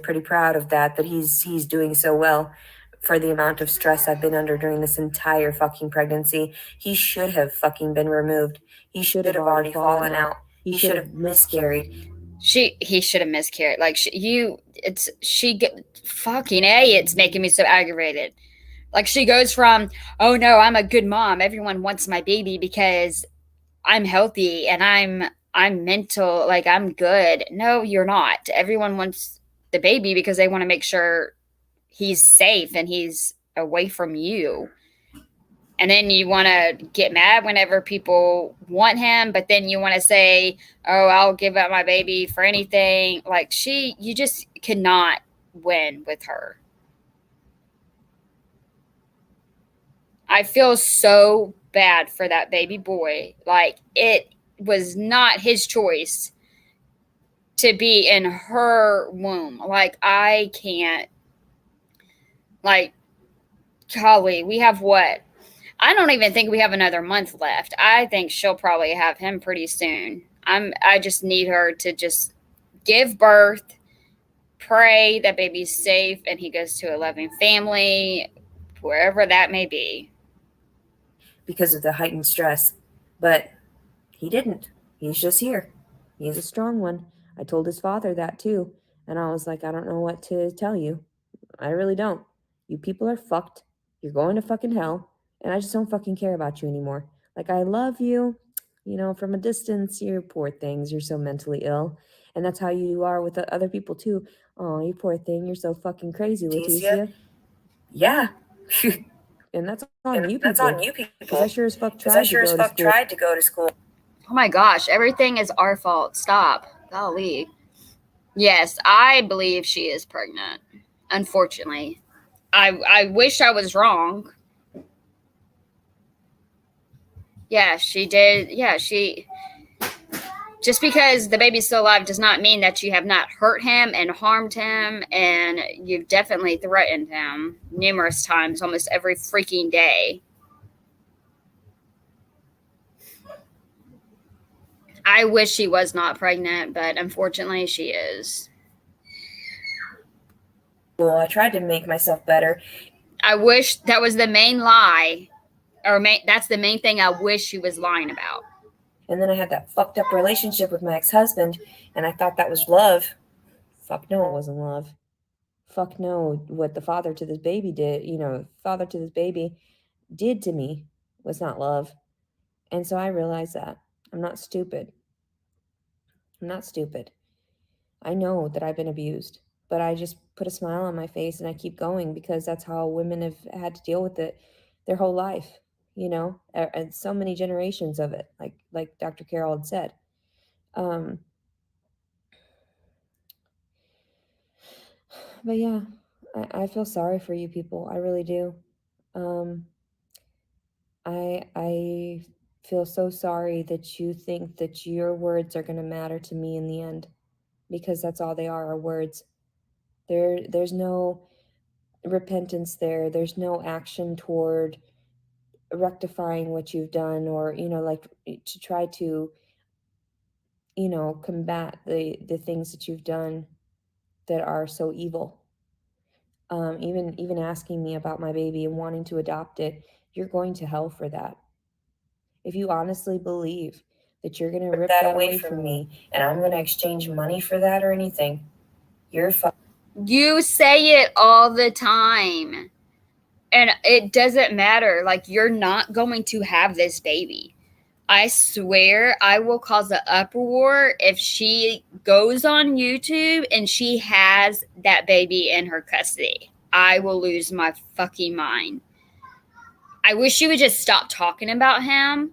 Pretty proud of that he's doing so well for the amount of stress I've been under during this entire fucking pregnancy. He should have fucking been removed. He should have already fallen out. He should have miscarried. He should have miscarried. Like fucking A, it's making me so aggravated. Like she goes from, oh no, I'm a good mom. Everyone wants my baby because I'm healthy and I'm mental, like I'm good. No, you're not. Everyone wants the baby because they want to make sure he's safe and he's away from you. And then you want to get mad whenever people want him, but then you want to say, oh, I'll give up my baby for anything. Like you just cannot win with her. I feel so bad for that baby boy. Like, it was not his choice to be in her womb. Like, I can't. Like, golly, we have what? I don't even think we have another month left. I think she'll probably have him pretty soon. I just need her to just give birth, pray that baby's safe, and he goes to a loving family, wherever that may be. Because of the heightened stress. But he didn't. He's just here. He's a strong one. I told his father that too. And I was like, I don't know what to tell you. I really don't. You people are fucked. You're going to fucking hell. And I just don't fucking care about you anymore. Like, I love you. You know, from a distance, you're poor things. You're so mentally ill. And that's how you are with the other people too. Oh, you poor thing. You're so fucking crazy, Leticia. Yeah. And that's on you people. That's on you people. Because I sure as fuck tried to go to school. Oh my gosh, everything is our fault. Stop. Golly. Yes, I believe she is pregnant. Unfortunately. I wish I was wrong. Yeah, she did. Yeah, just because the baby's still alive does not mean that you have not hurt him and harmed him, and you've definitely threatened him numerous times, almost every freaking day. I wish she was not pregnant, but unfortunately she is. Well, I tried to make myself better. I wish that was the main lie, that's the main thing I wish she was lying about. And then I had that fucked up relationship with my ex-husband, and I thought that was love. Fuck no, it wasn't love. Fuck no, what the father to this baby did, father to this baby did to me was not love. And so I realized that. I'm not stupid. I know that I've been abused, but I just put a smile on my face and I keep going because that's how women have had to deal with it their whole life, and so many generations of it, like Dr. Carol had said. But yeah, I feel sorry for you people. I really do. I feel so sorry that you think that your words are going to matter to me in the end, because that's all they are words. There's no repentance there. There's no action toward rectifying what you've done, or to try to combat the things that you've done that are so evil. Even asking me about my baby and wanting to adopt it, you're going to hell for that. If you honestly believe that you're going to rip that away from me and I'm going to exchange money for that or anything, you're You say it all the time. And it doesn't matter. Like, you're not going to have this baby. I swear I will cause an uproar if she goes on YouTube and she has that baby in her custody. I will lose my fucking mind. I wish she would just stop talking about him.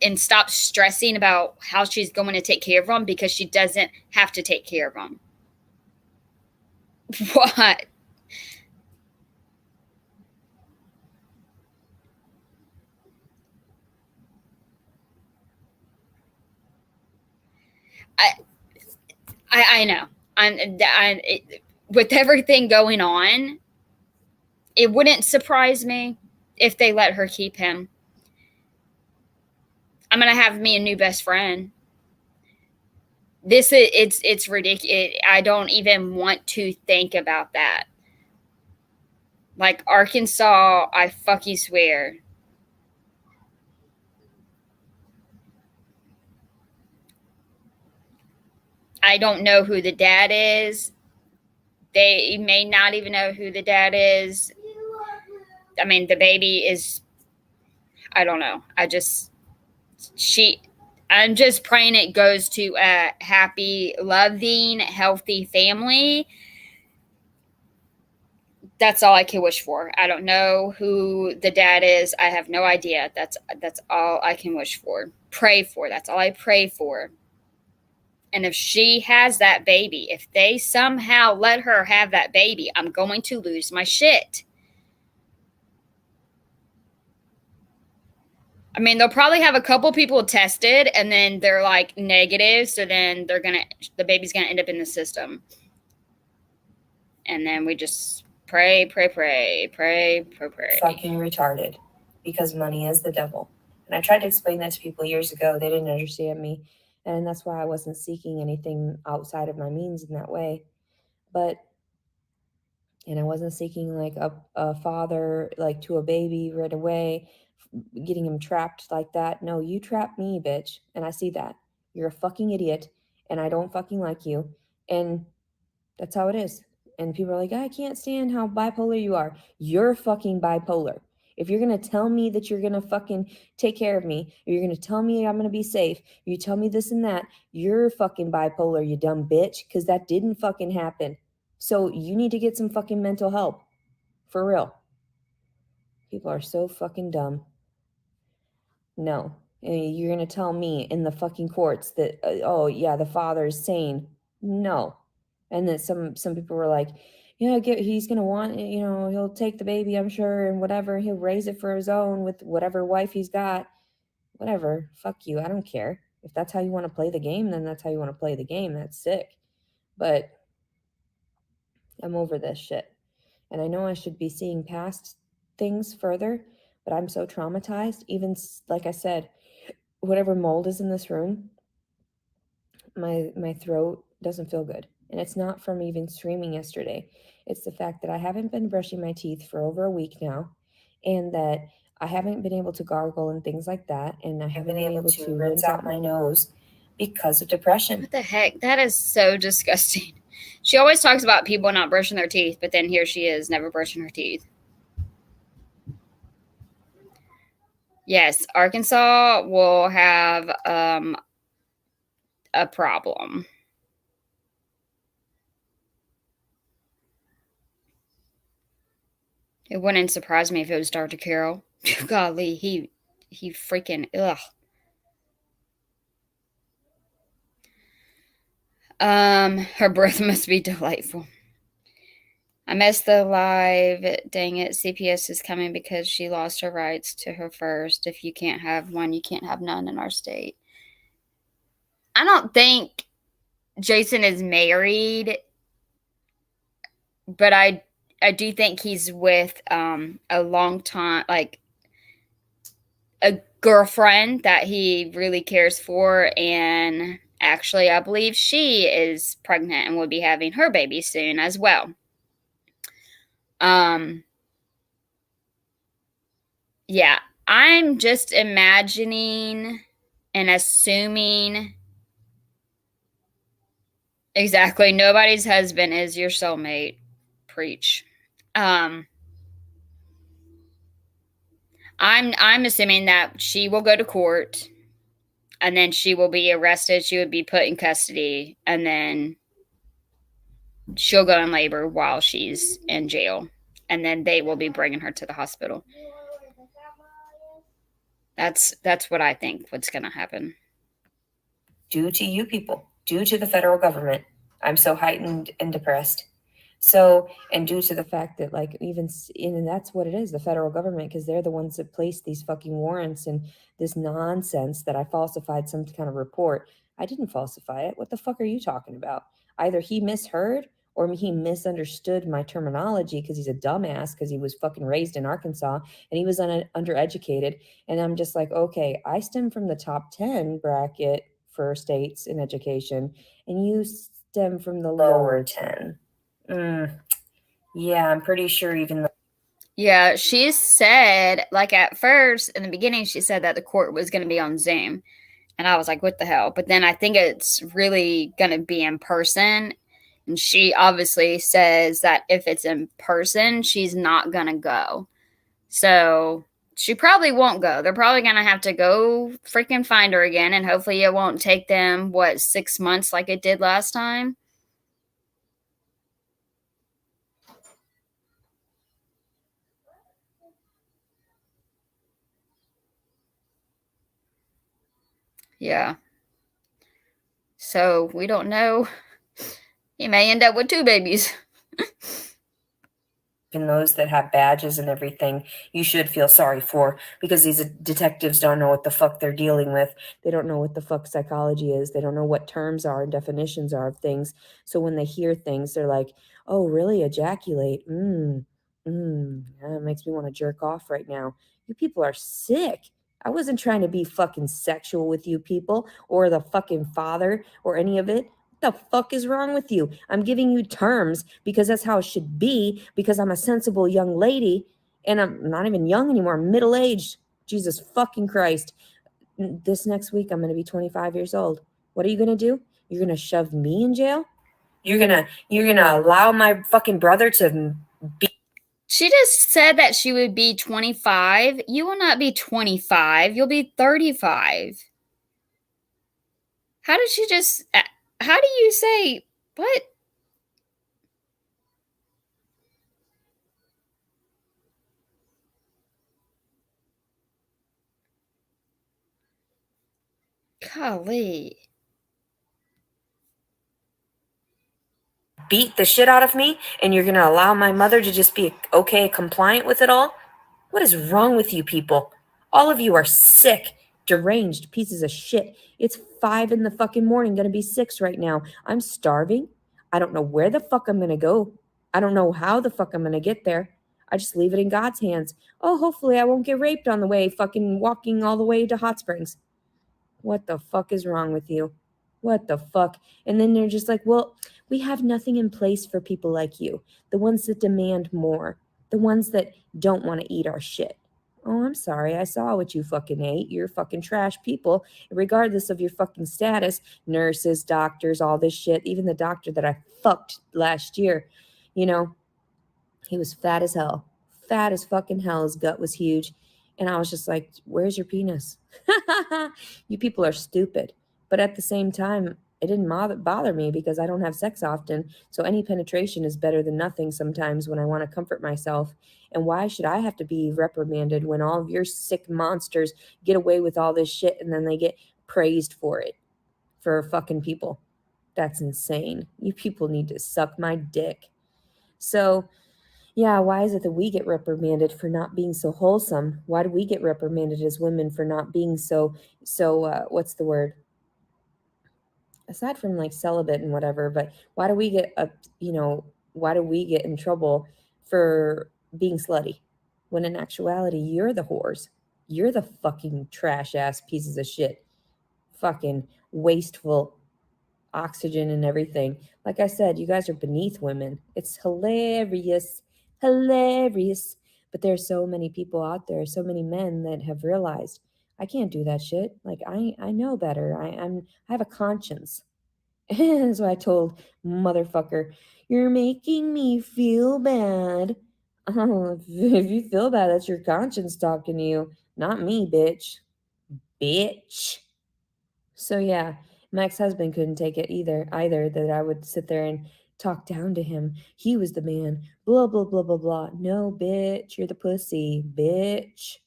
And stop stressing about how she's going to take care of him, because she doesn't have to take care of him. What? I know. With everything going on, it wouldn't surprise me if they let her keep him. I'm gonna have me a new best friend. It's ridiculous. I don't even want to think about that. Like, Arkansas, I fucking swear. I don't know who the dad is. They may not even know who the dad is. I mean, the baby is, I don't know. I'm just praying it goes to a happy, loving, healthy family that's all I can wish for. I don't know who the dad is. I have no idea. That's all I can wish for. Pray for. That's all I pray for. And if she has that baby, if they somehow let her have that baby, I'm going to lose my shit. I mean, they'll probably have a couple people tested and then they're like negative. So then the baby's going to end up in the system. And then we just pray. Fucking retarded, because money is the devil. And I tried to explain that to people years ago. They didn't understand me. And that's why I wasn't seeking anything outside of my means in that way. And I wasn't seeking like a father, like to a baby right away, getting him trapped like that. No, you trapped me, bitch. And I see that. You're a fucking idiot. And I don't fucking like you. And that's how it is. And people are like, I can't stand how bipolar you are. You're fucking bipolar. If you're going to tell me that you're going to fucking take care of me, or you're going to tell me I'm going to be safe, you tell me this and that, you're fucking bipolar, you dumb bitch, because that didn't fucking happen. So you need to get some fucking mental help. For real. People are so fucking dumb. No. You're going to tell me in the fucking courts that, oh, yeah, the father is sane. No. And then some people were like, yeah, he's going to want, he'll take the baby, I'm sure, and whatever. He'll raise it for his own with whatever wife he's got. Whatever. Fuck you. I don't care. If that's how you want to play the game, then that's how you want to play the game. That's sick. But I'm over this shit. And I know I should be seeing past things further, but I'm so traumatized. Even like I said, whatever mold is in this room, my throat doesn't feel good. And it's not from even screaming yesterday. It's the fact that I haven't been brushing my teeth for over a week now, and that I haven't been able to gargle and things like that, and I haven't been able to rinse out my nose because of depression. What the heck? That is so disgusting. She always talks about people not brushing their teeth, but then here she is, never brushing her teeth. Yes, Arkansas will have a problem. It wouldn't surprise me if it was Dr. Carroll. Golly, he freaking ugh. Her breath must be delightful. I missed the live. Dang it. CPS is coming because she lost her rights to her first. If you can't have one, you can't have none in our state. I don't think Jason is married, but I do think he's with a long time, like a girlfriend that he really cares for. And actually, I believe she is pregnant and will be having her baby soon as well. Yeah, I'm just imagining and assuming exactly nobody's husband is your soulmate. Preach. I'm assuming that she will go to court and then she will be arrested. She would be put in custody and then she'll go in labor while she's in jail. And then they will be bringing her to the hospital. That's what I think what's going to happen. Due to you people, due to the federal government, I'm so heightened and depressed. So, and due to the fact that and that's what it is, the federal government, because they're the ones that place these fucking warrants and this nonsense that I falsified some kind of report. I didn't falsify it. What the fuck are you talking about? Either he misheard or he misunderstood my terminology because he's a dumbass because he was fucking raised in Arkansas and he was undereducated. And I'm just like, okay, I stem from the top 10 bracket for states in education and you stem from the lower 10. Yeah, I'm pretty sure even though. Yeah, she said, like at first, in the beginning, she said that the court was going to be on Zoom. And I was like, what the hell? But then I think it's really going to be in person. And she obviously says that if it's in person, she's not going to go. So she probably won't go. They're probably going to have to go freaking find her again. And hopefully it won't take them, 6 months like it did last time. Yeah. So we don't know. He may end up with 2 babies. And those that have badges and everything, you should feel sorry for, because these detectives don't know what the fuck they're dealing with. They don't know what the fuck psychology is. They don't know what terms are and definitions are of things. So when they hear things, they're like, oh, really? Ejaculate? That makes me want to jerk off right now. You people are sick. I wasn't trying to be fucking sexual with you people or the fucking father or any of it. The fuck is wrong with you? I'm giving you terms because that's how it should be, because I'm a sensible young lady and I'm not even young anymore. I'm middle-aged. Jesus fucking Christ. This next week I'm going to be 25 years old. What are you going to do? You're going to shove me in jail? You're going to allow my fucking brother to be. She just said that she would be 25. You will not be 25. You'll be 35. How did she just how do you say what? Golly. Beat the shit out of me, and you're going to allow my mother to just be okay, compliant with it all? What is wrong with you people? All of you are sick, deranged pieces of shit. It's 5 in the fucking morning, gonna be 6 right now. I'm starving. I don't know where the fuck I'm gonna go. I don't know how the fuck I'm gonna get there. I just leave it in God's hands. Oh, hopefully I won't get raped on the way, fucking walking all the way to Hot Springs. What the fuck is wrong with you? What the fuck? And then they're just like, well, we have nothing in place for people like you, the ones that demand more, the ones that don't want to eat our shit. Oh, I'm sorry. I saw what you fucking ate. You're fucking trash people, regardless of your fucking status. Nurses, doctors, all this shit. Even the doctor that I fucked last year, you know, he was fat as hell. Fat as fucking hell. His gut was huge. And I was just like, where's your penis? You people are stupid. But at the same time, it didn't bother me because I don't have sex often. So any penetration is better than nothing sometimes when I want to comfort myself. And why should I have to be reprimanded when all of your sick monsters get away with all this shit and then they get praised for it? For fucking people. That's insane. You people need to suck my dick. So, yeah, why is it that we get reprimanded for not being so wholesome? Why do we get reprimanded as women for not being so what's the word? Aside from like celibate and whatever, but why do we get why do we get in trouble for being slutty? When in actuality, you're the whores. You're the fucking trash ass pieces of shit. Fucking wasteful oxygen and everything. Like I said, you guys are beneath women. It's hilarious. Hilarious. But there's so many people out there, so many men that have realized I can't do that shit. Like I know better. I have a conscience. So I told motherfucker, you're making me feel bad. Oh, if you feel bad, that's your conscience talking to you, not me, bitch. Bitch. So yeah, my ex-husband couldn't take it either that I would sit there and talk down to him. He was the man. Blah blah blah blah blah. No, bitch, you're the pussy, bitch.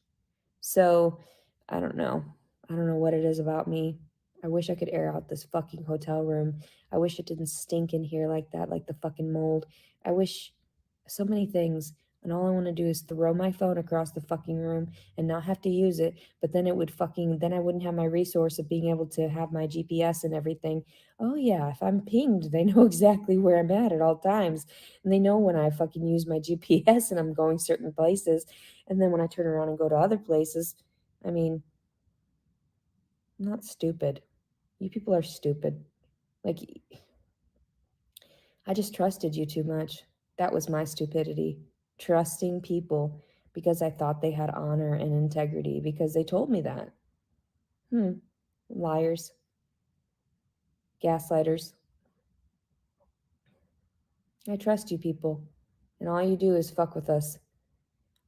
So I don't know. I don't know what it is about me. I wish I could air out this fucking hotel room. I wish it didn't stink in here like that, like the fucking mold. I wish so many things. And all I want to do is throw my phone across the fucking room and not have to use it. But then then I wouldn't have my resource of being able to have my GPS and everything. Oh yeah, if I'm pinged, they know exactly where I'm at all times. And they know when I fucking use my GPS and I'm going certain places. And then when I turn around and go to other places, I mean, I'm not stupid. You people are stupid. Like, I just trusted you too much. That was my stupidity. Trusting people because I thought they had honor and integrity because they told me that. Liars. Gaslighters. I trust you people. And all you do is fuck with us.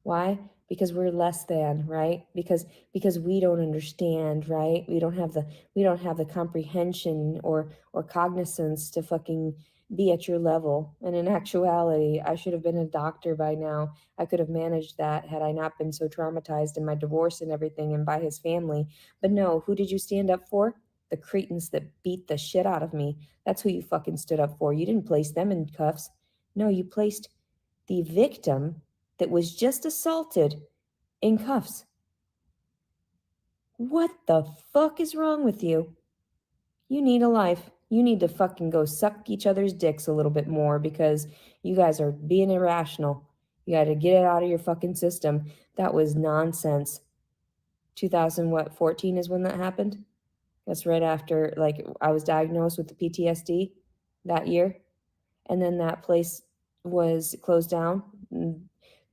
Why? Because we're less than, right? Because we don't understand, right? We don't have the comprehension or cognizance to fucking be at your level. And in actuality, I should have been a doctor by now. I could have managed that had I not been so traumatized in my divorce and everything and by his family. But no, who did you stand up for? The cretins that beat the shit out of me. That's who you fucking stood up for. You didn't place them in cuffs. No, you placed the victim that was just assaulted in cuffs. What the fuck is wrong with you? You need a life. You need to fucking go suck each other's dicks a little bit more because you guys are being irrational. You got to get it out of your fucking system. That was nonsense. 2014 is when that happened. That's right after, like, I was diagnosed with the PTSD that year. And then that place was closed down.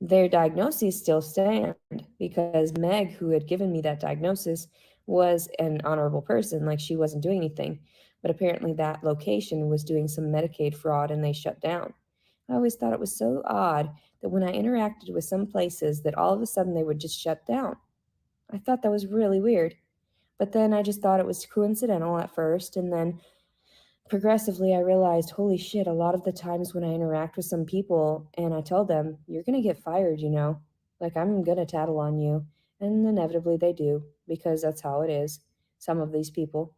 Their diagnoses still stand because Meg, who had given me that diagnosis, was an honorable person. Like, she wasn't doing anything. But apparently that location was doing some Medicaid fraud and they shut down. I always thought it was so odd that when I interacted with some places that all of a sudden they would just shut down. I thought that was really weird. But then I just thought it was coincidental at first. And then progressively, I realized, holy shit, a lot of the times when I interact with some people and I tell them, you're going to get fired, you know, like I'm going to tattle on you. And inevitably they do, because that's how it is. Some of these people,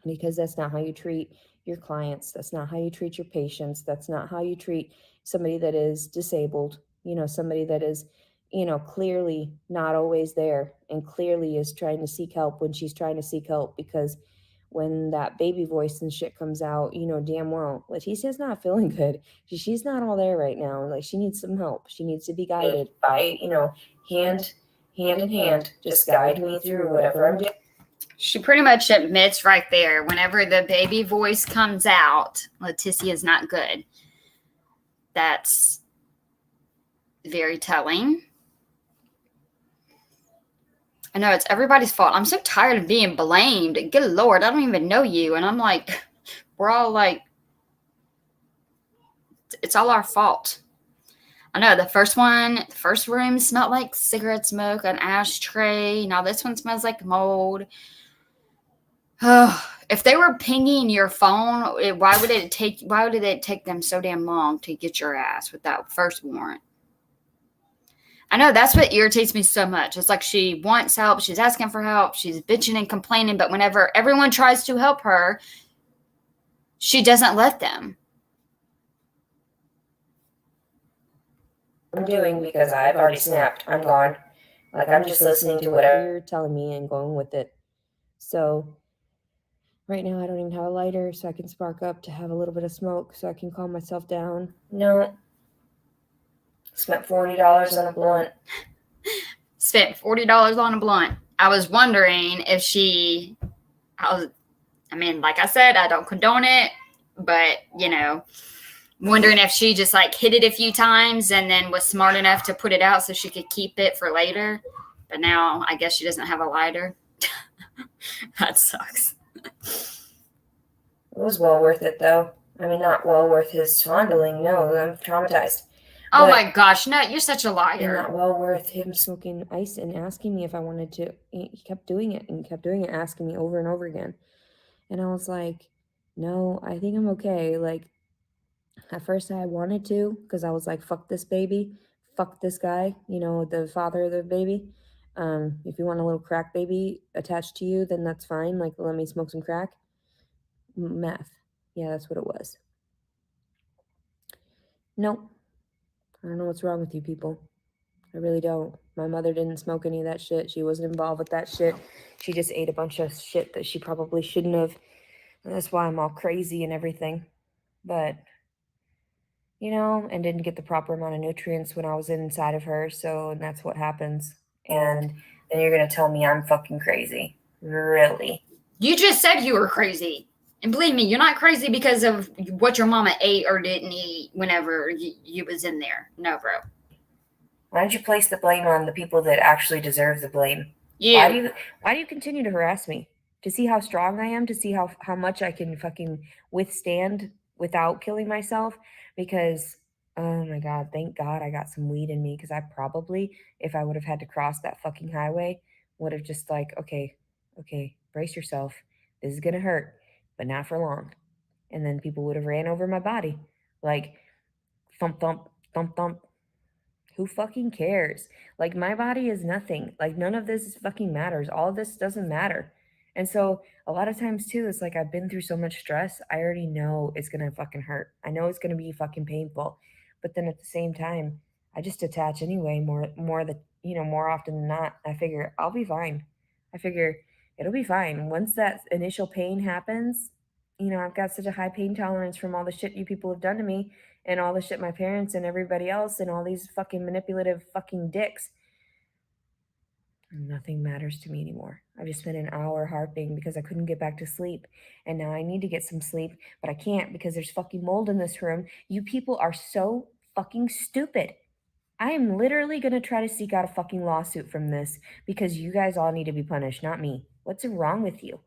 because that's not how you treat your clients. That's not how you treat your patients. That's not how you treat somebody that is disabled, you know, somebody that is, you know, clearly not always there and clearly is trying to seek help when she's trying to seek help. Because when that baby voice and shit comes out, you know damn well Leticia's not feeling good. She's not all there right now. Like, she needs some help. She needs to be guided by, you know, hand in hand. Just guide me through whatever I'm doing. She pretty much admits right there, whenever the baby voice comes out, Leticia is not good. That's very telling. I know it's everybody's fault. I'm so tired of being blamed. Good Lord, I don't even know you. And I'm like, we're all like, it's all our fault. I know the first room smelled like cigarette smoke, an ashtray. Now this one smells like mold. If they were pinging your phone, why did it take them so damn long to get your ass with that first warrant? I know that's what irritates me so much. It's like she wants help. She's asking for help. She's bitching and complaining. But whenever everyone tries to help her, she doesn't let them. I'm doing because I've already snapped. I'm gone. Like, I'm just listening to whatever you're telling me and going with it. So right now I don't even have a lighter so I can spark up to have a little bit of smoke so I can calm myself down. No. Spent $40 on a blunt. Spent $40 on a blunt. I was wondering if like I said, I don't condone it, but, you know, wondering if she just like hit it a few times and then was smart enough to put it out so she could keep it for later. But now I guess she doesn't have a lighter. That sucks. It was well worth it, though. I mean, not well worth his fondling. No, I'm traumatized. Oh my gosh, no, you're such a liar. And not well worth him smoking ice and asking me if I wanted to. He kept doing it, asking me over and over again. And I was like, no, I think I'm okay. Like, at first I wanted to, because I was like, fuck this baby, fuck this guy, you know, the father of the baby. If you want a little crack baby attached to you, then that's fine. Like, let me smoke some crack. Meth. Yeah, that's what it was. Nope. I don't know what's wrong with you people. I really don't. My mother didn't smoke any of that shit. She wasn't involved with that shit. She just ate a bunch of shit that she probably shouldn't have. And that's why I'm all crazy and everything. But, you know, and didn't get the proper amount of nutrients when I was inside of her. So, and that's what happens. And then you're going to tell me I'm fucking crazy. Really? You just said you were crazy. And believe me, you're not crazy because of what your mama ate or didn't eat whenever you was in there. No, bro. Why don't you place the blame on the people that actually deserve the blame? You. Why do you continue to harass me? To see how strong I am? To see how much I can fucking withstand without killing myself? Because, oh my God, thank God I got some weed in me. Because I probably, if I would have had to cross that fucking highway, would have just like, okay, brace yourself. This is going to hurt, but not for long. And then people would have ran over my body. Like, thump, thump, thump, thump. Who fucking cares? Like, my body is nothing. Like, none of this fucking matters. All of this doesn't matter. And so, a lot of times, too, it's like I've been through so much stress. I already know it's going to fucking hurt. I know it's going to be fucking painful. But then at the same time, I just attach anyway, more often than not. I figure I'll be fine. I figure it'll be fine. Once that initial pain happens, I've got such a high pain tolerance from all the shit you people have done to me and all the shit my parents and everybody else and all these fucking manipulative fucking dicks. Nothing matters to me anymore. I just spent an hour harping because I couldn't get back to sleep. And now I need to get some sleep, but I can't because there's fucking mold in this room. You people are so fucking stupid. I am literally going to try to seek out a fucking lawsuit from this because you guys all need to be punished, not me. What's wrong with you?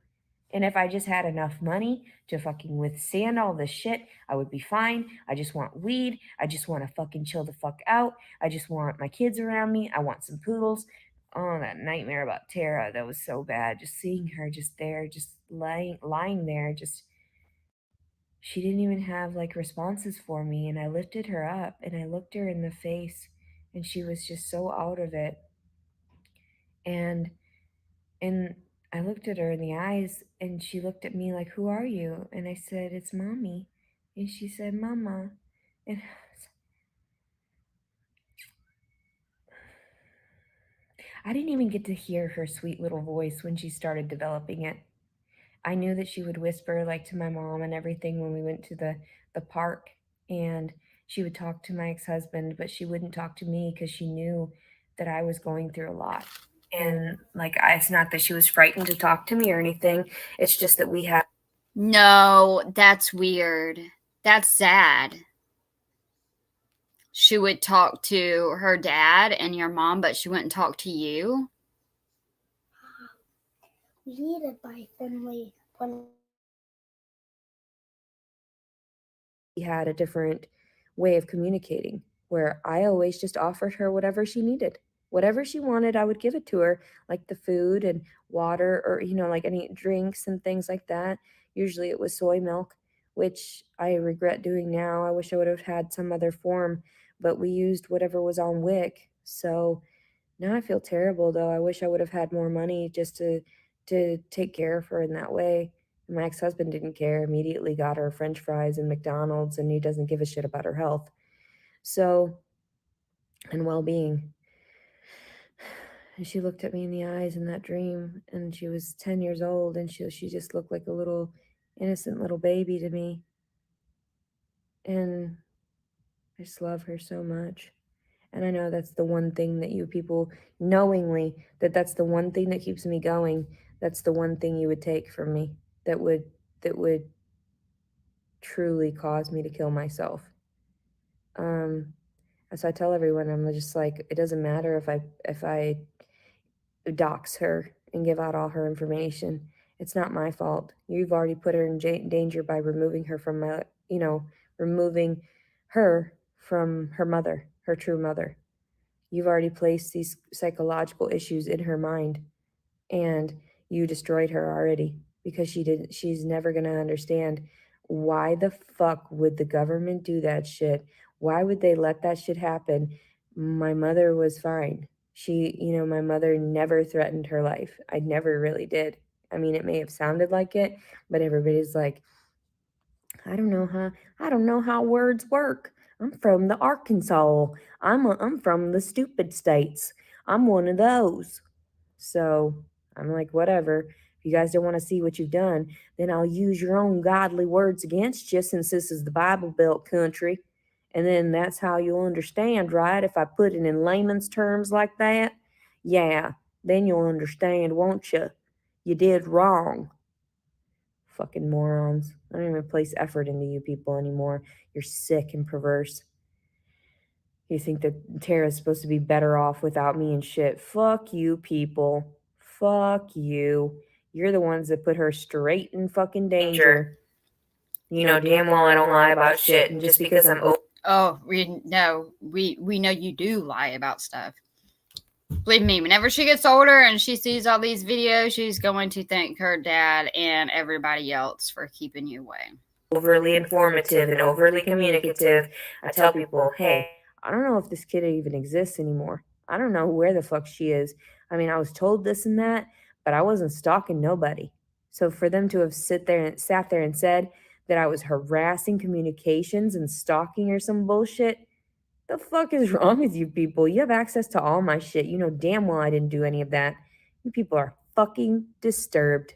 And if I just had enough money to fucking withstand all this shit, I would be fine. I just want weed. I just want to fucking chill the fuck out. I just want my kids around me. I want some poodles. Oh, that nightmare about Tara, that was so bad. Just seeing her just there, just lying there, she didn't even have like responses for me. And I lifted her up and I looked her in the face and she was just so out of it. And I looked at her in the eyes and she looked at me like, "Who are you?" And I said, "It's Mommy." And she said, "Mama." And I didn't even get to hear her sweet little voice when she started developing it. I knew that she would whisper like to my mom and everything when we went to the park, and she would talk to my ex-husband, but she wouldn't talk to me because she knew that I was going through a lot. And like, it's not that she was frightened to talk to me or anything. It's just that we had. No, that's weird. That's sad. She would talk to her dad and your mom, but she wouldn't talk to you. Leaded by Finley. We had a different way of communicating where I always just offered her whatever she needed. Whatever she wanted, I would give it to her, like the food and water or, like any drinks and things like that. Usually it was soy milk, which I regret doing now. I wish I would have had some other form, but we used whatever was on WIC. So now I feel terrible, though. I wish I would have had more money just to take care of her in that way. My ex-husband didn't care, immediately got her French fries and McDonald's, and he doesn't give a shit about her health. So, and well-being. And she looked at me in the eyes in that dream, and she was 10 years old, and she just looked like a little innocent little baby to me. And I just love her so much. And I know that's the one thing that you people, knowingly, that's the one thing that keeps me going. That's the one thing you would take from me that would truly cause me to kill myself. So I tell everyone, I'm just like, it doesn't matter if I dox her and give out all her information. It's not my fault. You've already put her in danger by removing her from removing her from her mother, her true mother. You've already placed these psychological issues in her mind, and you destroyed her already because she's never going to understand why the fuck would the government do that shit? Why would they let that shit happen? My mother was fine. My mother never threatened her life. I never really did. I mean, it may have sounded like it, but everybody's like, I don't know how words work. I'm from the Arkansas. I'm from the stupid states. I'm one of those. So I'm like, whatever. If you guys don't want to see what you've done, then I'll use your own godly words against you, since this is the Bible Belt country. And then that's how you'll understand, right? If I put it in layman's terms like that, yeah, then you'll understand, won't you? You did wrong. Fucking morons. I don't even place effort into you people anymore. You're sick and perverse. You think that Tara's supposed to be better off without me and shit. Fuck you people. Fuck you. You're the ones that put her straight in fucking danger. You know damn well I don't lie about shit, and just because I'm Oh, we know you do lie about stuff. Believe me, whenever she gets older and she sees all these videos, she's going to thank her dad and everybody else for keeping you away. overly informative and overly communicative. I tell people, hey, I don't know if this kid even exists anymore. I don't know where the fuck she is. I mean, I was told this and that, but I wasn't stalking nobody. So for them to have sat there and said that I was harassing communications and stalking or some bullshit, the fuck is wrong with you people? You have access to all my shit. You know damn well I didn't do any of that. You people are fucking disturbed.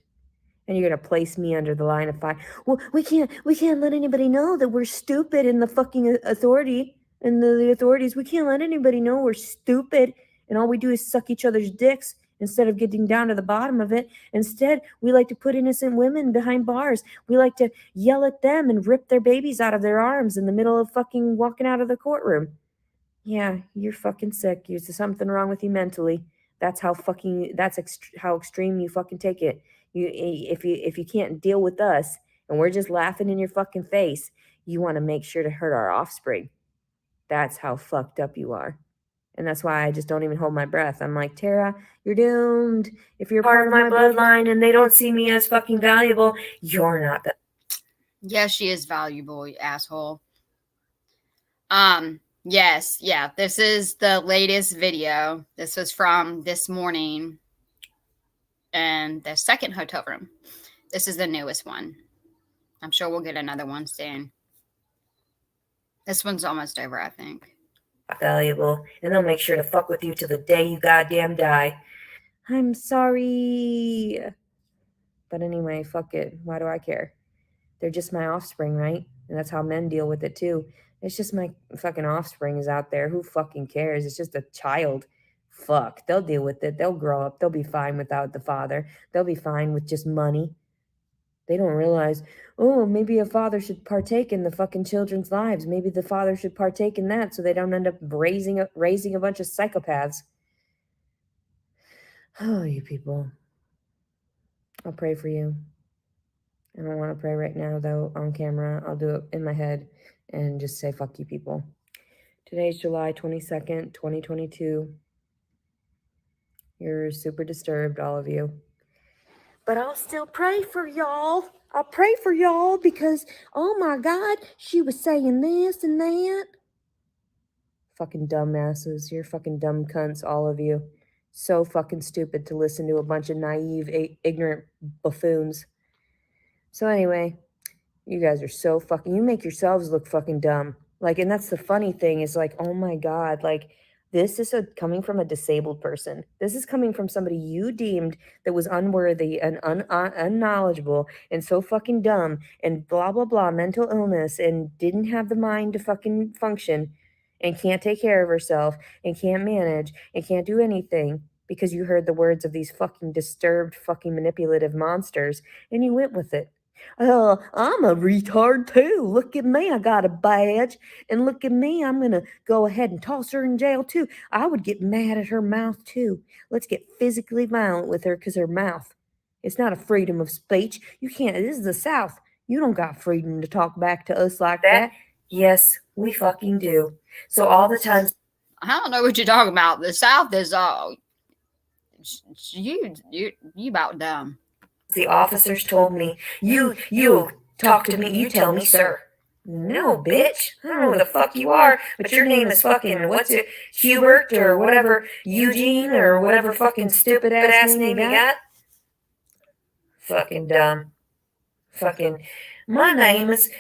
And you're gonna place me under the line of fire. Well, we can't let anybody know that we're stupid in the fucking authority and the authorities. We can't let anybody know we're stupid and all we do is suck each other's dicks instead of getting down to the bottom of it. Instead, we like to put innocent women behind bars. We like to yell at them and rip their babies out of their arms in the middle of fucking walking out of the courtroom. Yeah, you're fucking sick. There's something wrong with you mentally. That's how how extreme you fucking take it. If you can't deal with us and we're just laughing in your fucking face, you want to make sure to hurt our offspring. That's how fucked up you are. And that's why I just don't even hold my breath. I'm like, Tara, you're doomed. If you're part of my bloodline and they don't see me as fucking valuable, you're not. Yes, she is valuable, you asshole. Yes, yeah, this is the latest video. This was from this morning and the second hotel room. This is the newest one. I'm sure we'll get another one soon. This one's almost over, I think. Valuable, and they'll make sure to fuck with you till the day you goddamn die. I'm sorry. But anyway, fuck it. Why do I care? They're just my offspring, right? And that's how men deal with it too. It's just my fucking offspring is out there. Who fucking cares? It's just a child. Fuck. They'll deal with it. They'll grow up. They'll be fine without the father. They'll be fine with just money. They don't realize, oh, maybe a father should partake in the fucking children's lives. Maybe the father should partake in that so they don't end up raising a bunch of psychopaths. Oh, you people. I'll pray for you. I don't want to pray right now, though, on camera. I'll do it in my head and just say, fuck you people. Today's July 22nd, 2022. You're super disturbed, all of you. But I'll still pray for y'all. I'll pray for y'all because, oh my God, she was saying this and that. Fucking dumbasses. You're fucking dumb cunts, all of you. So fucking stupid to listen to a bunch of naive, ignorant buffoons. So anyway, you guys are so fucking, you make yourselves look fucking dumb. Like, and that's the funny thing is like, oh my God, like, this is coming from a disabled person. This is coming from somebody you deemed that was unworthy and unknowledgeable and so fucking dumb and blah, blah, blah, mental illness and didn't have the mind to fucking function and can't take care of herself and can't manage and can't do anything because you heard the words of these fucking disturbed fucking manipulative monsters and you went with it. I'm a retard too. Look at me, I got a badge. And look at me, I'm going to go ahead and toss her in jail too. I would get mad at her mouth too. Let's get physically violent with her because her mouth. It's not a freedom of speech. You can't, this is the South. You don't got freedom to talk back to us like that. Yes, we fucking do. So all the time. I don't know what you're talking about. The South is you about dumb. The officers told me, you talk to me, you tell me, sir. No, bitch. I don't know who the fuck you are, but your name is fucking, what's it, Hubert or whatever, Eugene or whatever fucking stupid ass name you got. Fucking dumb. Fucking, my name is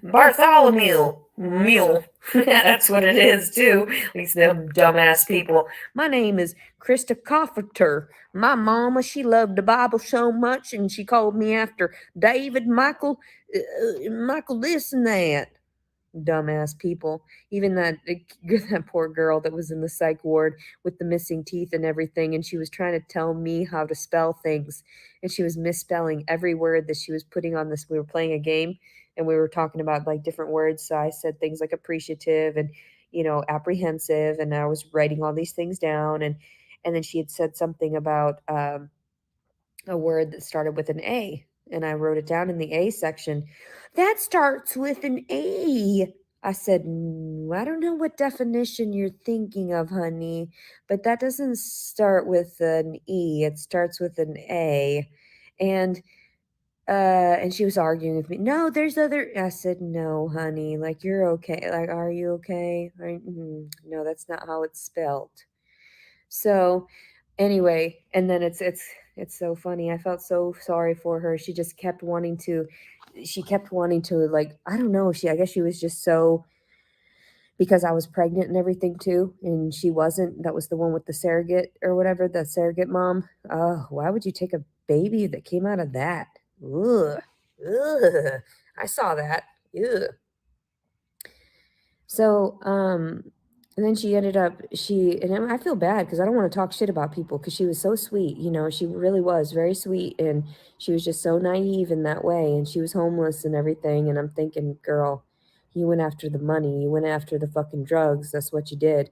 Bartholomew. Mule. That's what it is, too. These them dumbass people. My name is Krista Cofferter. My mama, she loved the Bible so much, and she called me after David, Michael this and that. Dumbass people. Even that poor girl that was in the psych ward with the missing teeth and everything, and she was trying to tell me how to spell things, and she was misspelling every word that she was putting on this. We were playing a game, and we were talking about like different words. So I said things like appreciative and, apprehensive, and I was writing all these things down, and then she had said something about a word that started with an A. And I wrote it down in the A section. That starts with an A. I said, I don't know what definition you're thinking of, honey, but that doesn't start with an E. It starts with an A. And And she was arguing with me. No, there's other. I said, no, honey. Like, you're okay. Like, are you okay? No, that's not how it's spelled. So, anyway, and then it's so funny. I felt so sorry for her. She just kept wanting to. She kept wanting to, like, I don't know. I guess she was just so, because I was pregnant and everything too, and she wasn't. That was the one with the surrogate or whatever, the surrogate mom. Oh, why would you take a baby that came out of that? Ugh. Ugh. I saw that. Ugh. So, and then she ended up, and I feel bad because I don't want to talk shit about people because she was so sweet. You know, she really was very sweet, and she was just so naive in that way, and she was homeless and everything. And I'm thinking, girl, you went after the money, you went after the fucking drugs. That's what you did.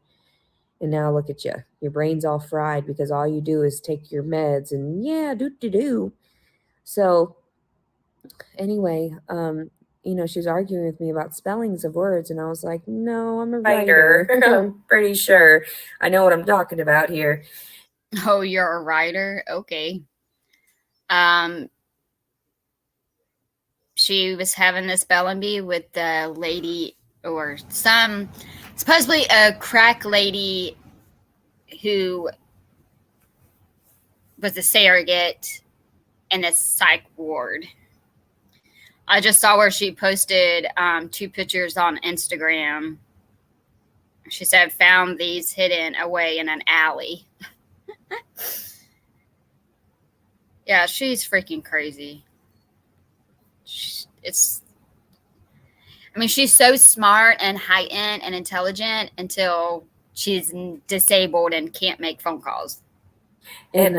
And now look at you. Your brain's all fried because all you do is take your meds and yeah, do. So anyway, she was arguing with me about spellings of words, and I was like, no, I'm a writer. I'm pretty sure I know what I'm talking about here. Oh, you're a writer? Okay. She was having this spelling bee with the lady or supposedly a crack lady who was a surrogate in a psych ward. I just saw where she posted 2 pictures on Instagram. She said, found these hidden away in an alley. Yeah, she's freaking crazy. She's so smart and heightened and intelligent until she's disabled and can't make phone calls. And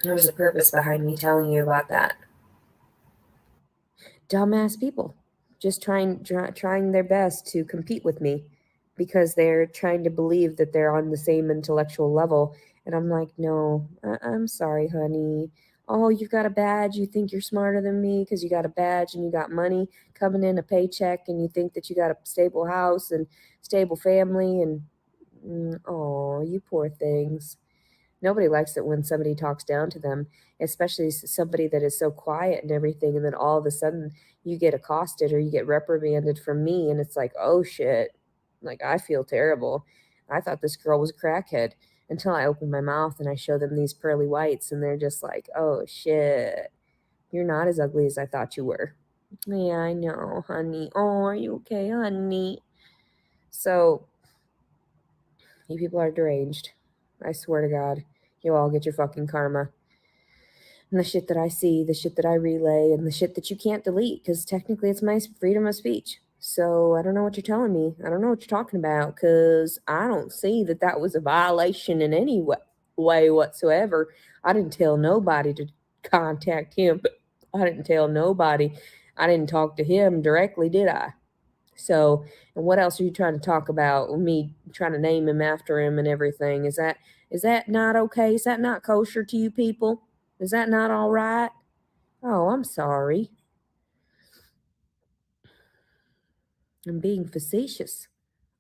there's a purpose behind me telling you about that. Dumbass people just trying their best to compete with me because they're trying to believe that they're on the same intellectual level. And I'm like, no, I'm sorry, honey. Oh, you've got a badge. You think you're smarter than me because you got a badge and you got money coming in, a paycheck, and you think that you got a stable house and stable family. And oh, you poor things. Nobody likes it when somebody talks down to them, especially somebody that is so quiet and everything. And then all of a sudden you get accosted or you get reprimanded from me. And it's like, oh shit. Like, I feel terrible. I thought this girl was a crackhead until I open my mouth and I show them these pearly whites. And they're just like, oh shit. You're not as ugly as I thought you were. Yeah, I know, honey. Oh, are you okay, honey? So, you people are deranged. I swear to God. You'll all get your fucking karma. And the shit that I see, the shit that I relay, and the shit that you can't delete, because technically it's my freedom of speech. So I don't know what you're telling me. I don't know what you're talking about, because I don't see that was a violation in any way whatsoever. I didn't tell nobody to contact him. I didn't tell nobody. I didn't talk to him directly, did I? So, and what else are you trying to talk about? Me trying to name him after him and everything. Is that not okay? Is that not kosher to you people? Is that not all right? Oh, I'm sorry. I'm being facetious.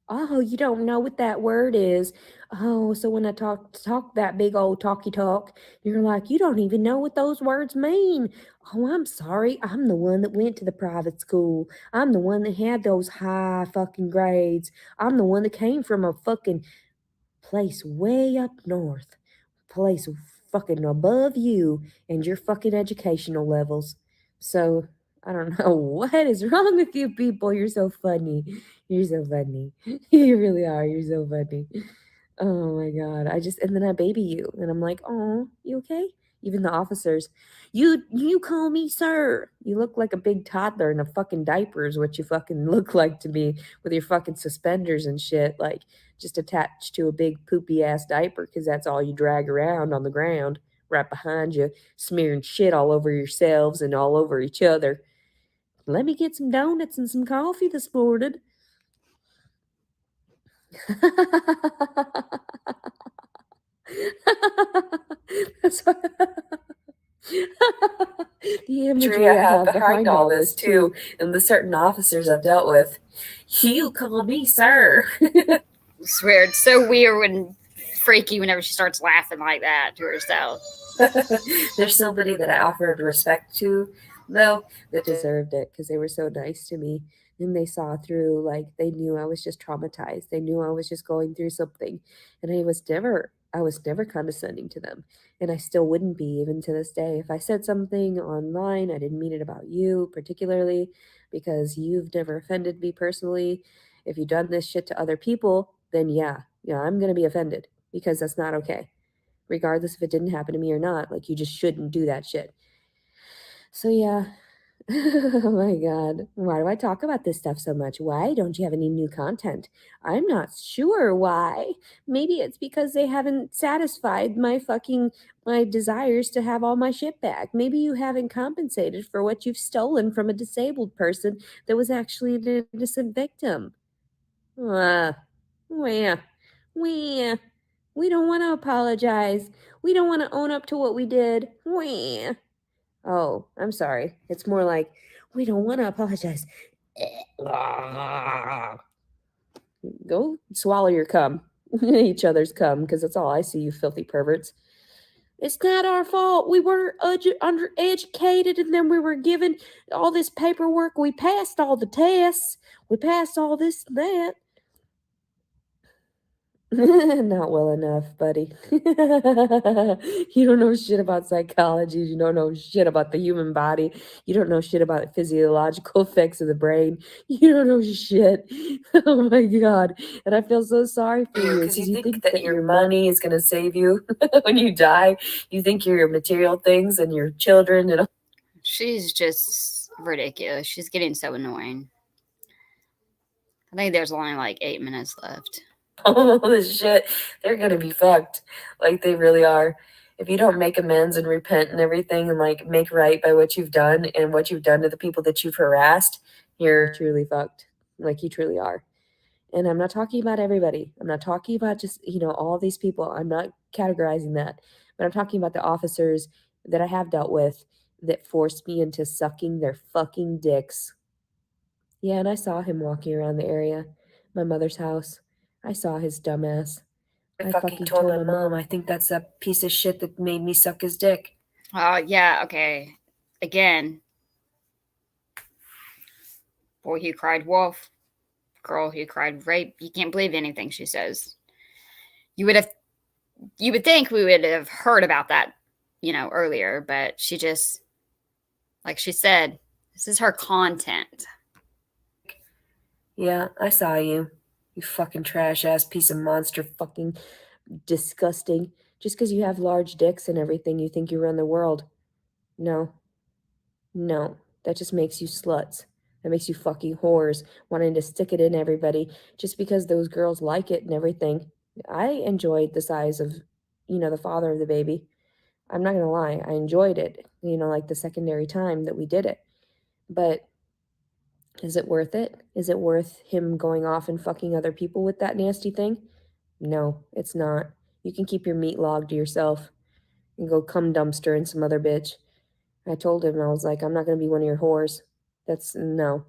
Oh, you don't know what that word is. Oh, so when I talk that big old talky talk, you're like, you don't even know what those words mean. Oh, I'm sorry. I'm the one that went to the private school. I'm the one that had those high fucking grades. I'm the one that came from a fucking place way up north. Place fucking above you and your fucking educational levels. So I don't know what is wrong with you people. You're so funny. You're so funny. You really are. You're so funny. Oh my God. And then I baby you and I'm like, oh, you okay? Even the officers, you call me sir. You look like a big toddler in a fucking diaper is what you fucking look like to me with your fucking suspenders and shit, like just attached to a big poopy ass diaper because that's all you drag around on the ground right behind you, smearing shit all over yourselves and all over each other. Let me get some donuts and some coffee this morning. That's what the imagery I have behind all this too, and the certain officers I've dealt with. You call me sir. It's weird. So weird and freaky whenever she starts laughing like that to herself. There's somebody that I offered respect to, though, that deserved it because they were so nice to me. And they saw through, like, they knew I was just traumatized. They knew I was just going through something. And I was never condescending to them. And I still wouldn't be even to this day. If I said something online, I didn't mean it about you particularly because you've never offended me personally. If you've done this shit to other people, then yeah, I'm going to be offended because that's not okay. Regardless if it didn't happen to me or not, like, you just shouldn't do that shit. So yeah. Oh my God. Why do I talk about this stuff so much? Why don't you have any new content? I'm not sure why. Maybe it's because they haven't satisfied my desires to have all my shit back. Maybe you haven't compensated for what you've stolen from a disabled person that was actually an innocent victim. Wah. Wah. Wah. We don't want to apologize. We don't want to own up to what we did. Wah. Oh, I'm sorry. It's more like, we don't want to apologize. Go swallow your cum. Each other's cum, because that's all I see, you filthy perverts. It's not our fault. We were undereducated, and then we were given all this paperwork. We passed all the tests. We passed all this and that. Not well enough, buddy. You don't know shit about psychology. You don't know shit about the human body. You don't know shit about physiological effects of the brain. You don't know shit. Oh my God. And I feel so sorry for you Because because you you think think that your money is going to save you when you die. You think your material things and your children and She's just ridiculous. She's getting so annoying. I think there's only like 8 minutes left. all this shit, they're gonna be fucked. Like, they really are. If you don't make amends and repent and everything and like make right by what you've done and what you've done to the people that you've harassed, you're truly fucked. Like, you truly are. And I'm not talking about everybody. I'm not talking about just, all these people. I'm not categorizing that. But I'm talking about the officers that I have dealt with that forced me into sucking their fucking dicks. Yeah, and I saw him walking around the area, my mother's house. I saw his dumbass. I fucking told my mom, I think that's that piece of shit that made me suck his dick. Oh, yeah, okay. Again, boy who cried wolf, girl who cried rape. You can't believe anything she says. You would think we would have heard about that, earlier, but she just, like she said, this is her content. Yeah, I saw you. You fucking trash ass piece of monster, fucking disgusting. Just because you have large dicks and everything, you think you run the world. No. No. That just makes you sluts. That makes you fucking whores wanting to stick it in everybody just because those girls like it and everything. I enjoyed the size of, the father of the baby. I'm not gonna lie, I enjoyed it, like the secondary time that we did it. But is it worth it? Is it worth him going off and fucking other people with that nasty thing? No, it's not. You can keep your meat log to yourself and go cum dumpster and some other bitch. I told him, I was like, I'm not gonna be one of your whores. That's no.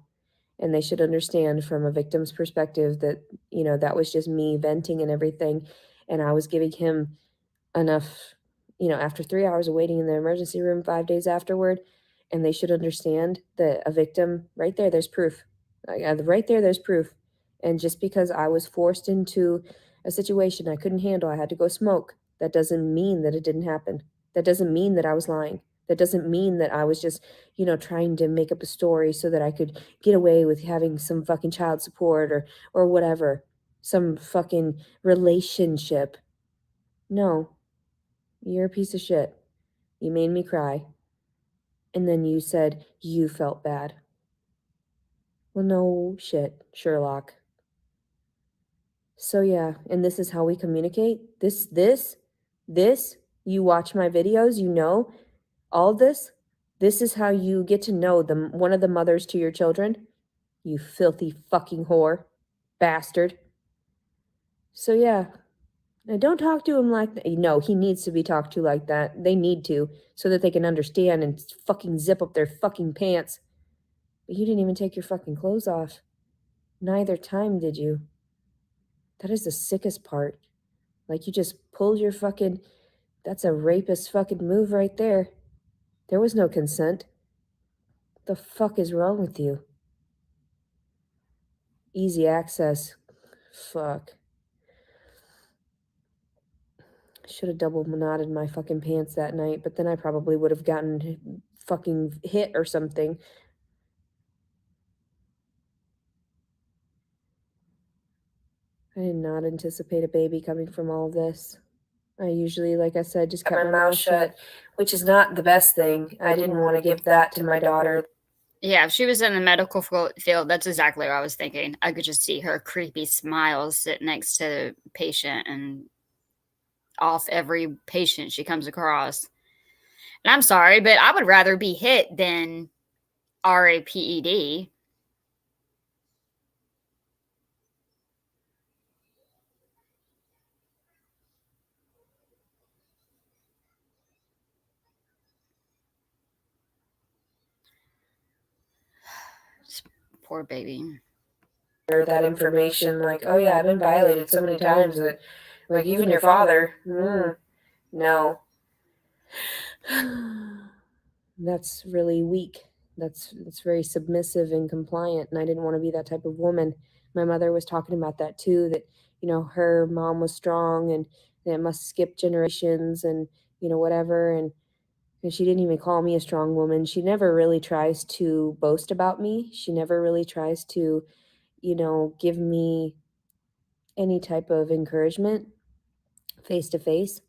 And they should understand from a victim's perspective that, that was just me venting and everything. And I was giving him enough, after 3 hours of waiting in the emergency room 5 days afterward. And they should understand that a victim, right there, there's proof. Right there, there's proof. And just because I was forced into a situation I couldn't handle, I had to go smoke, that doesn't mean that it didn't happen. That doesn't mean that I was lying. That doesn't mean that I was just, trying to make up a story so that I could get away with having some fucking child support or whatever, some fucking relationship. No, you're a piece of shit. You made me cry. And then you said you felt bad. Well, no shit, Sherlock. So yeah, and this is how we communicate. This, you watch my videos, all this. This is how you get to know one of the mothers to your children. You filthy fucking whore. Bastard. So yeah, now don't talk to him like that. No, he needs to be talked to like that. They need to, so that they can understand and fucking zip up their fucking pants. But you didn't even take your fucking clothes off. Neither time did you. That is the sickest part. Like, you just pulled your fucking That's a rapist fucking move right there. There was no consent. The fuck is wrong with you? Easy access. Fuck. Should have double knotted my fucking pants that night, but then I probably would have gotten fucking hit or something. I did not anticipate a baby coming from all of this. I usually, like I said, just kept my mouth shut, which is not the best thing. I didn't want to give that to my daughter. Yeah, if she was in the medical field, that's exactly what I was thinking. I could just see her creepy smiles sitting next to the patient and off every patient she comes across. And I'm sorry, but I would rather be hit than RAPED. Poor baby. That information, like, oh yeah, I've been violated so many times that, like, even your father, no. That's really weak. That's very submissive and compliant, and I didn't want to be that type of woman. My mother was talking about that too, that, you know, her mom was strong and it must skip generations and, you know, whatever. And she didn't even call me a strong woman. She never really tries to boast about me. She never really tries to, you know, give me any type of encouragement face to face,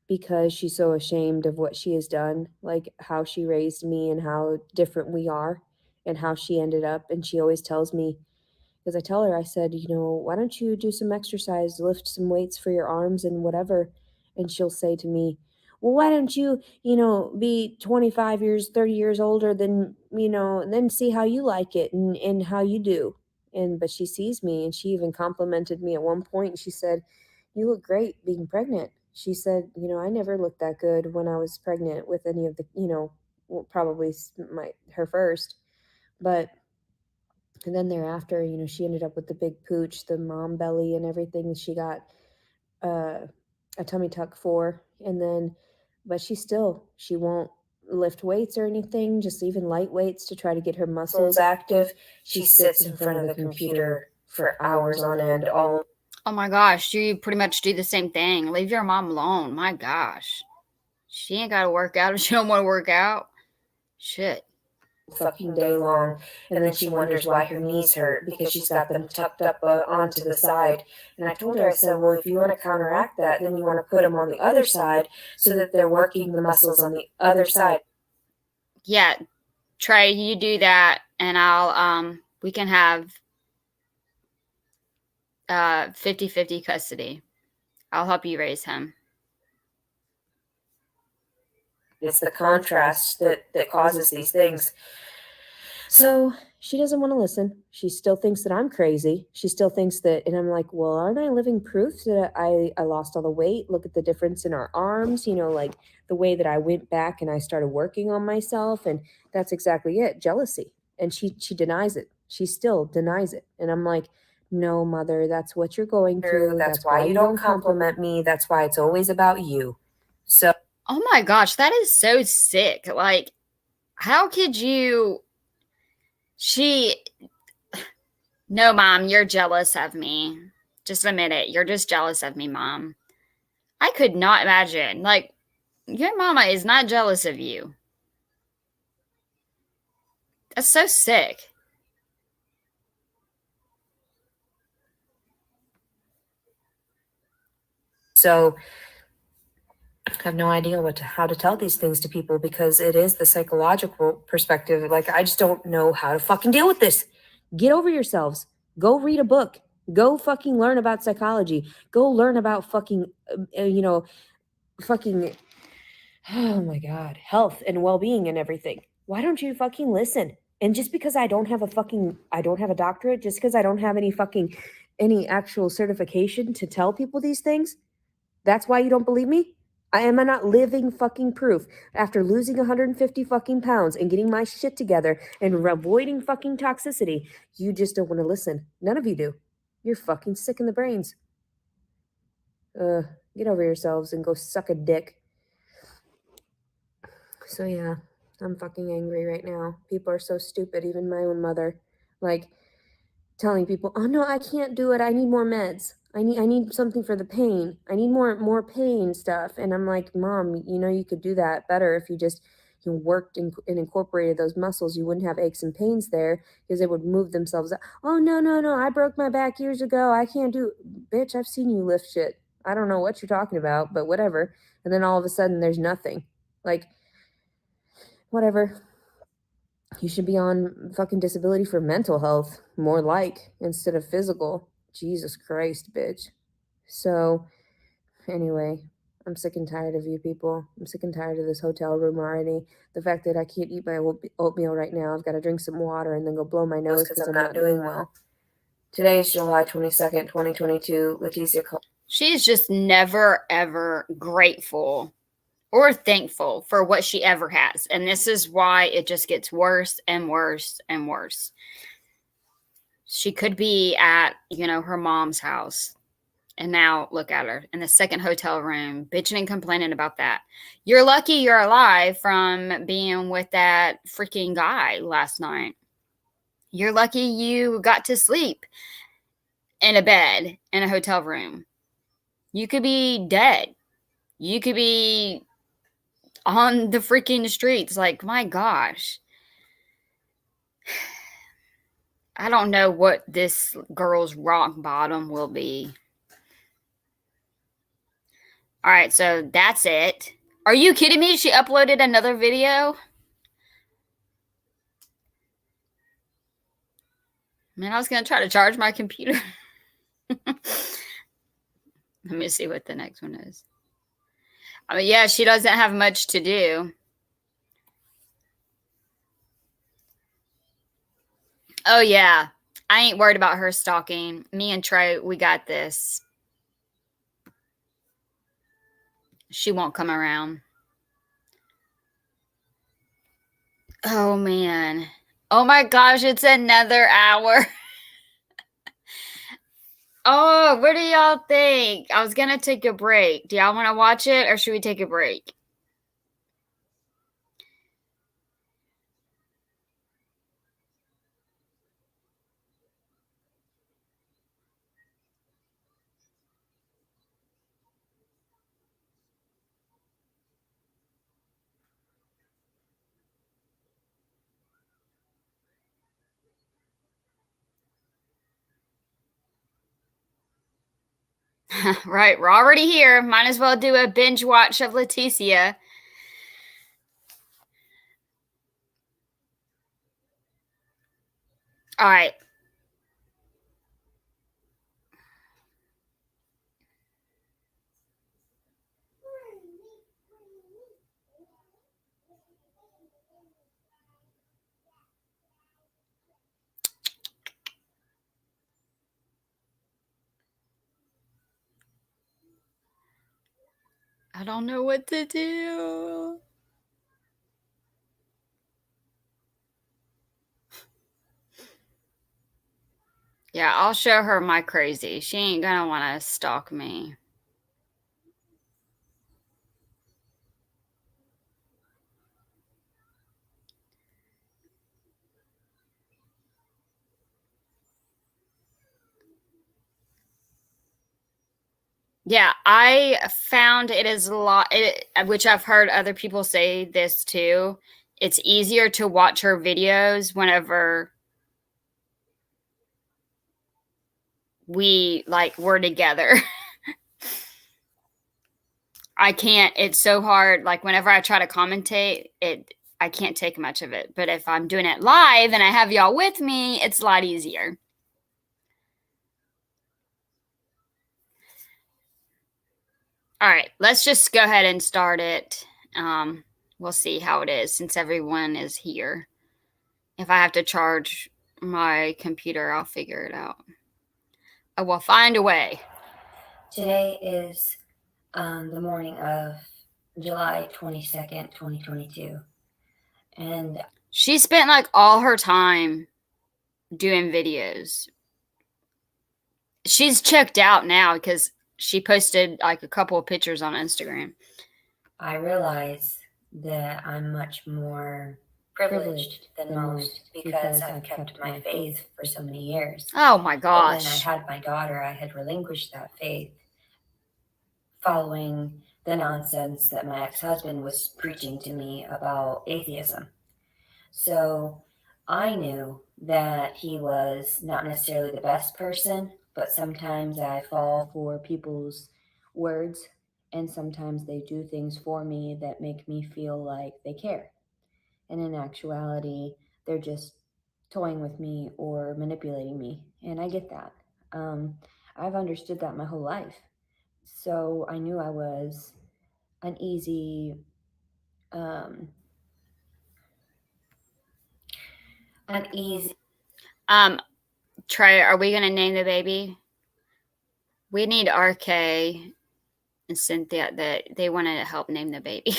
because she's so ashamed of what she has done, like how she raised me and how different we are and how she ended up. And she always tells me, because I tell her, I said, you know, why don't you do some exercise, lift some weights for your arms and whatever. And she'll say to me, well, why don't you, you know, be 25 years, 30 years older than, you know, and then see how you like it and how you do. But she sees me, and she even complimented me at one point. And she said, you look great being pregnant. She said, you know, I never looked that good when I was pregnant with any of the, you know, well, probably her first. But and then thereafter, you know, she ended up with the big pooch, the mom belly and everything. She got a tummy tuck for. And then, but she won't lift weights or anything, just even light weights to try to get her muscles active. She sits in front of the computer for hours on end. Oh my gosh, you pretty much do the same thing. Leave your mom alone. My gosh. She ain't got to work out if she don't want to work out. Shit. Fucking day long, and then she wonders why her knees hurt because she's got them tucked up onto the side. And I told her, I said, well, if you want to counteract that, then you want to put them on the other side so that they're working the muscles on the other side. Yeah, Trey, you do that, and I'll we can have 50-50 custody. I'll help you raise him. It's the contrast that causes these things. So she doesn't want to listen. She still thinks that I'm crazy. She still thinks that, and I'm like, well, aren't I living proof that I lost all the weight? Look at the difference in our arms, you know, like the way that I went back and I started working on myself. And that's exactly it, jealousy. And she denies it. She still denies it. And I'm like, no, mother, that's what you're going through. That's why you don't compliment me. That's why it's always about you. So. Oh my gosh, that is so sick. Like, how could you... No, Mom, you're jealous of me. Just admit it. You're just jealous of me, Mom. I could not imagine. Like, your mama is not jealous of you. That's so sick. So I have no idea how to tell these things to people, because it is the psychological perspective. Like, I just don't know how to fucking deal with this. Get over yourselves. Go read a book. Go fucking learn about psychology. Go learn about fucking, fucking, oh my God, health and well-being and everything. Why don't you fucking listen? And just because I don't have a doctorate, just because I don't have any actual certification to tell people these things, that's why you don't believe me? Am I not living fucking proof? After losing 150 fucking pounds and getting my shit together and avoiding fucking toxicity, you just don't want to listen. None of you do. You're fucking sick in the brains. Get over yourselves and go suck a dick. So yeah, I'm fucking angry right now. People are so stupid, even my own mother. Like telling people, "Oh no, I can't do it. I need more meds. I need something for the pain. I need more pain stuff." And I'm like, "Mom, you know you could do that better if you just worked and incorporated those muscles. You wouldn't have aches and pains there because they would move themselves out." "Oh no, I broke my back years ago. I can't do." Bitch, I've seen you lift shit. I don't know what you're talking about, but whatever. And then all of a sudden there's nothing. Like, whatever. You should be on fucking disability for mental health, more like, instead of physical. Jesus Christ, bitch. So, anyway, I'm sick and tired of you people. I'm sick and tired of this hotel room already. The fact that I can't eat my oatmeal right now. I've got to drink some water and then go blow my nose because I'm not doing well. Today is July 22nd, 2022. Leticia She's just never, ever grateful or thankful for what she ever has. And this is why it just gets worse and worse and worse. She could be at, her mom's house. And now look at her in the second hotel room, bitching and complaining about that. You're lucky you're alive from being with that freaking guy last night. You're lucky you got to sleep in a bed in a hotel room. You could be dead. You could be on the freaking streets. Like, my gosh. I don't know what this girl's rock bottom will be. All right, so that's it. Are you kidding me? She uploaded another video? Man, I was going to try to charge my computer. Let me see what the next one is. I mean, yeah, she doesn't have much to do. Oh, yeah. I ain't worried about her stalking. Me and Trey, we got this. She won't come around. Oh, man. Oh, my gosh. It's another hour. Oh, what do y'all think? I was going to take a break. Do y'all want to watch it or should we take a break? Right, we're already here. Might as well do a binge watch of Leticia. All right. I don't know what to do. Yeah, I'll show her my crazy. She ain't gonna want to stalk me. Yeah, I found it is a lot, which I've heard other people say this too. It's easier to watch her videos whenever we're together. I can't, it's so hard. Like whenever I try to commentate, I can't take much of it. But if I'm doing it live and I have y'all with me, it's a lot easier. All right, let's just go ahead and start it. We'll see how it is since everyone is here. If I have to charge my computer, I'll figure it out. I will find a way. Today is the morning of July 22nd, 2022. And she spent like all her time doing videos. She's checked out now because she posted like a couple of pictures on Instagram. I realize that I'm much more privileged than most because I've kept my faith for so many years. Oh my But when I gosh. had my daughter, I had relinquished that faith following the nonsense that my ex-husband was preaching to me about atheism. So I knew that he was not necessarily the best person, but sometimes I fall for people's words, and sometimes they do things for me that make me feel like they care. And in actuality, they're just toying with me or manipulating me. And I get that. I've understood that my whole life. So I knew I was an easy, uneasy. Trey, are we gonna name the baby? We need RK and Cynthia that they want to help name the baby.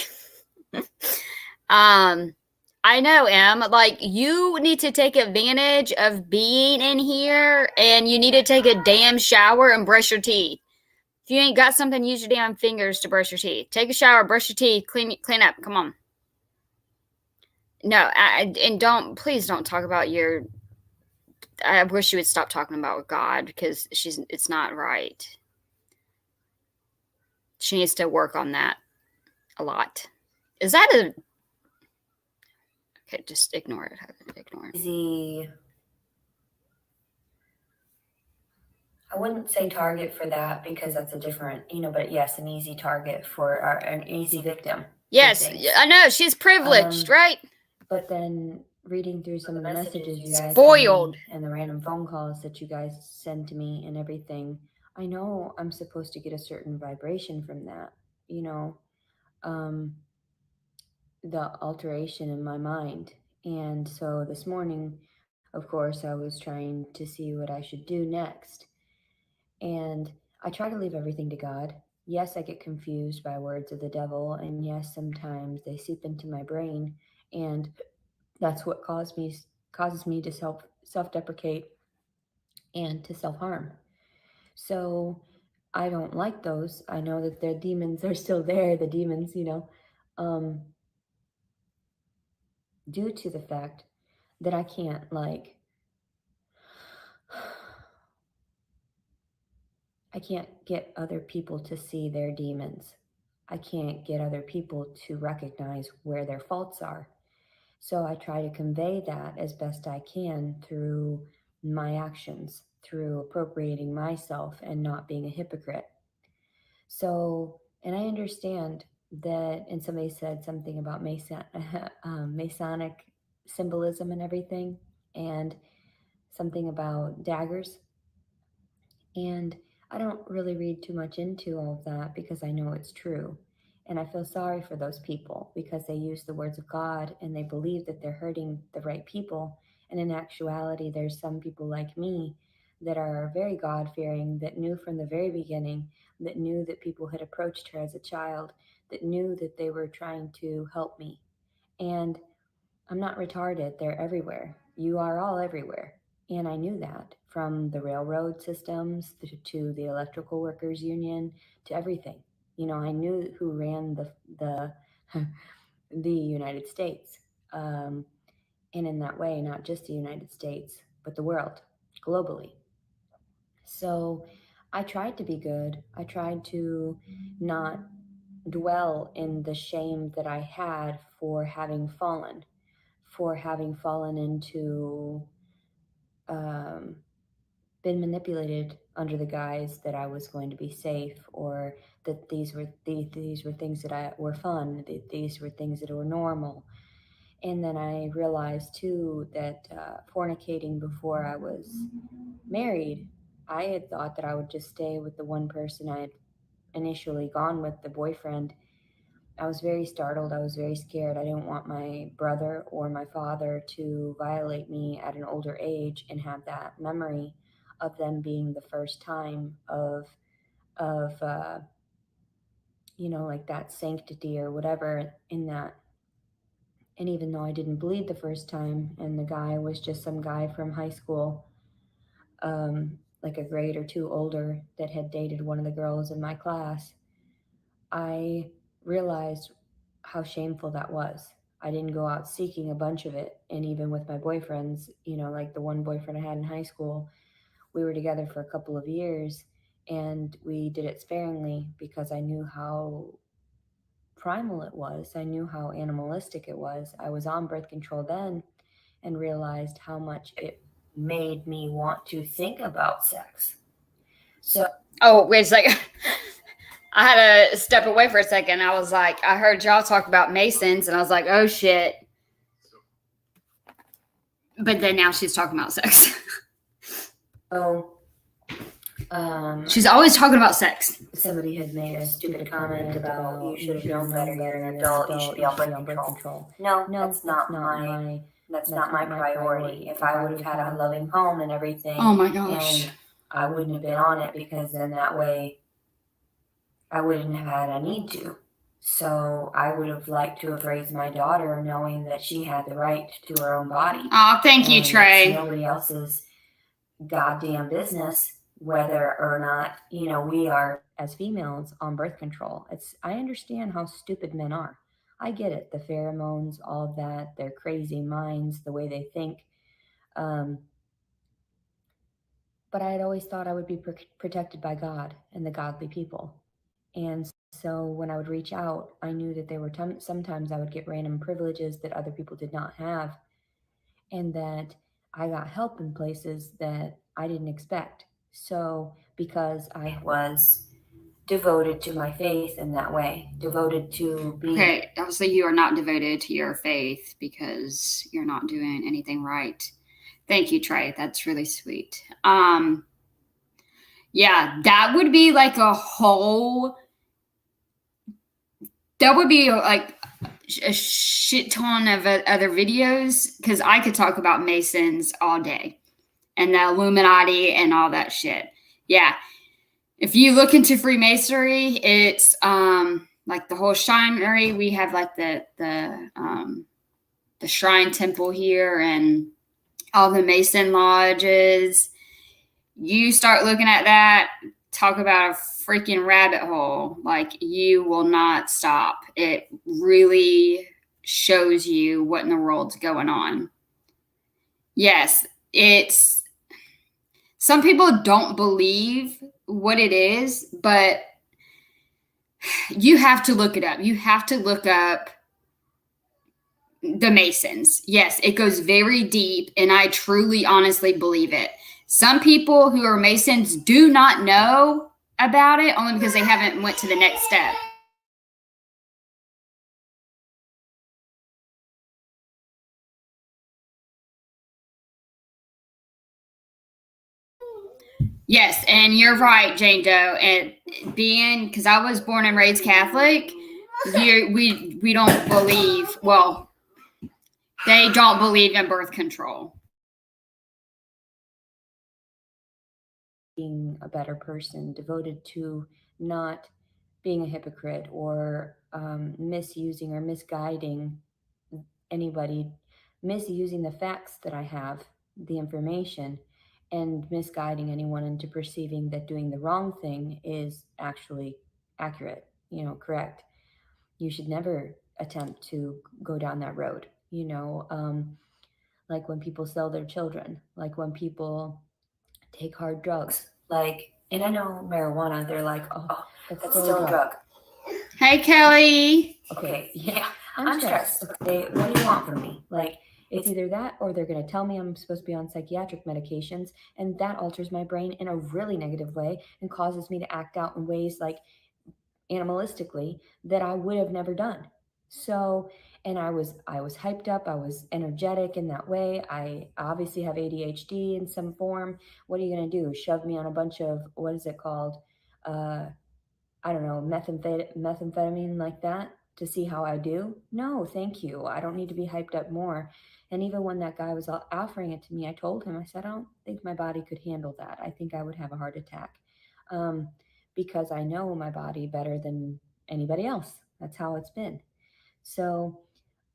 I know, Em. Like, you need to take advantage of being in here, and you need to take a damn shower and brush your teeth. If you ain't got something, use your damn fingers to brush your teeth. Take a shower, brush your teeth, clean up. Come on. No, and please don't talk about your. I wish you would stop talking about God because it's not right. She needs to work on that a lot. Is that a. Okay, just ignore it. Ignore it. Easy. I wouldn't say target for that because that's a different, but yes, an easy target for an easy victim. Yes, I know. She's privileged, right? But then reading through some of the messages you guys spoiled and the random phone calls that you guys send to me and everything, I know I'm supposed to get a certain vibration from that, the alteration in my mind. And so this morning, of course, I was trying to see what I should do next. And I try to leave everything to God. Yes, I get confused by words of the devil, and yes, sometimes they seep into my brain, and that's what causes me to self-deprecate and to self-harm. So I don't like those. I know that the demons are still there, the demons, due to the fact that I can't I can't get other people to see their demons. I can't get other people to recognize where their faults are. So I try to convey that as best I can through my actions, through appropriating myself and not being a hypocrite. So, and I understand that, and somebody said something about Masonic symbolism and everything, and something about daggers. And I don't really read too much into all of that because I know it's true. And I feel sorry for those people because they use the words of God and they believe that they're hurting the right people. And in actuality, there's some people like me that are very God fearing, that knew from the very beginning, that knew that people had approached her as a child, that knew that they were trying to help me. And I'm not retarded. They're everywhere. You are all everywhere. And I knew that from the railroad systems to the electrical workers union to everything. I knew who ran the the United States. And in that way, not just the United States, but the world globally. So I tried to be good. I tried to not dwell in the shame that I had for having fallen into been manipulated under the guise that I was going to be safe, or that these were things that were fun, that these were things that were normal. And then I realized too that fornicating before I was married, I had thought that I would just stay with the one person I had initially gone with, the boyfriend. I was very startled. I was very scared. I didn't want my brother or my father to violate me at an older age and have that memory of them being the first time of like that sanctity or whatever in that. And even though I didn't bleed the first time, and the guy was just some guy from high school, like a grade or two older, that had dated one of the girls in my class, I realized how shameful that was. I didn't go out seeking a bunch of it. And even with my boyfriends, you know, like the one boyfriend I had in high school, we were together for a couple of years and we did it sparingly because I knew how primal it was. I knew how animalistic it was. I was on birth control then and realized how much it made me want to think about sex. So, Oh, wait a second. I had to step away for a second. I was like, I heard y'all talk about Masons, and I was like, oh shit. But then now she's talking about sex. She's always talking about sex. Somebody had made a stupid comment about you should have known better. You're an adult. You should be on birth control. No, that's not my priority. If I would have had a loving home and everything, Oh my gosh. and I wouldn't have been on it because then that way I wouldn't have had a need to. So I would have liked to have raised my daughter knowing that she had the right to her own body. Oh, thank you, And Trey. it's nobody else's goddamn business whether or not, you know, we are as females on birth control. I understand how stupid men are. I get it. The pheromones, all of that, their crazy minds, the way they think. But I had always thought I would be protected by God and the godly people. And so when I would reach out, I knew that there were sometimes I would get random privileges that other people did not have, and that I got help in places that I didn't expect. So because I was devoted to my faith in that way, devoted to being... Okay, obviously you are not devoted to your faith because you're not doing anything right. Thank you, Trey. That's really sweet. Yeah, that would be like a whole... That would be like a shit ton of other videos because I could talk about Masons all day and the Illuminati and all that shit. Yeah. If you look into Freemasonry, it's like the whole Shinery. We have like the Shrine Temple here and all the Mason lodges. You start looking at that, talk about a freaking rabbit hole. Like, you will not stop. It really shows you what in the world's going on. Yes, it's... Some people don't believe what it is, but you have to look it up. You have to look up the Masons. Yes, it goes very deep, and I truly, honestly believe it. Some people who are Masons do not know about it only because they haven't went to the next step. Yes, and you're right, Jane Doe. And being, because I was born and raised Catholic, we don't believe, well, they don't believe in birth control. Being a better person, devoted to not being a hypocrite or misusing or misguiding anybody, misusing the facts that I have, the information, and misguiding anyone into perceiving that doing the wrong thing is actually accurate, you know, correct. You should never attempt to go down that road, you know, like when people sell their children, like when people take hard drugs, like, and I know marijuana, they're like, oh, that's still a drug. Hey, Kelly. Okay, yeah, I'm stressed. Okay, what do you want from me? Like, it's either that or they're going to tell me I'm supposed to be on psychiatric medications, and that alters my brain in a really negative way and causes me to act out in ways like animalistically that I would have never done. So, and I was hyped up. I was energetic in that way. I obviously have ADHD in some form. What are you going to do? Shove me on a bunch of, what is it called? I don't know, methamphetamine like that to see how I do? No, thank you. I don't need to be hyped up more. And even when that guy was offering it to me, I told him, I said, I don't think my body could handle that. I think I would have a heart attack because I know my body better than anybody else. That's how it's been. So,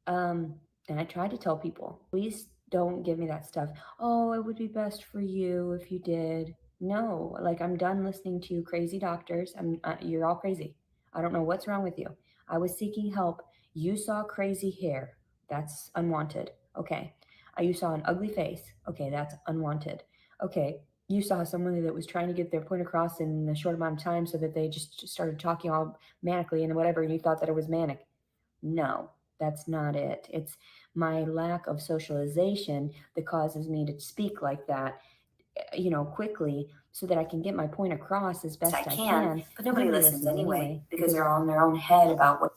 and I tried to tell people, please don't give me that stuff. Oh, it would be best for you if you did. No, like, I'm done listening to you crazy doctors. You're all crazy. I don't know what's wrong with you. I was seeking help. You saw crazy hair. That's unwanted. Okay. You saw an ugly face. Okay, that's unwanted. Okay. You saw someone that was trying to get their point across in a short amount of time so that they just started talking all manically and whatever, and you thought that it was manic. No, that's not it. It's my lack of socialization that causes me to speak like that, quickly so that I can get my point across as best I can. But nobody listens anyway because they're all in their own head about what.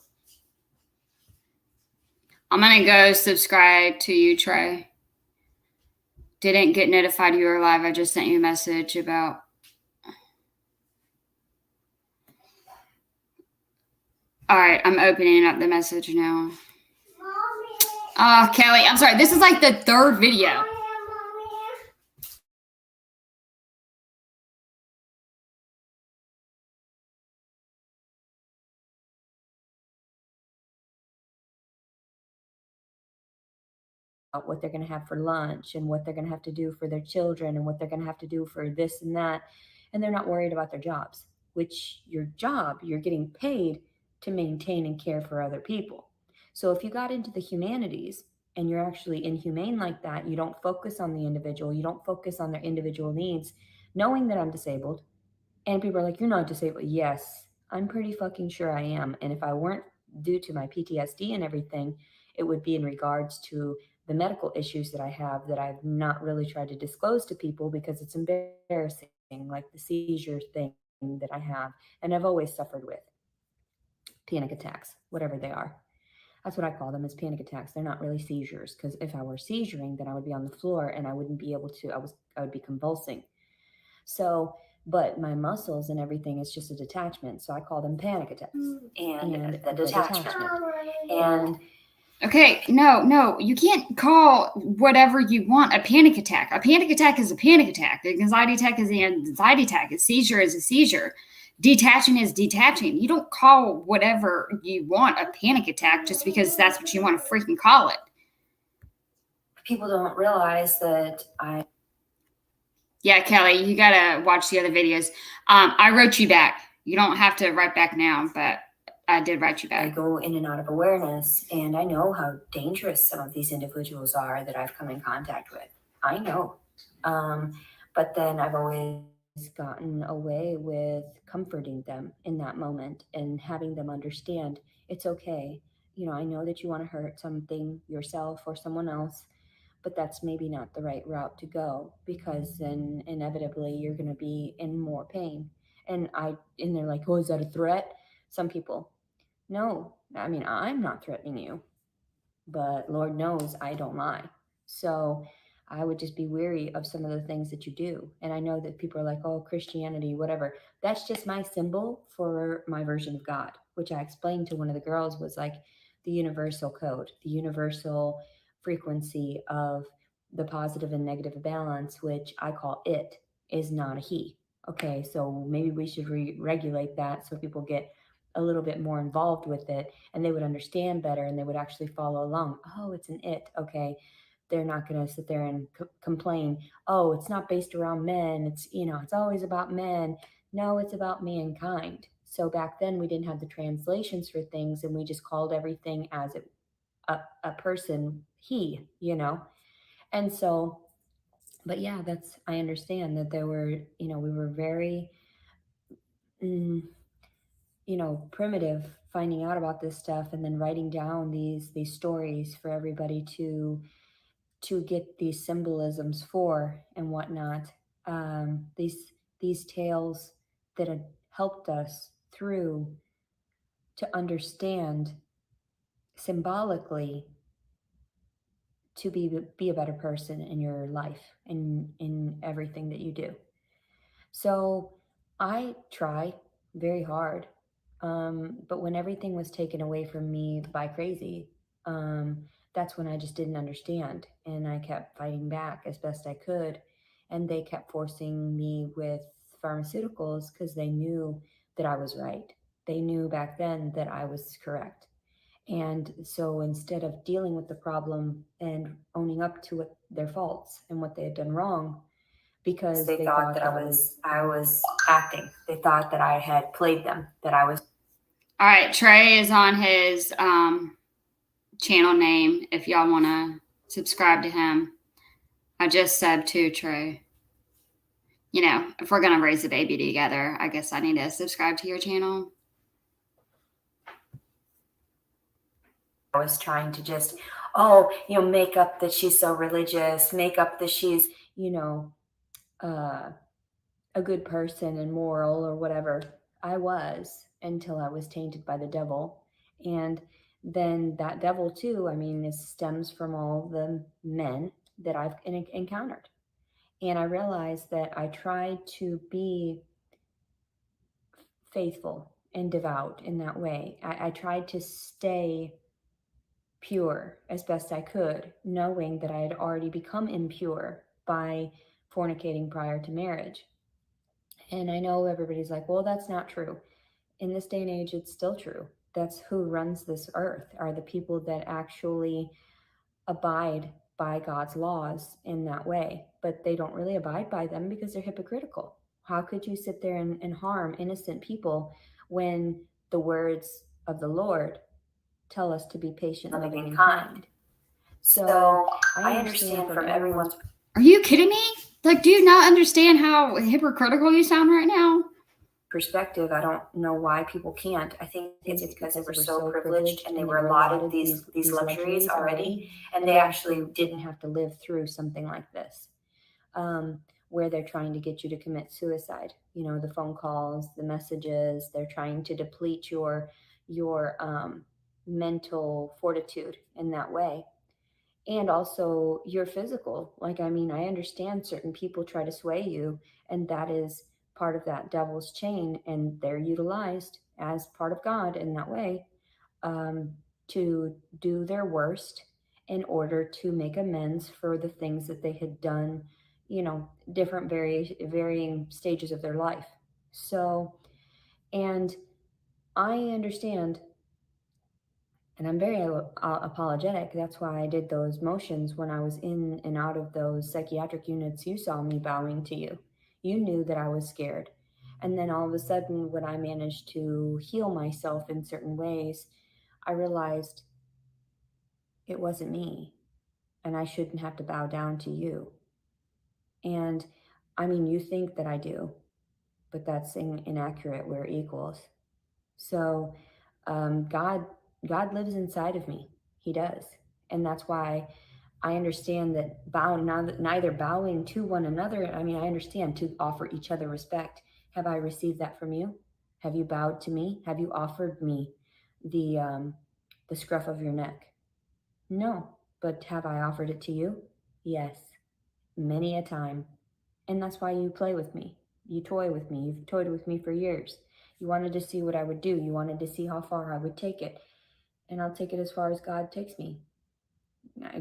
I'm going to go subscribe to you, Trey. Didn't get notified you were live. I just sent you a message about. All right, I'm opening up the message now. Oh, Kelly, I'm sorry. This is like the third video. What they're going to have for lunch and what they're going to have to do for their children and what they're going to have to do for this and that. And they're not worried about their jobs, which your job, you're getting paid to maintain and care for other people. So if you got into the humanities and you're actually inhumane like that, you don't focus on the individual, you don't focus on their individual needs, knowing that I'm disabled. And people are like, you're not disabled. Yes, I'm pretty fucking sure I am. And if I weren't due to my PTSD and everything, it would be in regards to the medical issues that I have that I've not really tried to disclose to people because it's embarrassing, like the seizure thing that I have. And I've always suffered with panic attacks, whatever they are. That's what I call them, is panic attacks. They're not really seizures, because if I were seizuring, then I would be on the floor and I wouldn't be able to, I would be convulsing. So, but my muscles and everything is just a detachment. So I call them panic attacks and the detachment. And okay, no, you can't call whatever you want a panic attack. A panic attack is a panic attack. The anxiety attack is the anxiety attack. A seizure is a seizure. Detaching is detaching. You don't call whatever you want a panic attack just because that's what you want to freaking call it. People don't realize that Yeah, Kelly, you got to watch the other videos. I wrote you back. You don't have to write back now, but I did write you back. I go in and out of awareness, and I know how dangerous some of these individuals are that I've come in contact with. I know. But then I've always gotten away with comforting them in that moment and having them understand it's okay. I know that you want to hurt something yourself or someone else, but that's maybe not the right route to go, because then inevitably you're going to be in more pain. And they're like, oh, is that a threat? Some people. No, I mean, I'm not threatening you, but Lord knows I don't lie. So I would just be wary of some of the things that you do. And I know that people are like, oh, Christianity, whatever. That's just my symbol for my version of God, which I explained to one of the girls was like the universal code, the universal frequency of the positive and negative balance, which I call it, is not a he. Okay, so maybe we should regulate that so people get a little bit more involved with it and they would understand better and they would actually follow along. Oh, it's an it. Okay. They're not going to sit there and complain. Oh, it's not based around men. It's, it's always about men. No, it's about mankind. So back then we didn't have the translations for things and we just called everything as a person, he, And so, but yeah, I understand that there were, we were very, primitive finding out about this stuff and then writing down these stories for everybody to get these symbolisms for and whatnot. These tales that had helped us through to understand symbolically to be a better person in your life and in everything that you do. So I try very hard. But when everything was taken away from me by crazy, that's when I just didn't understand. And I kept fighting back as best I could. And they kept forcing me with pharmaceuticals because they knew that I was right. They knew back then that I was correct. And so instead of dealing with the problem and owning up to their faults and what they had done wrong, because they thought that I was acting. They thought that I had played them, that I was. All right, Trey is on his channel name if y'all want to subscribe to him. I just subbed to Trey. You know, if we're going to raise a baby together, I guess I need to subscribe to your channel. I was trying to just, make up that she's so religious, make up that she's, a good person and moral or whatever. I was, until I was tainted by the devil. And then that devil too, it stems from all the men that I've encountered. And I realized that I tried to be faithful and devout in that way. I tried to stay pure as best I could, knowing that I had already become impure by fornicating prior to marriage. And I know everybody's like, well, that's not true. In this day and age, it's still true. That's who runs this earth, are the people that actually abide by God's laws in that way. But they don't really abide by them because they're hypocritical. How could you sit there and harm innocent people when the words of the Lord tell us to be patient, loving, and kind? So I understand from everyone's Are you kidding me? Like, do you not understand how hypocritical you sound right now? perspective, I don't know why people can't. I think it's because they were so privileged and they were allotted these luxuries already, and they actually didn't have to live through something like this, where they're trying to get you to commit suicide. The phone calls, the messages, they're trying to deplete your mental fortitude in that way. And also your physical. I understand certain people try to sway you, and that is part of that devil's chain, and they're utilized as part of God in that way, to do their worst in order to make amends for the things that they had done, different varying stages of their life. So, and I understand, and I'm very apologetic. That's why I did those motions when I was in and out of those psychiatric units. You saw me bowing to you. You knew that I was scared. And then all of a sudden, when I managed to heal myself in certain ways, I realized it wasn't me, and I shouldn't have to bow down to you. And you think that I do, but that's inaccurate. We're equals. So God lives inside of me. He does. And that's why I understand that neither bowing to one another. I understand to offer each other respect. Have I received that from you? Have you bowed to me? Have you offered me the scruff of your neck? No, but have I offered it to you? Yes, many a time. And that's why you play with me. You toy with me. You've toyed with me for years. You wanted to see what I would do. You wanted to see how far I would take it. And I'll take it as far as God takes me.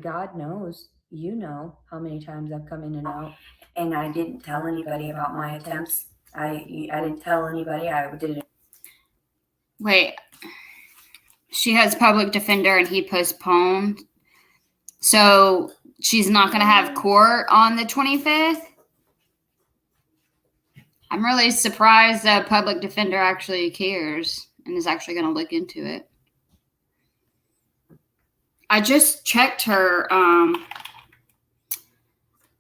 God knows, you know how many times I've come in and out. and I didn't tell anybody about my attempts. I didn't tell anybody. I did it. Wait. She has public defender and he postponed. So she's not going to have court on the 25th? I'm really surprised that public defender actually cares and is actually going to look into it. I just checked her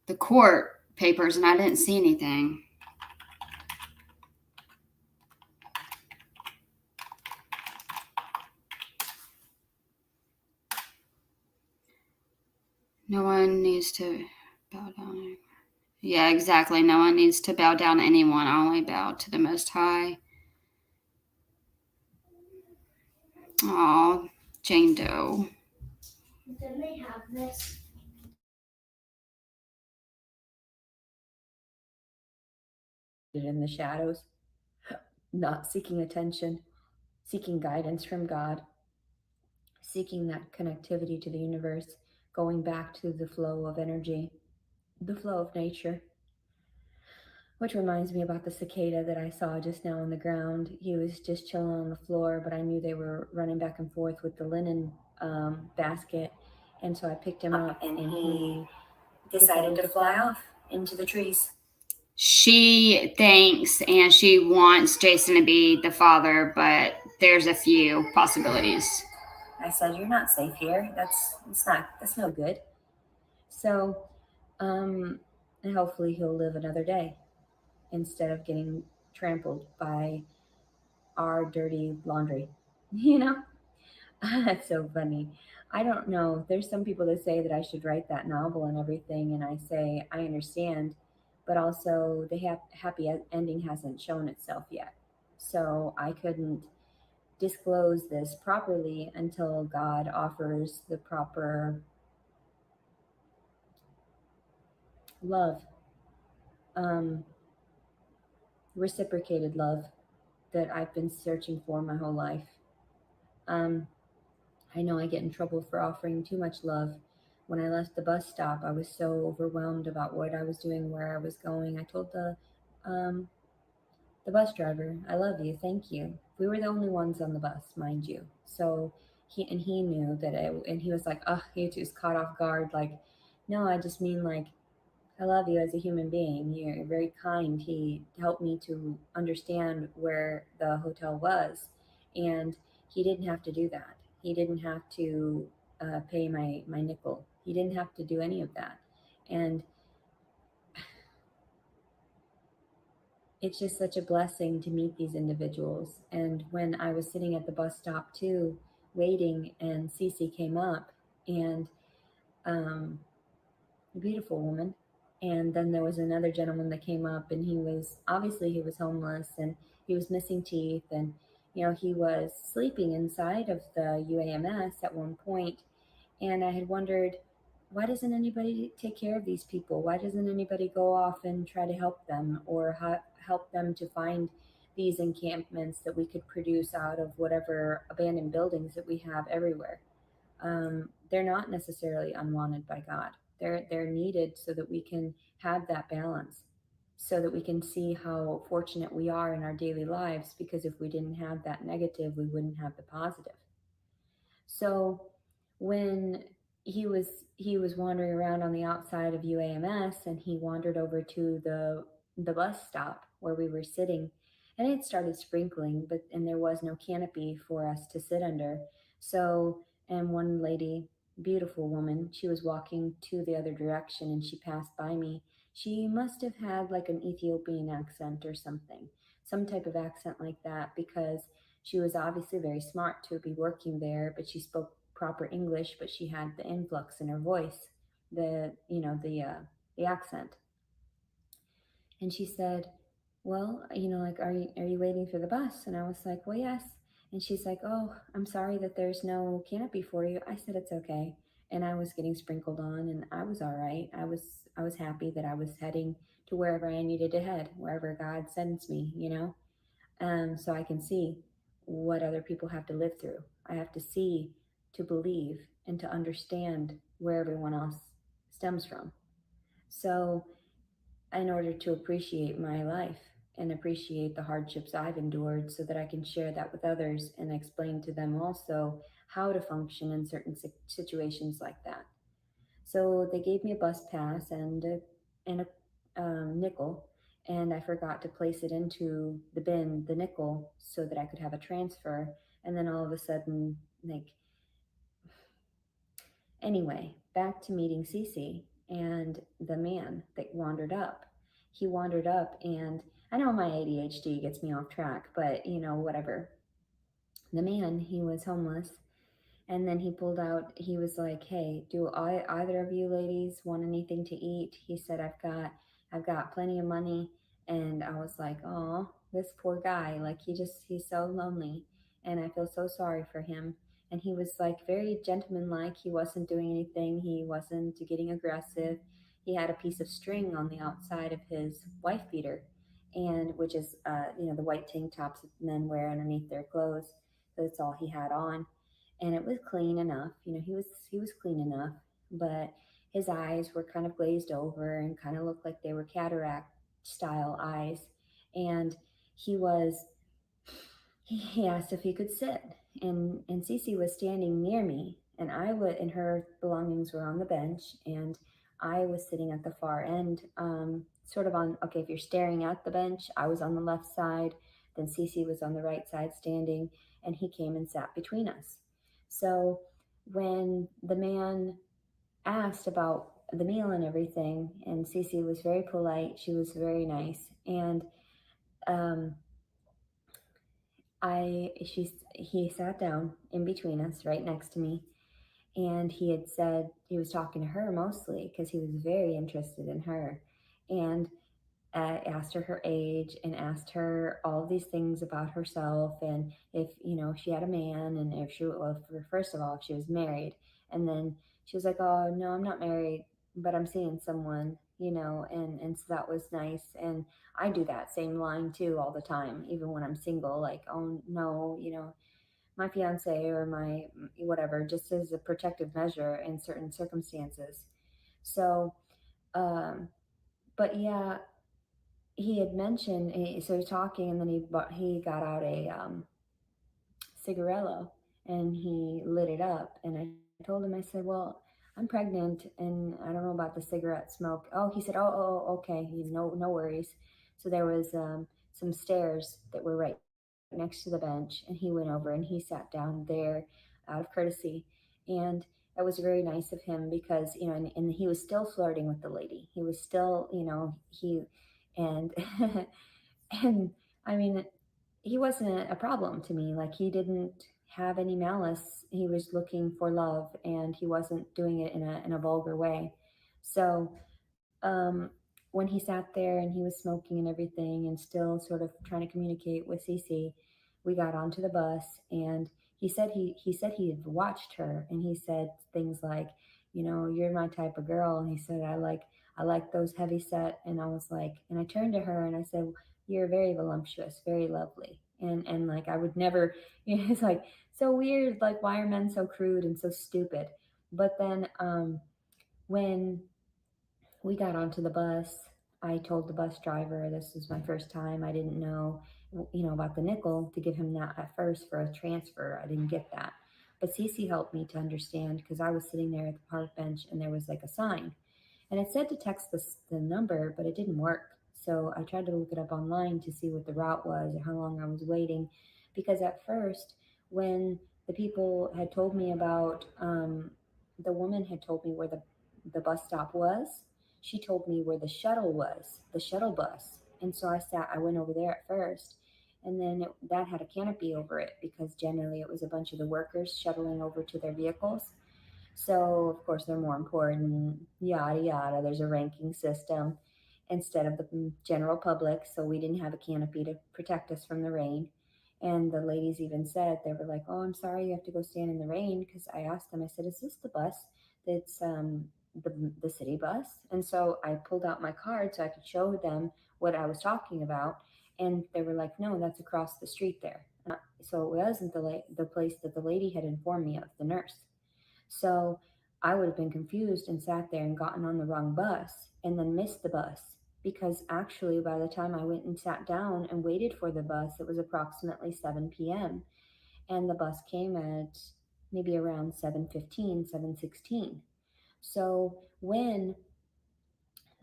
the court papers and I didn't see anything. No one needs to bow down. Yeah, exactly. No one needs to bow down to anyone. I only bow to the Most High. Aw, Jane Doe. Then they have this. In the shadows, not seeking attention, seeking guidance from God, seeking that connectivity to the universe, going back to the flow of energy, the flow of nature. Which reminds me about the cicada that I saw just now on the ground. He was just chilling on the floor, but I knew they were running back and forth with the linen basket. And so I picked him up And he decided to fly off into the trees. She thinks and she wants Jason to be the father, but there's a few possibilities. I said, "You're not safe here. That's no good." So, and hopefully he'll live another day instead of getting trampled by our dirty laundry. You know? That's so funny. I don't know. There's some people that say that I should write that novel and everything, and I say I understand, but also the happy ending hasn't shown itself yet. So I couldn't disclose this properly until God offers the proper love, um, reciprocated love that I've been searching for my whole life. Um, I know I get in trouble for offering too much love. When I left the bus stop, I was so overwhelmed about what I was doing, where I was going. I told um, the bus driver, "I love you, thank you." We were the only ones on the bus, mind you. So he knew that and he was like, "Oh," he just caught off guard. Like, "No, I just mean like I love you as a human being. You're very kind." He helped me to understand where the hotel was, and he didn't have to do that. He didn't have to pay my nickel. He didn't have to do any of that, and it's just such a blessing to meet these individuals. And when I was sitting at the bus stop too, waiting, and Cece came up, and um, a beautiful woman. And then there was another gentleman that came up, and he was homeless, and he was missing teeth, and he was sleeping inside of the UAMS at one point. And I had wondered, why doesn't anybody take care of these people? Why doesn't anybody go off and try to help them, or help them to find these encampments that we could produce out of whatever abandoned buildings that we have everywhere? They're not necessarily unwanted by God. They're needed so that we can have that balance, so that we can see how fortunate we are in our daily lives. Because if we didn't have that negative, we wouldn't have the positive. So when he was wandering around on the outside of UAMS, and he wandered over to the bus stop where we were sitting, and it started sprinkling, and there was no canopy for us to sit under. So, and one lady, beautiful woman, she was walking to the other direction, and she passed by me. She must have had like an Ethiopian accent or something, some type of accent like that, because she was obviously very smart to be working there, but she spoke proper English, but she had the influx in her voice, the accent. And she said, "Well, like, are you waiting for the bus?" And I was like, "Well, yes." And she's like, "Oh, I'm sorry that there's no canopy for you." I said, "It's okay." And I was getting sprinkled on, and I was all right. I was happy that I was heading to wherever I needed to head, wherever God sends me. So I can see what other people have to live through. I have to see to believe and to understand where everyone else stems from. So, in order to appreciate my life and appreciate the hardships I've endured, so that I can share that with others and explain to them also how to function in certain situations like that. So they gave me a bus pass and a nickel, and I forgot to place it into the bin, the nickel, so that I could have a transfer. And then all of a sudden, like, anyway, back to meeting Cece and the man that wandered up. He wandered up, and I know my ADHD gets me off track, but whatever. The man, he was homeless. And then he pulled out, he was like, "Hey, do either of you ladies want anything to eat?" He said, I've got plenty of money." And I was like, "Oh, this poor guy, like he's so lonely, and I feel so sorry for him." And he was like very gentlemanlike. He wasn't doing anything. He wasn't getting aggressive. He had a piece of string on the outside of his wife beater, and which is, the white tank tops that men wear underneath their clothes. That's all he had on, and it was clean enough. He was clean enough, but his eyes were kind of glazed over and kind of looked like they were cataract style eyes. And he was he asked if he could sit, and Cece was standing near me, and her belongings were on the bench, and I was sitting at the far end, sort of on, okay, if you're staring at the bench, I was on the left side, then Cece was on the right side standing, and he came and sat between us. So when the man asked about the meal and everything, and Cece was very polite, she was very nice, and um, he sat down in between us, right next to me, and he had said he was talking to her mostly because he was very interested in her, and asked her age and asked her all these things about herself, and if she had a man, and if she, well, first of all, if she was married, and then she was like, oh no, I'm not married, but I'm seeing someone, and so that was nice. And I do that same line too all the time, even when I'm single, like, oh no, my fiance or my whatever, just as a protective measure in certain circumstances. So but yeah, he had mentioned, so he was talking, and then he got out a cigarello, and he lit it up, and I told him, I said, well, I'm pregnant and I don't know about the cigarette smoke. Oh, he said, oh, okay, no worries. So there was some stairs that were right next to the bench, and he went over and he sat down there out of courtesy. And it was very nice of him because, and he was still flirting with the lady. He was still, and and I mean, he wasn't a problem to me. Like, he didn't have any malice. He was looking for love, and he wasn't doing it in a vulgar way. So um, when he sat there and he was smoking and everything, and still sort of trying to communicate with Cece, we got onto the bus, and he had watched her, and he said things like, you're my type of girl, and he said, I like those heavy set, and I was like, and I turned to her and I said, you're very voluptuous, very lovely, and like, I would never, it's like so weird, like, why are men so crude and so stupid? But then when we got onto the bus, I told the bus driver this was my first time. I didn't know, about the nickel to give him that at first for a transfer. I didn't get that. But Cece helped me to understand because I was sitting there at the park bench and there was like a sign. And it said to text the number, but it didn't work. So I tried to look it up online to see what the route was or how long I was waiting. Because at first, when the people had told me about, the woman had told me where the bus stop was, she told me where the shuttle was, the shuttle bus. And so I went over there at first. And then that had a canopy over it because generally it was a bunch of the workers shuttling over to their vehicles. So, of course, they're more important, yada, yada. There's a ranking system instead of the general public. So, we didn't have a canopy to protect us from the rain. And the ladies even said, they were like, oh, I'm sorry you have to go stand in the rain. Because I asked them, I said, is this the bus that's the city bus? And so I pulled out my card so I could show them what I was talking about. And they were like, no, that's across the street there. So it wasn't the place that the lady had informed me of, the nurse. So I would have been confused and sat there and gotten on the wrong bus and then missed the bus because actually by the time I went and sat down and waited for the bus, it was approximately 7 p.m. and the bus came at maybe around 7:15, 7:16. So when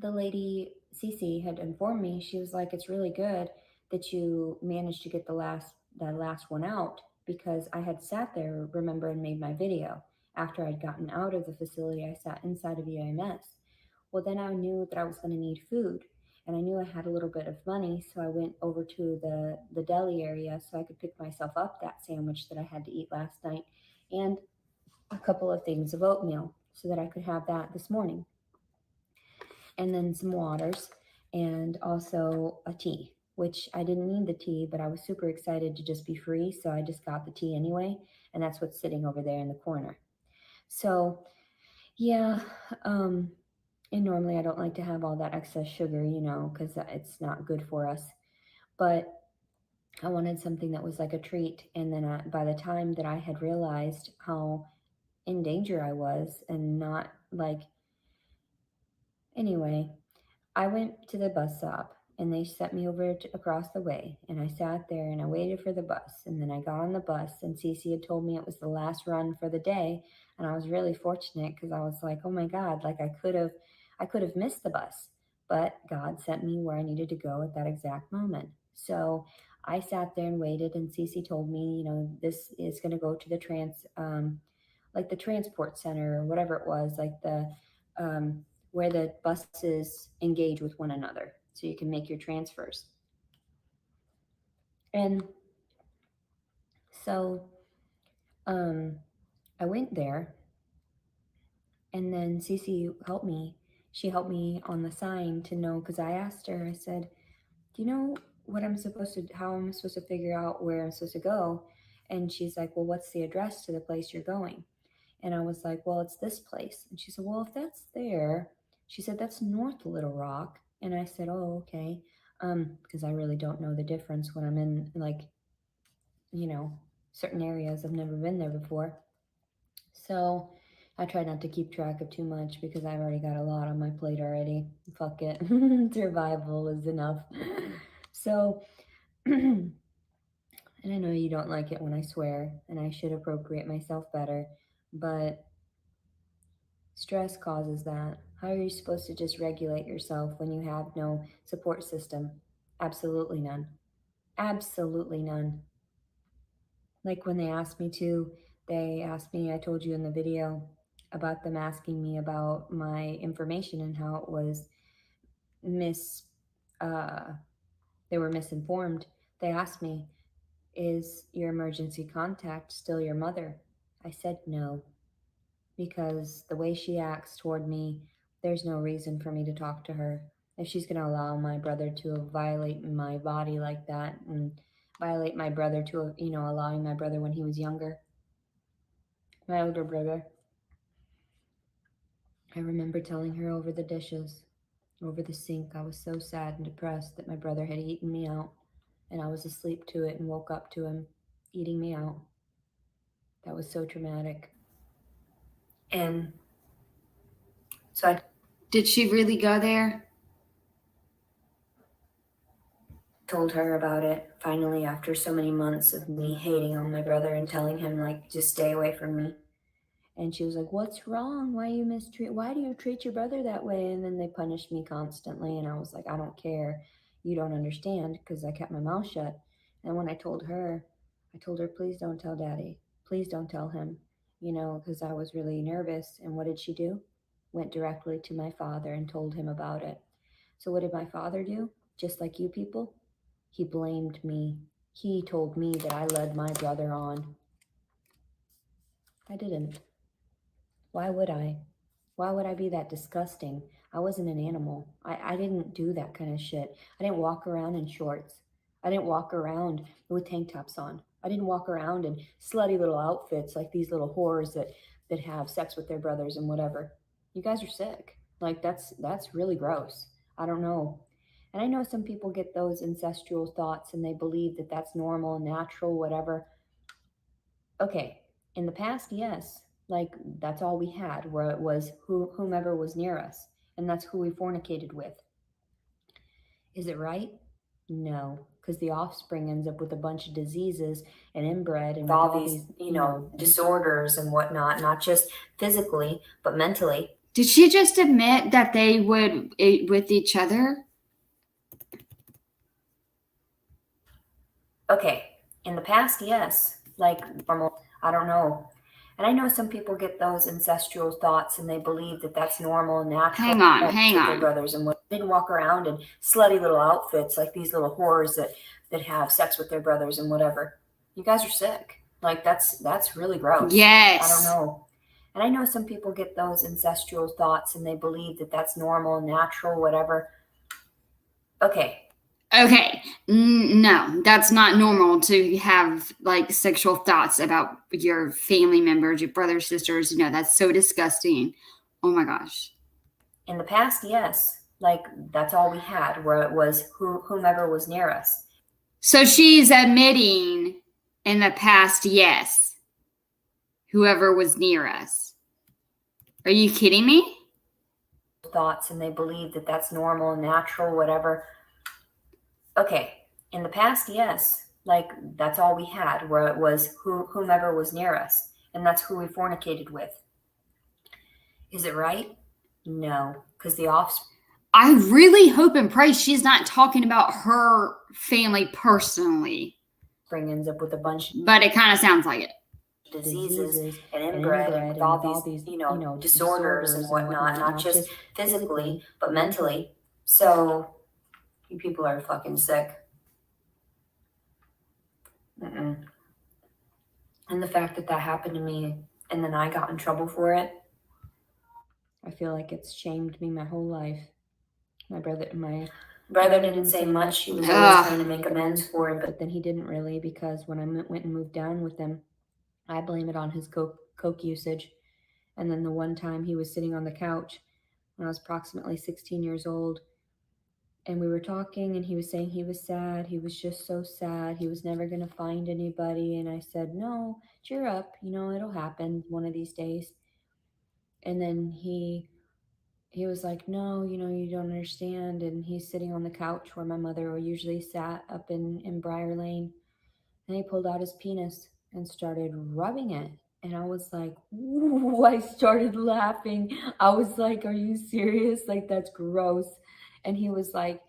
the lady Cece had informed me, she was like, it's really good that you managed to get that last one out because I had sat there, remember, and made my video. After I'd gotten out of the facility, I sat inside of EMS. Well, then I knew that I was going to need food, and I knew I had a little bit of money, so I went over to the deli area so I could pick myself up that sandwich that I had to eat last night and a couple of things of oatmeal so that I could have that this morning, and then some waters, and also a tea, which I didn't need the tea, but I was super excited to just be free, so I just got the tea anyway, and that's what's sitting over there in the corner. So yeah, and normally I don't like to have all that excess sugar, because it's not good for us, but I wanted something that was like a treat. And then by the time that I had realized how in danger I was and not like, anyway, I went to the bus stop and they sent me over across the way, and I sat there and I waited for the bus, and then I got on the bus, and Cece had told me it was the last run for the day, and I was really fortunate because I was like, oh my God, like I could have missed the bus, but God sent me where I needed to go at that exact moment. So I sat there and waited, and Cece told me, this is going to go to the like the transport center or whatever it was, like the where the buses engage with one another, so you can make your transfers. And so I went there, and then Cece helped me. She helped me on the sign to know, because I asked her, I said, do you know how I'm supposed to figure out where I'm supposed to go? And she's like, well, what's the address to the place you're going? And I was like, well, it's this place. And she said, well, if that's there, she said, that's North Little Rock. And I said, oh, okay. Because I really don't know the difference when I'm in, like, certain areas. I've never been there before. So I try not to keep track of too much, because I've already got a lot on my plate already. Fuck it. Survival is enough. So, and I know you don't like it when I swear, and I should appropriate myself better, but stress causes that. How are you supposed to just regulate yourself when you have no support system? Absolutely none. Absolutely none. Like when they asked me, I told you in the video about them asking me about my information and how it was they were misinformed. They asked me, is your emergency contact still your mother? I said no, because the way she acts toward me, there's no reason for me to talk to her. If she's going to allow my brother to violate my body like that, and violate my brother to, allowing my brother when he was younger, my older brother. I remember telling her over the dishes, over the sink, I was so sad and depressed that my brother had eaten me out, and I was asleep to it and woke up to him eating me out. That was so traumatic. And so Did she really go there? told her about it finally, after so many months of me hating on my brother and telling him, like, just stay away from me. And she was like, what's wrong? Why do you treat your brother that way? And then they punished me constantly. And I was like, I don't care. You don't understand, because I kept my mouth shut. And when I told her, please don't tell Daddy. Please don't tell him, because I was really nervous. And what did she do? Went directly to my father and told him about it. So what did my father do? Just like you people, he blamed me. He told me that I led my brother on. I didn't. Why would I? Why would I be that disgusting? I wasn't an animal. I didn't do that kind of shit. I didn't walk around in shorts. I didn't walk around with tank tops on. I didn't walk around in slutty little outfits like these little whores that have sex with their brothers and whatever. You guys are sick. Like, that's really gross. I don't know. And I know some people get those ancestral thoughts and they believe that that's normal, natural, whatever. Okay, in the past, yes. Like, that's all we had, where it was whomever was near us, and that's who we fornicated with. Is it right? No, because the offspring ends up with a bunch of diseases and inbred and all these, disorders and whatnot, not just physically, but mentally. Did she just admit that they would eat with each other? Okay, in the past, yes. Like, normal, I don't know. And I know some people get those ancestral thoughts and they believe that that's normal and natural. Hang on. Their brothers and didn't walk around in slutty little outfits like these little whores that have sex with their brothers and whatever. You guys are sick. Like, that's really gross. Yes. I don't know. And I know some people get those ancestral thoughts and they believe that that's normal, natural, whatever. Okay. No, that's not normal to have like sexual thoughts about your family members, your brothers, sisters. That's so disgusting. Oh my gosh. In the past, yes. Like, that's all we had, where it was whomever was near us. So she's admitting in the past, yes, whoever was near us. Are you kidding me? Thoughts, and they believe that that's normal, natural, whatever. Okay, in the past, yes. Like, that's all we had, where it was whomever was near us, and that's who we fornicated with. Is it right? No, because the offspring. I really hope and pray she's not talking about her family personally, Spring ends up with a bunch of but it kind of sounds like it. diseases and inbred and with all these, disorders and whatnot, not just physically, but mentally. So you people are fucking sick. Mm-mm. And the fact that that happened to me and then I got in trouble for it, I feel like it's shamed me my whole life. My brother didn't say much. He was always trying to make amends for it, but then he didn't really, because when I went and moved down with him, I blame it on his coke usage. And then the one time he was sitting on the couch when I was approximately 16 years old, and we were talking, and he was saying he was sad. He was just so sad. He was never going to find anybody. And I said, no, cheer up. It'll happen one of these days. And then he was like, no, you don't understand. And he's sitting on the couch where my mother usually sat up in Briar Lane. And he pulled out his penis and started rubbing it. And I was like, ooh, I started laughing. I was like, are you serious? Like, that's gross. And he's like,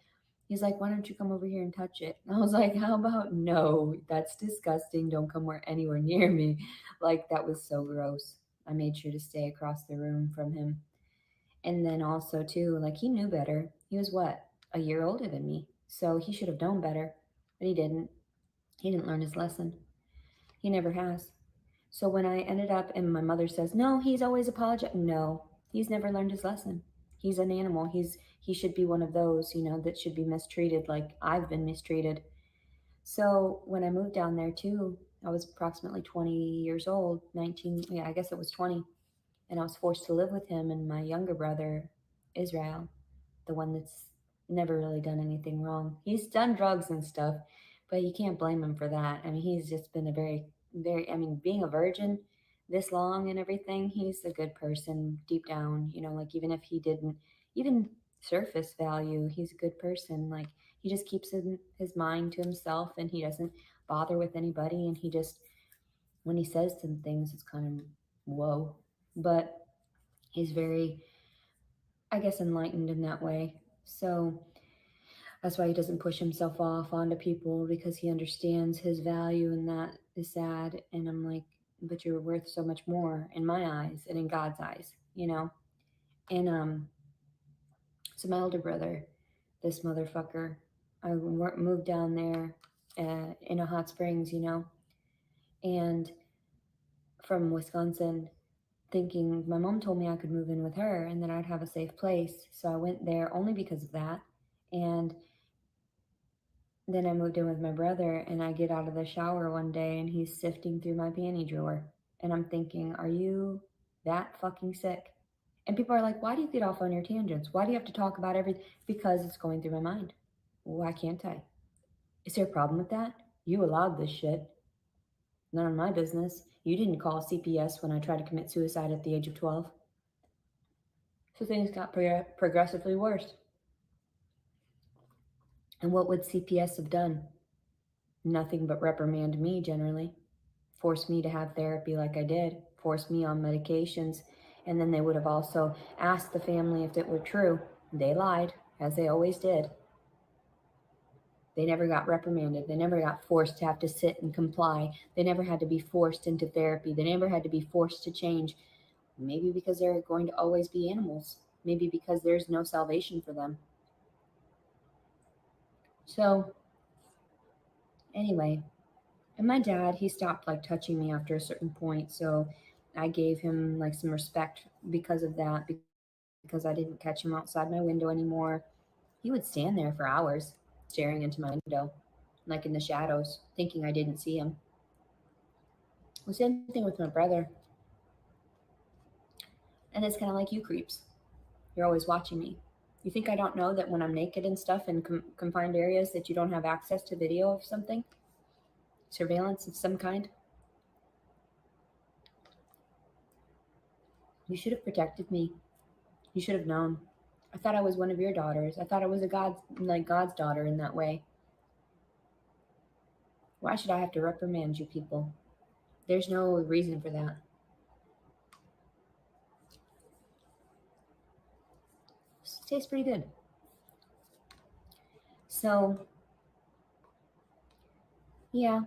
why don't you come over here and touch it? And I was like, how about no? That's disgusting. Don't come anywhere near me. Like, that was so gross. I made sure to stay across the room from him. And then also, too, like, he knew better. He was what? A year older than me. So he should have known better. But he didn't. He didn't learn his lesson. He never has. So when I ended up, and my mother says, no, he's always apologizing. No, he's never learned his lesson. He's an animal. He should be one of those, that should be mistreated like I've been mistreated. So when I moved down there too, I was approximately 20 years old, 19, I guess it was 20. And I was forced to live with him and my younger brother, Israel, the one that's never really done anything wrong. He's done drugs and stuff, but you can't blame him for that. I mean, he's just been a very, being a virgin this long and everything, he's a good person deep down, like even if he didn't, even surface value, he's a good person. Like he just keeps his mind to himself and he doesn't bother with anybody. And he just, when he says some things, it's kind of whoa. But he's very, I guess, enlightened in that way. So that's why he doesn't push himself off onto people, because he understands his value, and that is sad. And I'm like, but you're worth so much more in my eyes and in God's eyes, And so my older brother, this motherfucker, I moved down there in a Hot Springs, and from Wisconsin, thinking my mom told me I could move in with her and then I'd have a safe place. So I went there only because of that. And then I moved in with my brother, and I get out of the shower one day and he's sifting through my panty drawer. And I'm thinking, are you that fucking sick? And people are like, why do you get off on your tangents? Why do you have to talk about everything? Because it's going through my mind. Why can't I? Is there a problem with that? You allowed this shit. None of my business. You didn't call CPS when I tried to commit suicide at the age of 12. So things got progressively worse. And what would CPS have done? Nothing but reprimand me generally. Force me to have therapy like I did. Force me on medications. And then they would have also asked the family if it were true. They lied, as they always did. They never got reprimanded. They never got forced to have to sit and comply. They never had to be forced into therapy. They never had to be forced to change. Maybe because they're going to always be animals. Maybe because there's no salvation for them. So, anyway, and my dad, he stopped like touching me after a certain point. So I gave him like some respect because of that, because I didn't catch him outside my window anymore. He would stand there for hours staring into my window, like in the shadows, thinking I didn't see him. The same thing with my brother. And it's kind of like you creeps. You're always watching me. You think I don't know that when I'm naked and stuff in confined areas that you don't have access to video of something? Surveillance of some kind? You should have protected me. You should have known. I thought I was one of your daughters. I thought I was God's daughter in that way. Why should I have to reprimand you people? There's no reason for that. This tastes pretty good. So, yeah,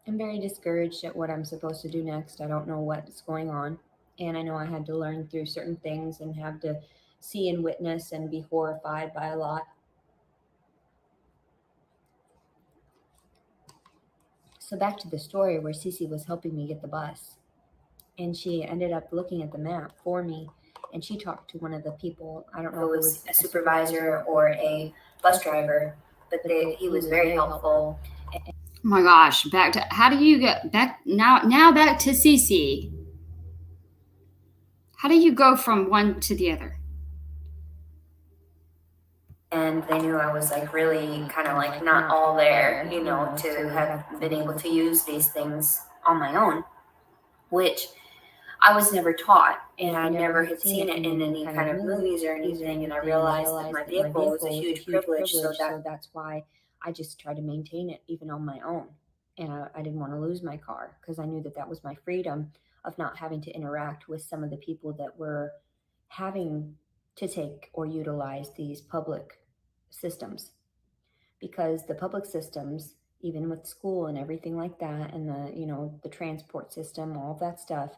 I'm very discouraged at what I'm supposed to do next. I don't know what's going on. And I know I had to learn through certain things and have to see and witness and be horrified by a lot. So back to the story where Cece was helping me get the bus. And she ended up looking at the map for me. And she talked to one of the people. I don't know if it was a supervisor or a bus driver, but he was very helpful. Oh my gosh, back to how do you get back now back to Cece. How do you go from one to the other? And they knew I was like really kind of like not all there, you know, to have been able to use these things on my own, which I was never taught, and I never had seen it in any kind of movies or anything. And I realized that my vehicle was a huge privilege, so that's why I just tried to maintain it even on my own. And I didn't want to lose my car because I knew that that was my freedom of not having to interact with some of the people that were having to take or utilize these public systems. Because the public systems, even with school and everything like that, and the transport system, all of that stuff,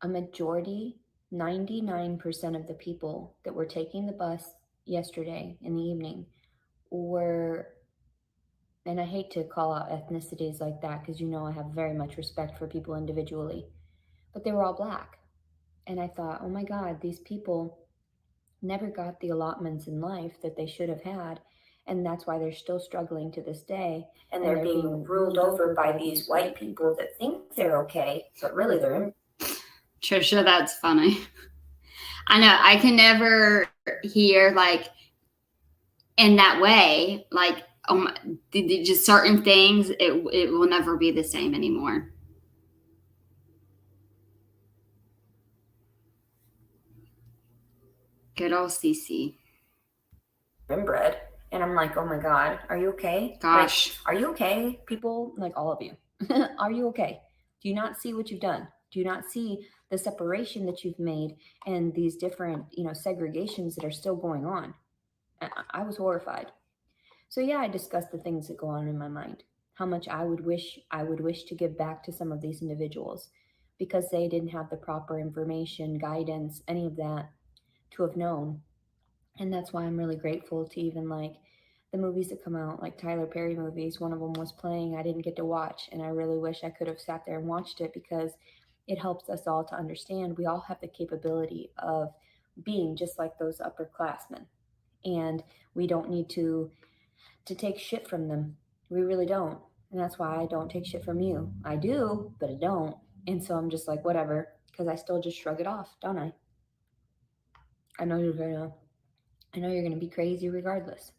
a majority, 99% of the people that were taking the bus yesterday in the evening were, and I hate to call out ethnicities like that because I have very much respect for people individually, but they were all Black. And I thought, oh my God, these people never got the allotments in life that they should have had. And that's why they're still struggling to this day. and they're being ruled over by these white people that think they're okay, but really they're. Trisha, that's funny. I know I can never hear like in that way, like just certain things. It will never be the same anymore. Good old Cece. Inbred. And I'm like, oh my God, are you okay? Gosh. Like, are you okay? People, like all of you, are you okay? Do you not see what you've done? Do you not see the separation that you've made and these different, segregations that are still going on? I was horrified. So yeah, I discussed the things that go on in my mind. How much I would wish to give back to some of these individuals because they didn't have the proper information, guidance, any of that to have known. And that's why I'm really grateful to even like the movies that come out, like Tyler Perry movies. One of them was playing, I didn't get to watch, and I really wish I could have sat there and watched it because it helps us all to understand we all have the capability of being just like those upperclassmen, and we don't need to take shit from them. We really don't. And that's why I don't take shit from you. I do, but I don't. And so I'm just like, whatever, because I still just shrug it off, don't I? I know you're gonna be crazy regardless.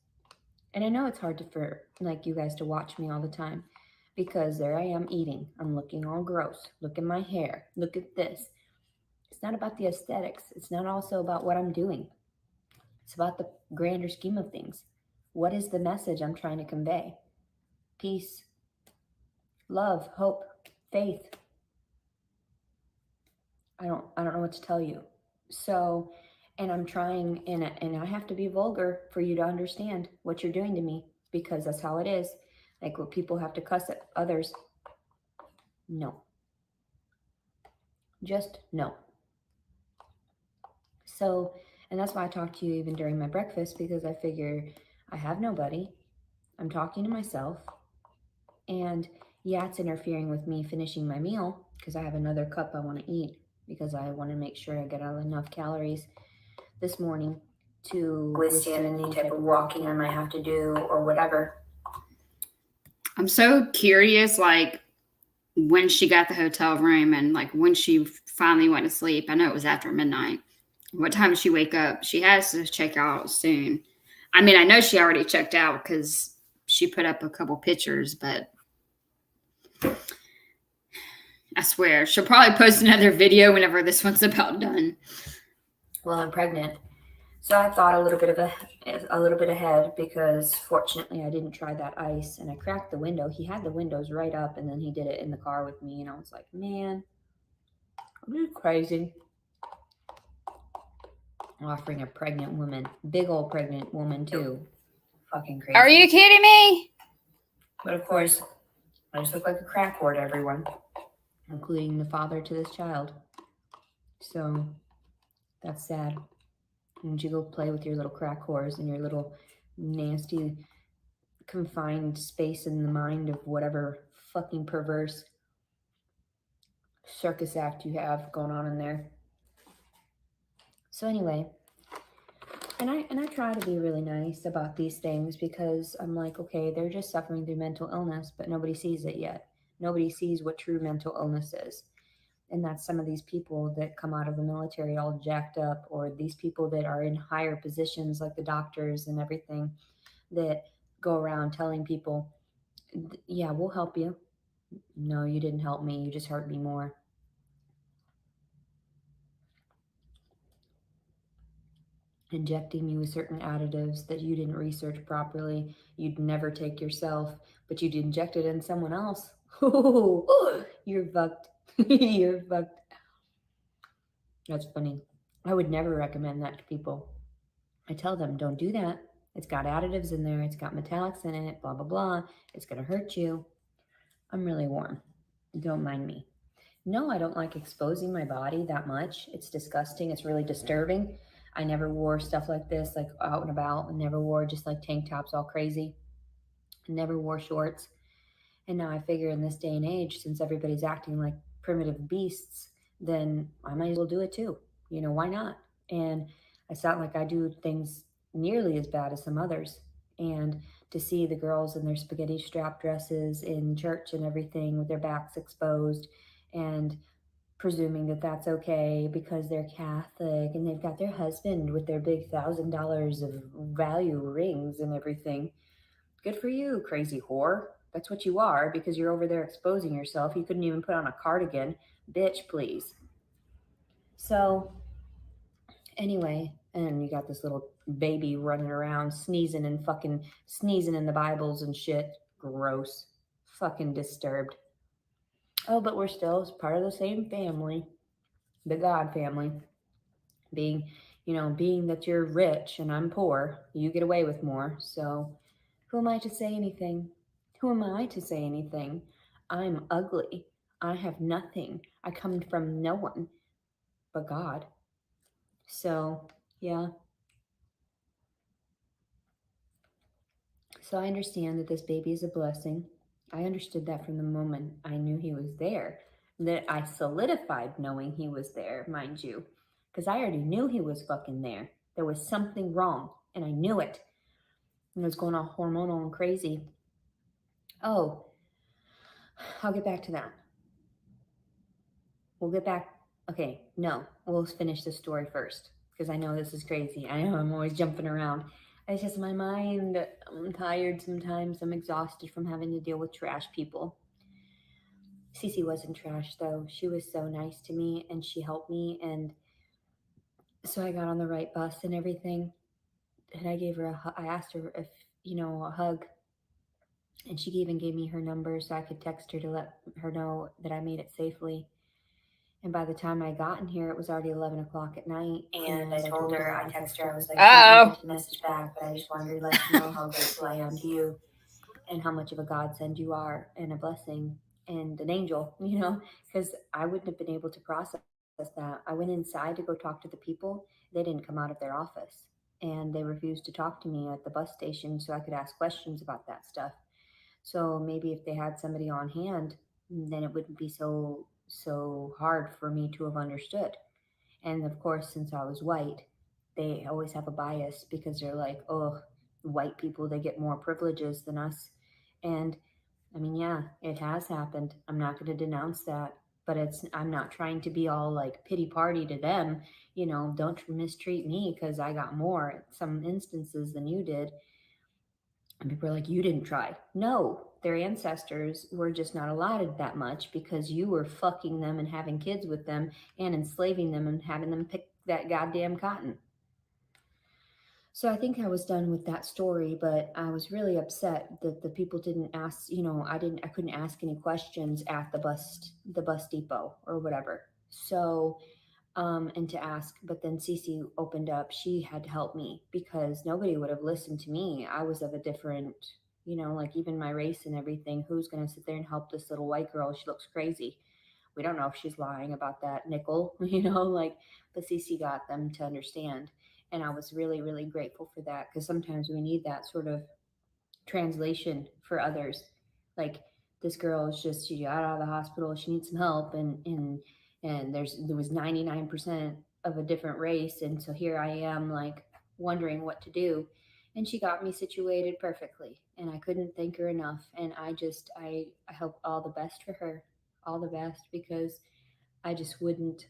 And I know it's hard for like you guys to watch me all the time because there I am eating. I'm looking all gross. Look at my hair. Look at this. It's not about the aesthetics. It's not also about what I'm doing. It's about the grander scheme of things. What is the message I'm trying to convey? Peace, love, hope, faith. I don't know what to tell you. So, and I'm trying, and I have to be vulgar for you to understand what you're doing to me because that's how it is. Like when people have to cuss at others. No. Just no. So, and that's why I talk to you even during my breakfast because I figure I have nobody. I'm talking to myself. And yeah, it's interfering with me finishing my meal because I have another cup I want to eat because I want to make sure I get out enough calories this morning to withstand any type of walking I might have to do or whatever. I'm so curious, like when she got the hotel room and like when she finally went to sleep. I know it was after midnight. What time did she wake up? She has to check out soon. I mean, I know she already checked out because she put up a couple pictures, but I swear she'll probably post another video whenever this one's about done. Well, I'm pregnant, so I thought a little bit ahead because fortunately I didn't try that ice and I cracked the window. He had the windows right up and then he did it in the car with me and I was like, man, I'm just crazy. Offering a pregnant woman, big old pregnant woman too, fucking crazy. Are you kidding me? But of course, I just look like a crack whore to everyone, including the father to this child. So that's sad. And you go play with your little crack whores in your little nasty confined space in the mind of whatever fucking perverse circus act you have going on in there. So anyway, and I try to be really nice about these things because I'm like, okay, they're just suffering through mental illness, but nobody sees it yet. Nobody sees what true mental illness is. And that's some of these people that come out of the military all jacked up, or these people that are in higher positions like the doctors and everything that go around telling people, yeah, we'll help you. No, you didn't help me. You just hurt me more. Injecting you with certain additives that you didn't research properly, you'd never take yourself, but you'd inject it in someone else. You're fucked. You're fucked. That's funny. I would never recommend that to people. I tell them, don't do that. It's got additives in there. It's got metallics in it, blah, blah, blah. It's going to hurt you. I'm really warm. Don't mind me. No, I don't like exposing my body that much. It's disgusting. It's really disturbing. I never wore stuff like this, like out and about. I never wore just like tank tops all crazy. I never wore shorts. And now I figure in this day and age, since everybody's acting like primitive beasts, then I might as well do it too. You know, why not? And I sound like I do things nearly as bad as some others. And to see the girls in their spaghetti strap dresses in church and everything with their backs exposed and presuming that that's okay because they're Catholic and they've got their husband with their big $1,000 of value rings and everything. Good for you, crazy whore. That's what you are because you're over there exposing yourself. You couldn't even put on a cardigan. Bitch, please. So anyway, and you got this little baby running around sneezing in the Bibles and shit. Gross. Fucking disturbed. Oh, but we're still part of the same family. The God family. Being that you're rich and I'm poor, you get away with more. So who am I to say anything? Who am I to say anything? I'm ugly. I have nothing. I come from no one but God. So, yeah. So I understand that this baby is a blessing. I understood that from the moment I knew he was there. That I solidified knowing he was there, mind you. Because I already knew he was fucking there. There was something wrong, and I knew it. And it was going all hormonal and crazy. Oh, I'll get back to that. We'll get back. Okay, no, we'll finish the story first. Because I know this is crazy. I know I'm always jumping around. It's just my mind. I'm tired sometimes. I'm exhausted from having to deal with trash people. Cece wasn't trash, though. She was so nice to me, and she helped me. And so I got on the right bus and everything. And I asked her if, a hug. And she even gave me her number so I could text her to let her know that I made it safely. And by the time I got in here, it was already 11 o'clock at night. And I told her, I texted her, I was like, I didn't get the message back, but I just wanted to let you know how grateful I am to you and how much of a godsend you are and a blessing and an angel, because I wouldn't have been able to process that. I went inside to go talk to the people. They didn't come out of their office and they refused to talk to me at the bus station so I could ask questions about that stuff. So maybe if they had somebody on hand, then it wouldn't be so hard for me to have understood. And of course, since I was white, they always have a bias because they're like, oh, white people, they get more privileges than us. And I mean, yeah, it has happened. I'm not going to denounce that, but I'm not trying to be all like pity party to them. Don't mistreat me because I got more in some instances than you did. And people are like, you didn't try. No, their ancestors were just not allotted that much because you were fucking them and having kids with them and enslaving them and having them pick that goddamn cotton. So I think I was done with that story, but I was really upset that the people didn't ask, I couldn't ask any questions at the bus depot or whatever. So and to ask. But then Cece opened up. She had to help me because nobody would have listened to me. I was of a different, like even my race and everything. Who's going to sit there and help this little white girl? She looks crazy. We don't know if she's lying about that nickel, but Cece got them to understand. And I was really, really grateful for that, because sometimes we need that sort of translation for others. Like, this girl is just, she got out of the hospital, she needs some help, and there was 99% of a different race, and so here I am, like, wondering what to do, and she got me situated perfectly, and I couldn't thank her enough. And I hope all the best for her, all the best, because I just wouldn't.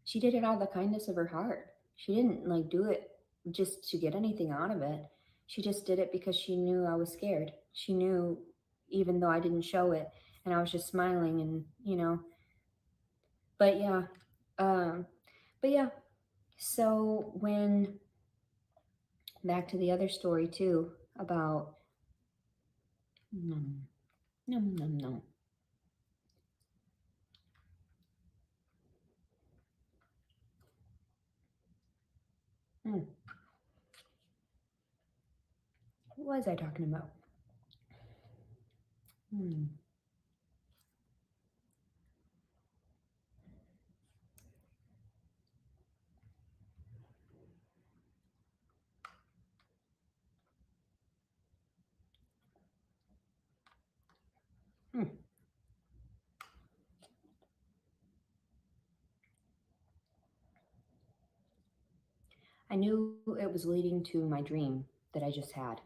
She did it out of the kindness of her heart. She didn't like do it just to get anything out of it. She just did it because she knew I was scared. She knew, even though I didn't show it, and I was just smiling, and but yeah. So when, back to the other story too, about no. What was I talking about? I knew it was leading to my dream that I just had.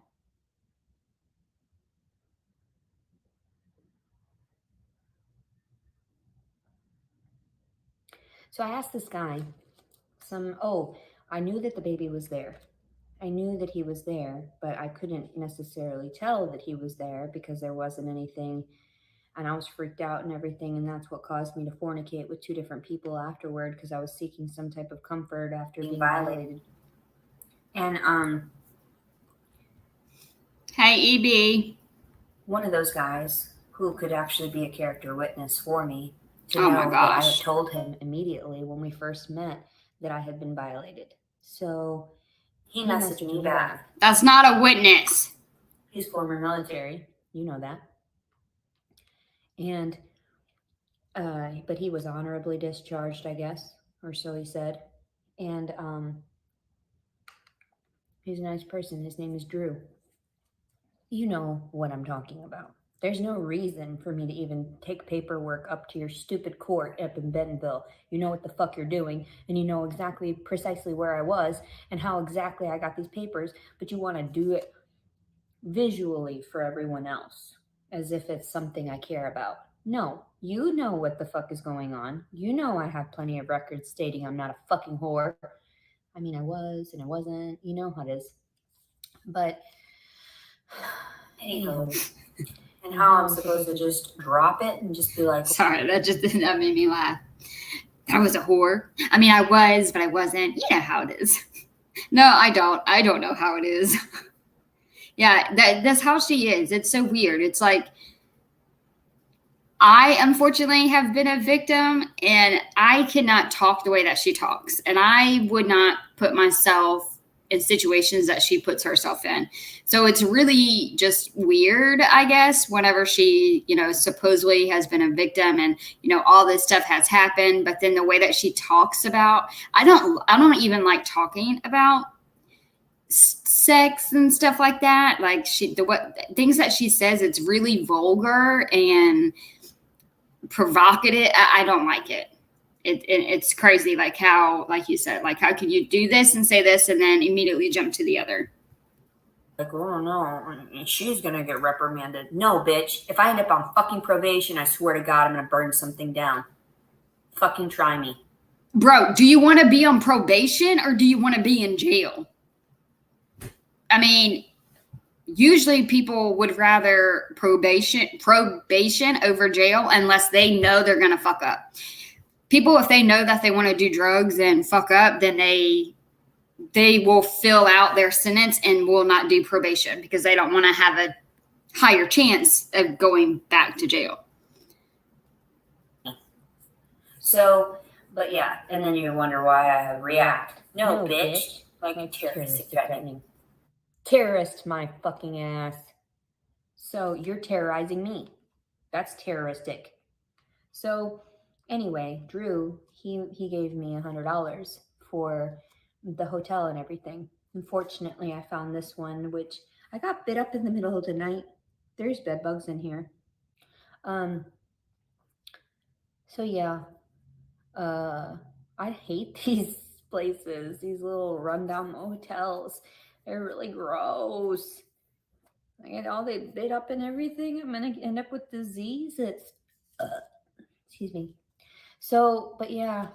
So I asked this guy I knew that the baby was there. I knew that he was there, but I couldn't necessarily tell that he was there because there wasn't anything, and I was freaked out and everything, and that's what caused me to fornicate with 2 different people afterward, because I was seeking some type of comfort after being violated. And Hey, EB. one of those guys who could actually be a character witness for me, to Oh my know that I had gosh. told him immediately when we first met that I had been violated. So he messaged me back. That's not a witness. He's former military, you know that. And but he was honorably discharged, I guess, or so he said. And he's a nice person. His name is Drew. You know what I'm talking about. There's no reason for me to even take paperwork up to your stupid court up in Bentonville. You know what the fuck you're doing, and you know exactly precisely where I was and how exactly I got these papers, but you want to do it visually for everyone else as if it's something I care about. No, you know what the fuck is going on. You know I have plenty of records stating I'm not a fucking whore. I mean, I was and I wasn't. You know how it is. But anyways, and how I'm supposed to just drop it and just be like, Sorry, that made me laugh. I was a whore. I mean, I was, but I wasn't. You know how it is. No, I don't. I don't know how it is. Yeah, that's how she is. It's so weird. It's like, I unfortunately have been a victim, and I cannot talk the way that she talks. And I would not put myself in situations that she puts herself in. So it's really just weird, I guess, whenever she, supposedly has been a victim and, all this stuff has happened. But then the way that she talks about, I don't even like talking about sex and stuff like that. Like things that she says, it's really vulgar and provocative. I don't like it. It's crazy, like how, like you said, like how can you do this and say this and then immediately jump to the other? Like, oh no, she's gonna get reprimanded. No, bitch. If I end up on fucking probation, I swear to God, I'm gonna burn something down. Fucking try me. Bro, do you want to be on probation or do you want to be in jail? I mean, usually people would rather probation over jail unless they know they're going to fuck up. People, if they know that they want to do drugs and fuck up, then they will fill out their sentence and will not do probation because they don't want to have a higher chance of going back to jail. So But yeah, and then you wonder why I react. No, No, bitch. bitch. Like Like terroristic terroristic threatening. threatening. Terrorist, my fucking ass. So you're terrorizing me. That's terroristic. So anyway, Drew, he gave me $100 for the hotel and everything. Unfortunately, I found this one, which I got bit up in the middle of the night. There's bed bugs in here. So yeah, I hate these places, these little rundown motels. They're really gross. I get all they bit up and everything. I'm gonna end up with disease. It's excuse me. So, but yeah,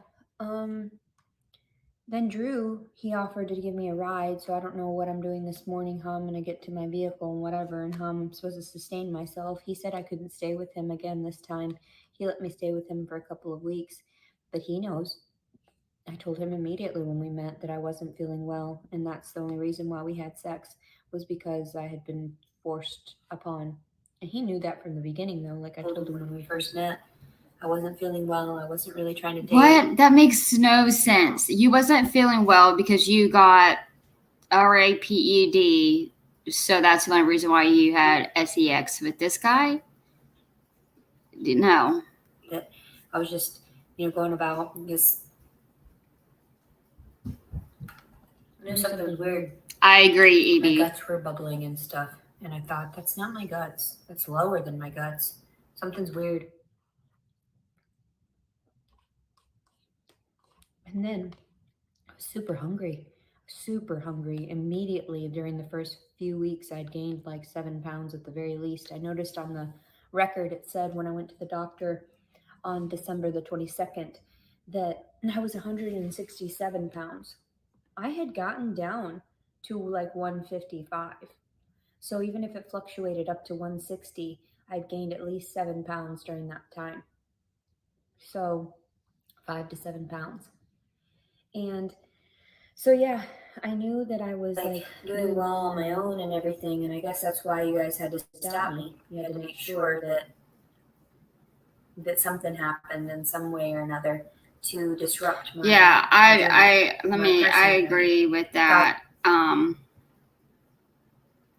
then Drew, he offered to give me a ride, so I don't know what I'm doing this morning, how I'm going to get to my vehicle and whatever, and how I'm supposed to sustain myself. He said I couldn't stay with him again this time. He let me stay with him for a couple of weeks, but he knows. I told him immediately when we met that I wasn't feeling well, and that's the only reason why we had sex, was because I had been forced upon. And he knew that from the beginning, though, like I told him when we first met. I wasn't feeling well. I wasn't really trying to date. What? That makes no sense. You wasn't feeling well because you got RAPED, so that's the only reason why you had sex with this guy? No. I was just, going about this. I knew something was weird. I agree, My Evie. guts were bubbling and stuff. And I thought, that's not my guts. That's lower than my guts. Something's weird. And then I was super hungry. Immediately during the first few weeks, I'd gained like 7 pounds at the very least. I noticed on the record, it said when I went to the doctor on December the 22nd that I was 167 pounds. I had gotten down to like 155. So even if it fluctuated up to 160, I'd gained at least 7 pounds during that time. So 5 to 7 pounds. And so yeah, I knew that I was like doing well on my own and everything, and I guess that's why you guys had to stop me. You had to make sure that something happened in some way or another to disrupt my I personality. agree with that.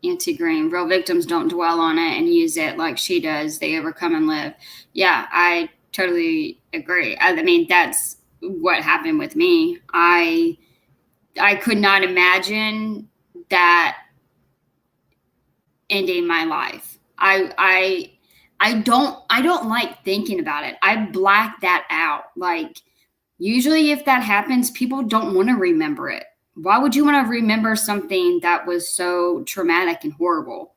Auntie Green, real victims don't dwell on it and use it like she does. They overcome and live. Yeah, I totally agree. I mean, that's what happened with me. I could not imagine that ending my life. I don't like thinking about it. I black that out. Like, usually if that happens, people don't want to remember it. Why would you want to remember something that was so traumatic and horrible?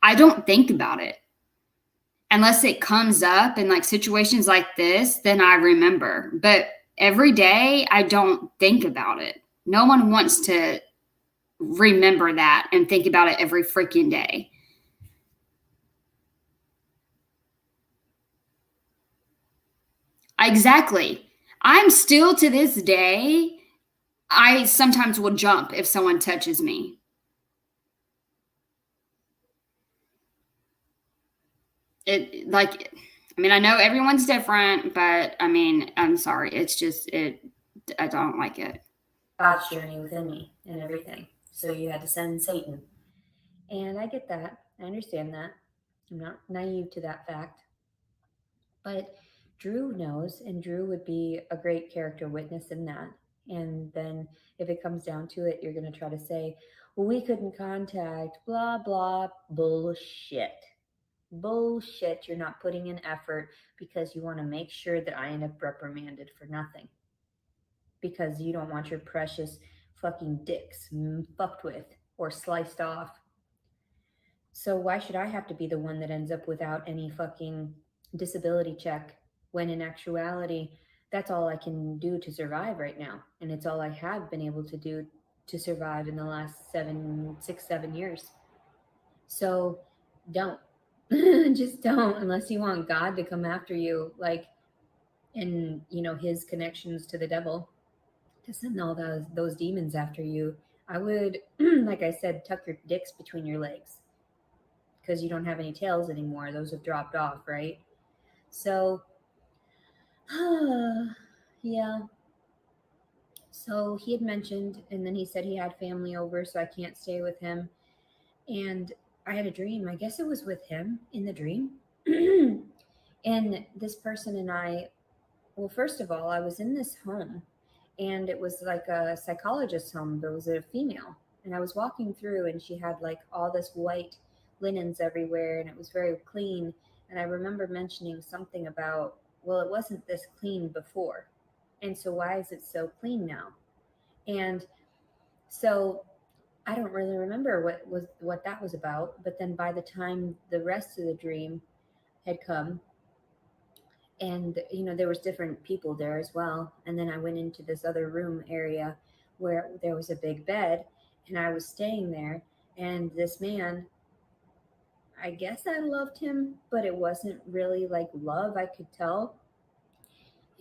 I don't think about it. Unless it comes up in like situations like this, then I remember. But every day, I don't think about it. No one wants to remember that and think about it every freaking day. Exactly. I'm still to this day, I sometimes will jump if someone touches me. I know everyone's different, but I mean, I'm sorry. It's just, I don't like it. God's journey within me and everything. So you had to send Satan. And I get that. I understand that. I'm not naive to that fact. But Drew knows, and Drew would be a great character witness in that. And then if it comes down to it, you're going to try to say, well, we couldn't contact, blah, blah, bullshit. Bullshit. You're not putting in effort because you want to make sure that I end up reprimanded for nothing. Because you don't want your precious fucking dicks fucked with or sliced off. So why should I have to be the one that ends up without any fucking disability check when in actuality, that's all I can do to survive right now. And it's all I have been able to do to survive in the last 7 years. So don't. Just don't, unless you want God to come after you, like, and his connections to the devil to send all those demons after you. I would, like I said, tuck your dicks between your legs because you don't have any tails anymore. Those have dropped off, right? So Yeah. So he had mentioned, and then he said he had family over, so I can't stay with him. And I had a dream. I guess it was with him in the dream. And this person and I, well, first of all, I was in this home, and it was like a psychologist's home. There was a female, and I was walking through, and she had like all this white linens everywhere, and it was very clean. And I remember mentioning something about, well, it wasn't this clean before, and so why is it so clean now? And so I don't really remember what that was about. But then by the time the rest of the dream had come, and there was different people there as well, and then I went into this other room area where there was a big bed, and I was staying there, and this man, I guess I loved him, but it wasn't really like love, I could tell.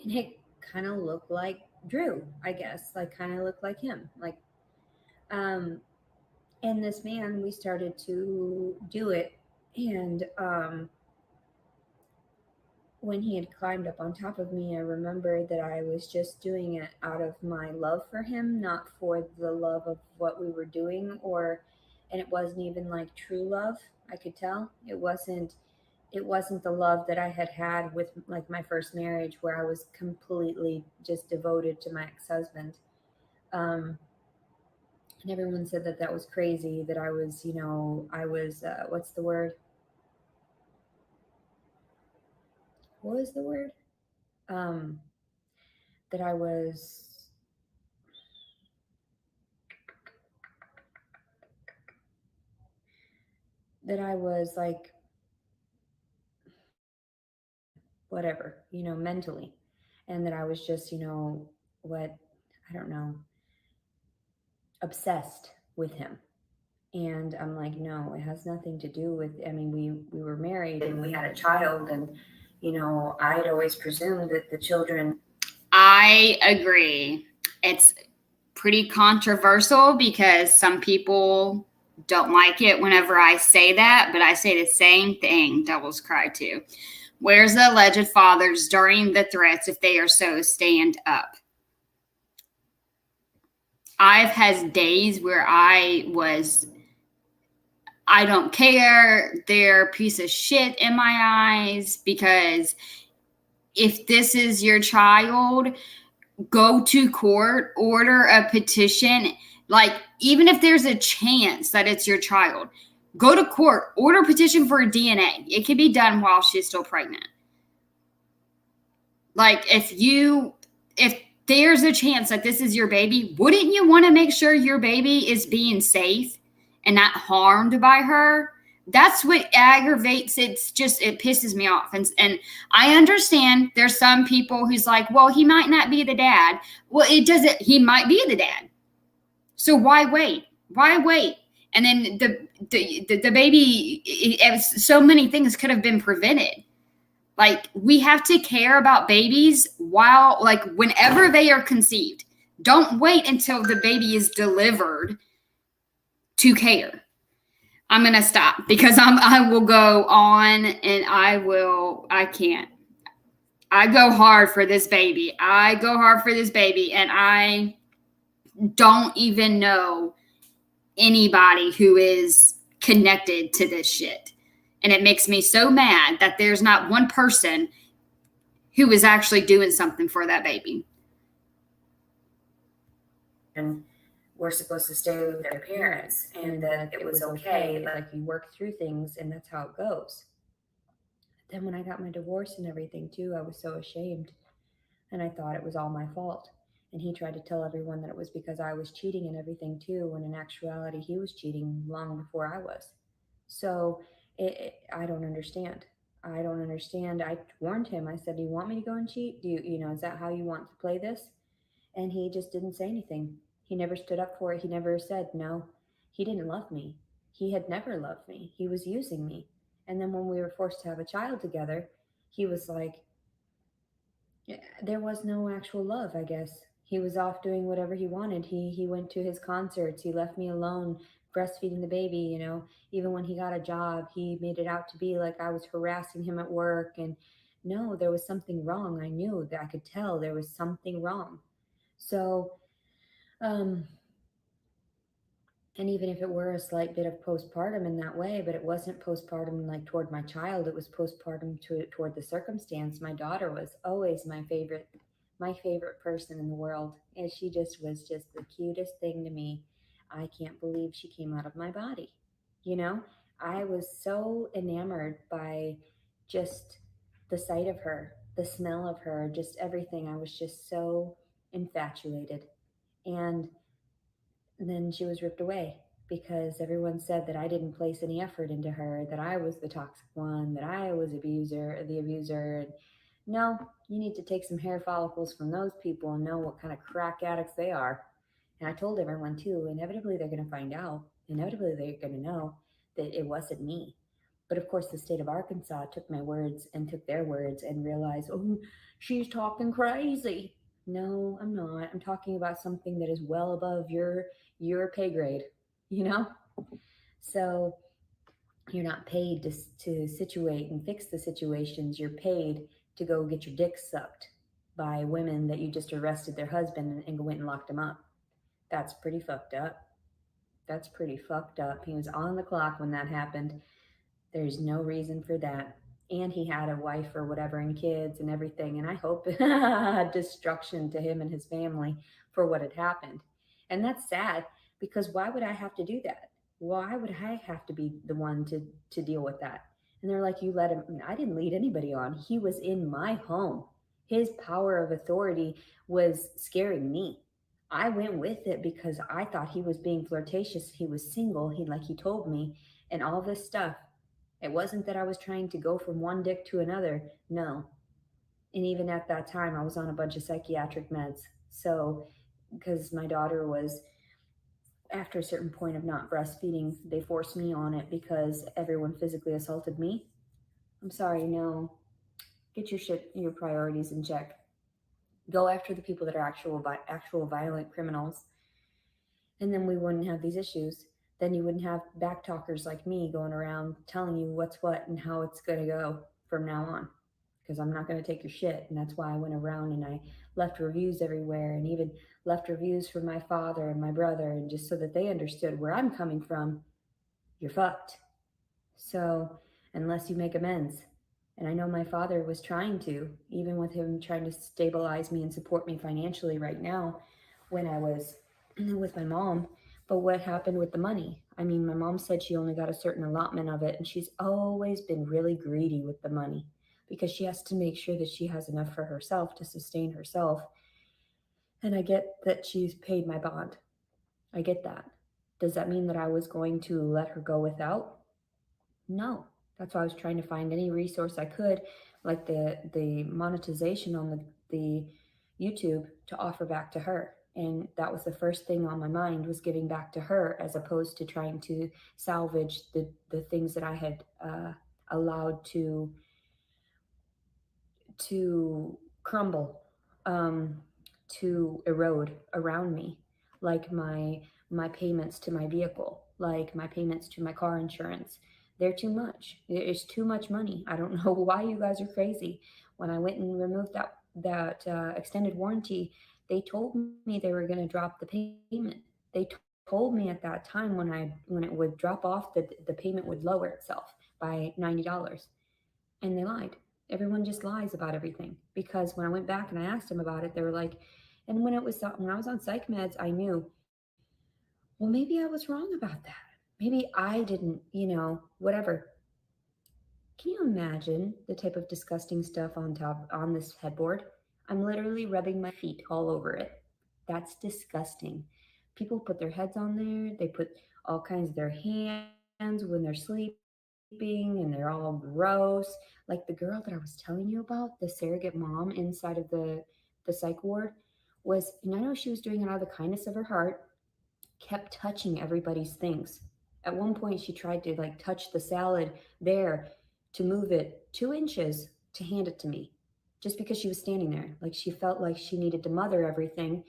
And it kind of looked like Drew, I guess, like kind of looked like him, like and this man, we started to do it, and when he had climbed up on top of me, I remember that I was just doing it out of my love for him, not for the love of what we were doing, and it wasn't even like true love. I could tell it wasn't the love that I had with like my first marriage, where I was completely just devoted to my ex-husband. And everyone said that was crazy, that I was, what's the word? What was the word? That I was like, whatever, mentally. And that I was just, I don't know, obsessed with him. And I'm like, no, it has nothing to do with, I mean, we were married and we had a child, and, I'd always presumed that the children. I agree. It's pretty controversial because some people don't like it whenever I say that, but I say the same thing, devils cry too. Where's the alleged fathers during the threats if they are so stand up? I've had days where I don't care, they're a piece of shit in my eyes, because if this is your child, go to court, order a petition. Like, even if there's a chance that it's your child, go to court, order a petition for a DNA. It can be done while she's still pregnant. Like, if there's a chance that this is your baby, wouldn't you want to make sure your baby is being safe and not harmed by her? That's what aggravates it. It pisses me off. And I understand there's some people who's like, well, he might not be the dad. Well, he might be the dad. So why wait? Why wait? And then the baby, so many things could have been prevented. Like, we have to care about babies whenever they are conceived. Don't wait until the baby is delivered to care. I'm going to stop because I will go on, and I can't. I go hard for this baby. And I don't even know anybody who is connected to this shit. And it makes me so mad that there's not one person who is actually doing something for that baby. And we're supposed to stay with their parents, and that it was okay. Like, you work through things, and that's how it goes. Then when I got my divorce and everything too, I was so ashamed, and I thought it was all my fault. And he tried to tell everyone that it was because I was cheating and everything too, when in actuality he was cheating long before I was. So I don't understand. I warned him. I said, do you want me to go and cheat? Is that how you want to play this? And he just didn't say anything. He never stood up for it. He never said no. He didn't love me. He had never loved me. He was using me. And then when we were forced to have a child together, he was like, there was no actual love, I guess. He was off doing whatever he wanted. He went to his concerts. He left me alone breastfeeding the baby. Even when he got a job, he made it out to be like I was harassing him at work, and no, there was something wrong. I knew that I could tell there was something wrong. So, and even if it were a slight bit of postpartum in that way, but it wasn't postpartum like toward my child, it was postpartum toward the circumstance. My daughter was always my favorite person in the world. And she just was just the cutest thing to me. I can't believe she came out of my body. You know, I was so enamored by just the sight of her, the smell of her, just everything. I was just so infatuated. And then she was ripped away because everyone said that I didn't place any effort into her, that I was the toxic one, that I was the abuser. And no, you need to take some hair follicles from those people and know what kind of crack addicts they are. And I told everyone too, inevitably they're going to find out. Inevitably they're going to know that it wasn't me. But of course, the state of Arkansas took my words and took their words and realized, oh, she's talking crazy. No, I'm not. I'm talking about something that is well above your pay grade, you know? So you're not paid to situate and fix the situations. You're paid to go get your dick sucked by women that you just arrested their husband and went and locked him up. That's pretty fucked up. That's pretty fucked up. He was on the clock when that happened. There's no reason for that. And he had a wife or whatever and kids and everything. And I hope destruction to him and his family for what had happened. And that's sad because why would I have to do that? Why would I have to be the one to deal with that? And they're like, you let him. I didn't lead anybody on. He was in my home. His power of authority was scaring me. I went with it because I thought he was being flirtatious. He was single. He told me, and all this stuff. It wasn't that I was trying to go from one dick to another. No. And even at that time, I was on a bunch of psychiatric meds. So, because my daughter was, after a certain point of not breastfeeding, they forced me on it because everyone physically assaulted me. I'm sorry, no. Get your priorities in check. Go after the people that are actual violent criminals. And then we wouldn't have these issues. Then you wouldn't have back talkers like me going around telling you what's what and how it's going to go from now on. Because I'm not going to take your shit. And that's why I went around and I left reviews everywhere and even left reviews for my father and my brother. And just so that they understood where I'm coming from, you're fucked. So unless you make amends. And I know my father was trying to, even with him trying to stabilize me and support me financially right now when I was with my mom. But what happened with the money? I mean, my mom said she only got a certain allotment of it, and she's always been really greedy with the money because she has to make sure that she has enough for herself to sustain herself. And I get that she's paid my bond. I get that. Does that mean that I was going to let her go without? No. That's why I was trying to find any resource I could, like the monetization on the YouTube, to offer back to her. And that was the first thing on my mind, was giving back to her, as opposed to trying to salvage the things that I had allowed to crumble, to erode around me, like my payments to my vehicle, like my payments to my car insurance. They're too much. It's too much money. I don't know why you guys are crazy. When I went and removed that extended warranty, they told me they were going to drop the payment. They told me at that time when it would drop off, that the payment would lower itself by $90. And they lied. Everyone just lies about everything. Because when I went back and I asked them about it, they were like, and when I was on psych meds, I knew, well, maybe I was wrong about that. Maybe I didn't, whatever. Can you imagine the type of disgusting stuff on this headboard? I'm literally rubbing my feet all over it. That's disgusting. People put their heads on there. They put all kinds of their hands when they're sleeping, and they're all gross. Like the girl that I was telling you about, the surrogate mom inside of the psych ward, was, and I know she was doing it out of the kindness of her heart, kept touching everybody's things. At one point, she tried to touch the salad there to move it 2 inches to hand it to me, just because she was standing there. Like she felt like she needed to mother everything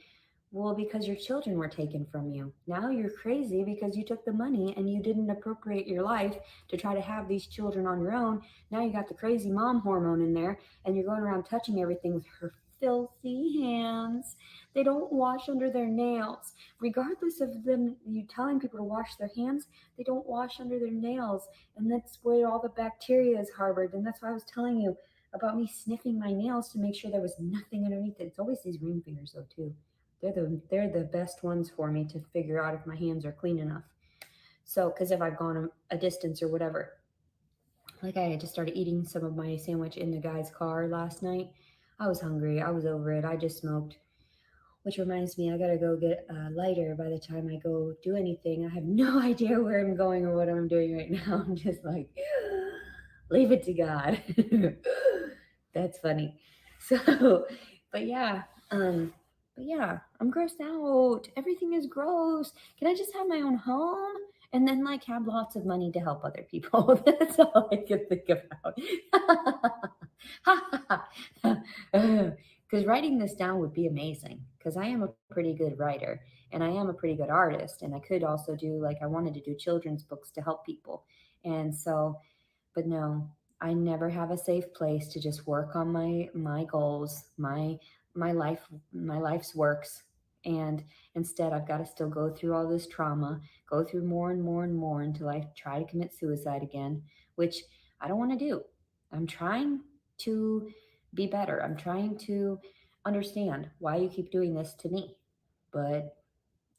Well, because your children were taken from you. Now you're crazy because you took the money and you didn't appropriate your life to try to have these children on your own. Now you got the crazy mom hormone in there and you're going around touching everything with her filthy hands. They don't wash under their nails. Regardless of them, you telling people to wash their hands, they don't wash under their nails. And that's where all the bacteria is harbored. And that's why I was telling you about me sniffing my nails to make sure there was nothing underneath it. It's always these ring fingers though too. They're the best ones for me to figure out if my hands are clean enough. So, because if I've gone a distance or whatever, like I just started eating some of my sandwich in the guy's car last night. I was hungry. I was over it. I just smoked. Which reminds me, I gotta go get a lighter by the time I go do anything. I have no idea where I'm going or what I'm doing right now. I'm just like, leave it to God. That's funny. So, but yeah, I'm grossed out. Everything is gross. Can I just have my own home and then like have lots of money to help other people? That's all I can think about. Because writing this down would be amazing. Because I am a pretty good writer and I am a pretty good artist, and I could also do like I wanted to do children's books to help people, and so, but no, I never have a safe place to just work on my goals, my life's works. And instead I've got to still go through all this trauma, go through more and more and more until I try to commit suicide again, which I don't want to do. I'm trying to be better. I'm trying to understand why you keep doing this to me, but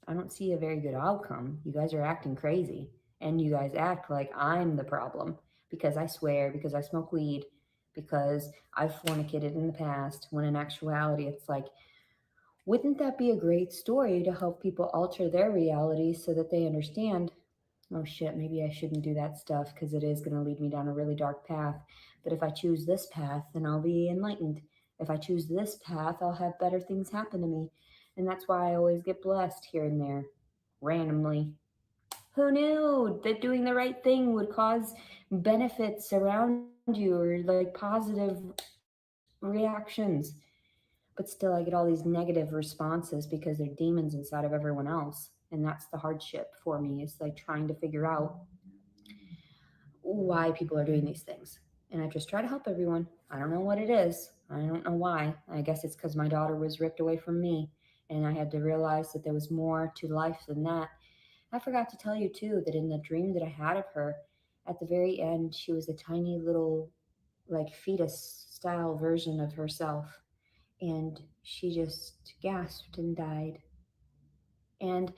I don't see a very good outcome. You guys are acting crazy, and you guys act like I'm the problem because I swear, because I smoke weed, because I've fornicated in the past, when in actuality it's like, wouldn't that be a great story to help people alter their reality so that they understand, oh shit, maybe I shouldn't do that stuff because it is going to lead me down a really dark path. But if I choose this path, then I'll be enlightened. If I choose this path, I'll have better things happen to me. And that's why I always get blessed here and there, randomly. Who knew that doing the right thing would cause benefits around you or like positive reactions? But still, I get all these negative responses because they're demons inside of everyone else. And that's the hardship for me, is like trying to figure out why people are doing these things. And I just try to help everyone. I don't know what it is. I don't know why. I guess it's because my daughter was ripped away from me, and I had to realize that there was more to life than that. I forgot to tell you too that in the dream that I had of her, at the very end, she was a tiny little, like fetus style version of herself, and she just gasped and died. And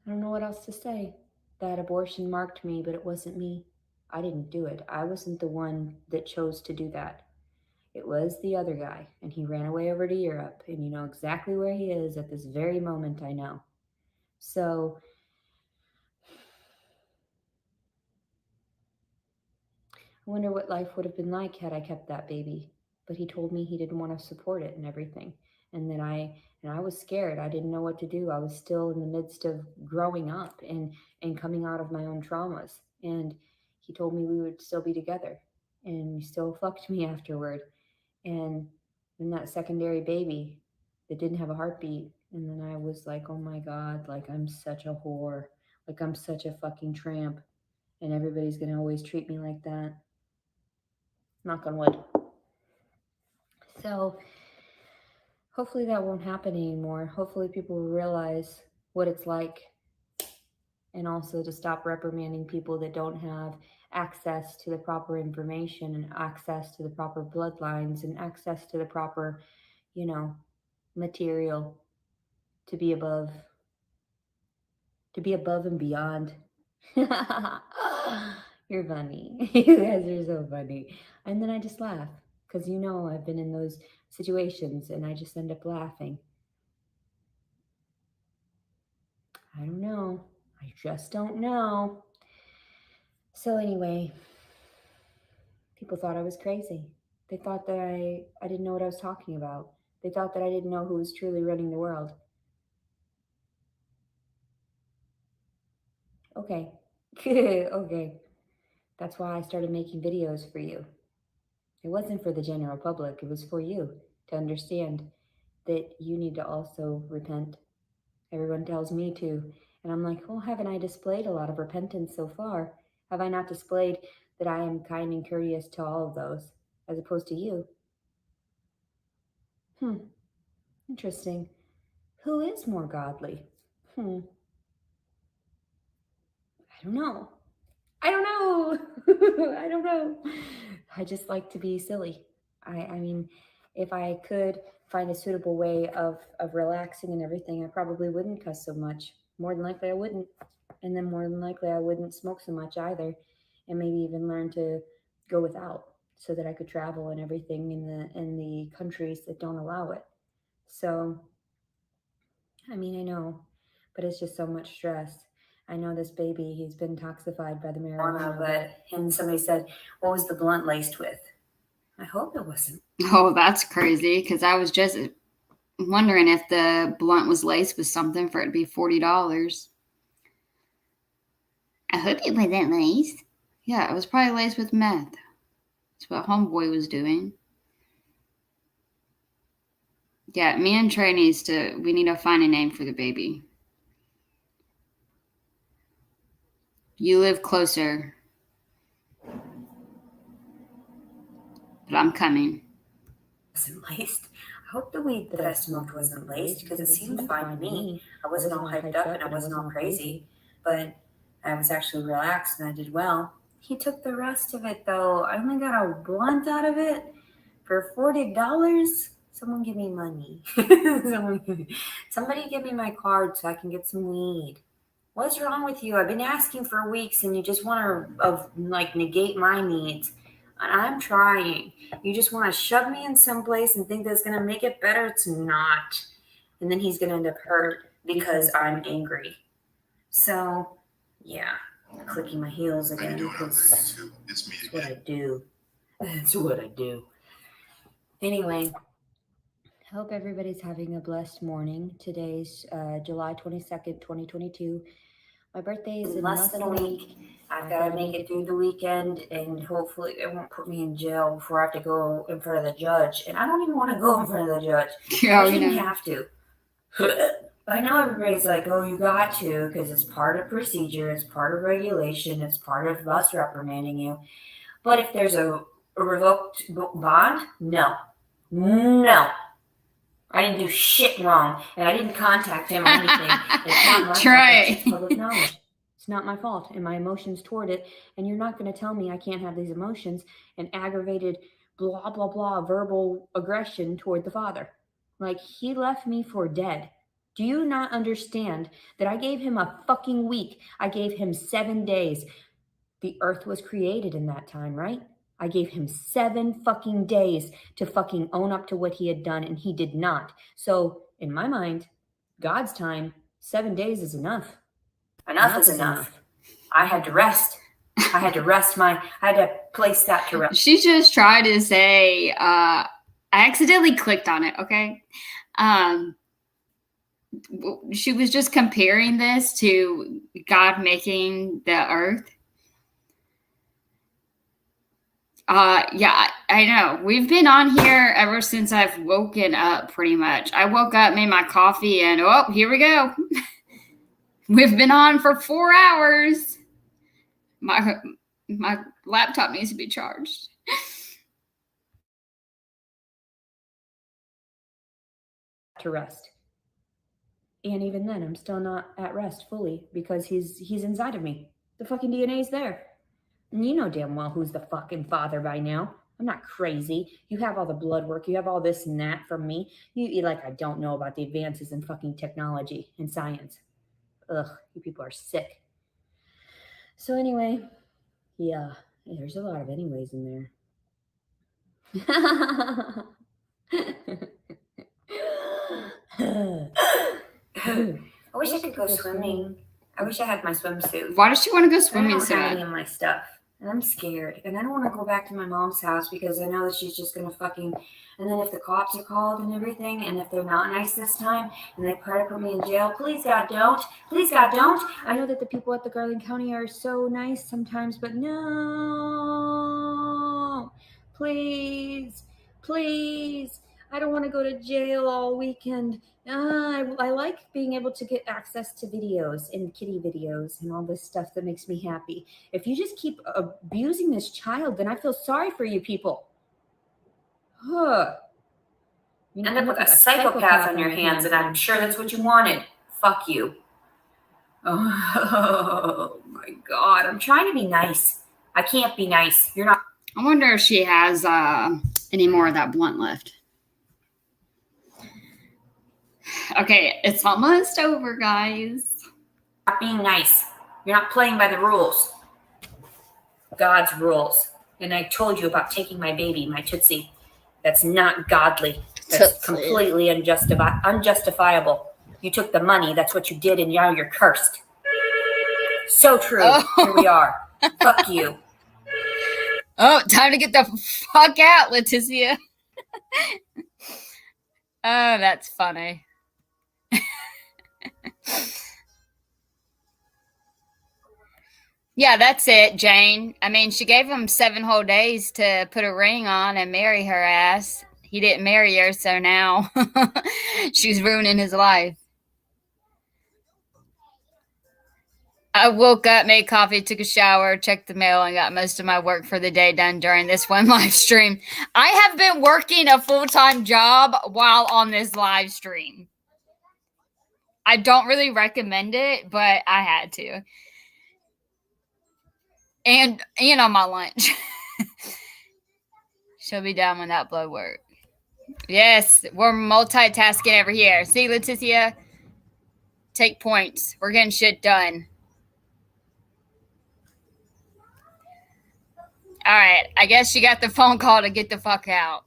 I don't know what else to say. That abortion marked me, but it wasn't me. I didn't do it. I wasn't the one that chose to do that. It was the other guy, and he ran away over to Europe, and you know exactly where he is at this very moment, I know. So, I wonder what life would have been like had I kept that baby. But he told me he didn't want to support it and everything. And then I was scared. I didn't know what to do. I was still in the midst of growing up and coming out of my own traumas. And he told me we would still be together. And he still fucked me afterward. And then that secondary baby that didn't have a heartbeat. And then I was like, oh my God, like I'm such a whore. Like I'm such a fucking tramp. And everybody's going to always treat me like that. Knock on wood. So hopefully that won't happen anymore. Hopefully people will realize what it's like, and also to stop reprimanding people that don't have access to the proper information and access to the proper bloodlines and access to the proper, material to be above and beyond. You're funny. You guys are so funny. And then I just laugh because I've been in those situations and I just end up laughing. I don't know. I just don't know. So anyway, people thought I was crazy. They thought that I didn't know what I was talking about. They thought that I didn't know who was truly running the world. Okay. Okay. That's why I started making videos for you. It wasn't for the general public. It was for you to understand that you need to also repent. Everyone tells me to. And I'm like, well, haven't I displayed a lot of repentance so far? Have I not displayed that I am kind and courteous to all of those, as opposed to you? Interesting. Who is more godly? I don't know. I don't know. I don't know. I just like to be silly. I mean, if I could find a suitable way of relaxing and everything, I probably wouldn't cuss so much. More than likely I wouldn't. And then more than likely I wouldn't smoke so much either. And maybe even learn to go without so that I could travel and everything in the countries that don't allow it. So, I mean, I know, but it's just so much stress. I know this baby, he's been toxified by the marijuana, but and somebody said, what was the blunt laced with? I hope it wasn't. Oh, that's crazy, because I was just wondering if the blunt was laced with something for it to be $40. I hope it wasn't laced. Yeah, it was probably laced with meth. That's what homeboy was doing. Yeah, me and Trey we need to find a name for the baby. You live closer. But I'm coming. Wasn't laced. I hope the weed that I smoked wasn't laced, because it seemed fine to me. I wasn't all hyped up and I wasn't all crazy, but I was actually relaxed and I did well. He took the rest of it though. I only got a blunt out of it for $40. Someone give me money. Somebody give me my card so I can get some weed. What's wrong with you? I've been asking for weeks and you just want to negate my needs. And I'm trying. You just want to shove me in someplace and think that's going to make it better. It's not. And then he's going to end up hurt because I'm angry. So, yeah, clicking my heels again because that's what I do. That's what I do. Anyway, hope everybody's having a blessed morning. Today's July 22nd, 2022. My birthday is in less than a week. I've got to make it through the weekend, and hopefully it won't put me in jail before I have to go in front of the judge. And I don't even want to go in front of the judge. I didn't have to. I know everybody's like, oh, you got to, because it's part of procedure, it's part of regulation, it's part of us reprimanding you. But if there's a revoked bond, no. I didn't do shit wrong, and I didn't contact him or anything. It's not my Trey. fault. It's public knowledge. It's not my fault, and my emotions toward it. And you're not going to tell me I can't have these emotions and aggravated, blah blah blah, verbal aggression toward the father. Like, he left me for dead. Do you not understand that I gave him a fucking week? I gave him 7 days. The earth was created in that time, right? I gave him 7 fucking days to fucking own up to what he had done, and he did not. So, in my mind, God's time, 7 days is enough. Enough is enough. I had to rest. I had to place that to rest. She just tried to say, I accidentally clicked on it, okay? She was just comparing this to God making the earth. Yeah, I know. We've been on here ever since I've woken up, pretty much. I woke up, made my coffee, and here we go. We've been on for 4 hours. My laptop needs to be charged. To rest. And even then, I'm still not at rest fully because he's inside of me. The fucking DNA's there. And you know damn well who's the fucking father by now. I'm not crazy. You have all the blood work. You have all this and that from me. You like I don't know about the advances in fucking technology and science. Ugh, you people are sick. So anyway, yeah, there's a lot of anyways in there. I wish I could go swimming. I wish I had my swimsuit. Why does she want to go I swimming don't so have any bad? of my stuff. And I'm scared. And I don't want to go back to my mom's house because I know that she's just going to fucking... And then if the cops are called and everything, and if they're not nice this time, and they try to put me in jail, please, God, don't. Please, God, don't. I know that the people at the Garland County are so nice sometimes, but no. Please. Please. I don't want to go to jail all weekend. I like being able to get access to videos and kitty videos and all this stuff that makes me happy. If you just keep abusing this child, then I feel sorry for you people. Huh. You End up with a psychopath on your hands, and I'm sure that's what you wanted. Fuck you. Oh my God. I'm trying to be nice. I can't be nice. You're not. I wonder if she has any more of that blunt left. Okay, it's almost over, guys. Not being nice. You're not playing by the rules. God's rules. And I told you about taking my baby, my Tootsie. That's not godly. That's completely unjustifiable. You took the money. That's what you did, and now you're cursed. So true. Oh. Here we are. Fuck you. Oh, time to get the fuck out, Leticia. Oh, that's funny. Yeah, that's it, Jane. I mean, she gave him 7 whole days to put a ring on and marry her ass. He didn't marry her, so now she's ruining his life. I woke up, made coffee, took a shower, checked the mail, and got most of my work for the day done during this one live stream. I have been working a full-time job while on this live stream. I don't really recommend it, but I had to. And on my lunch. She'll be down when that blood work. Yes, we're multitasking over here. See, Leticia? Take points. We're getting shit done. All right. I guess she got the phone call to get the fuck out.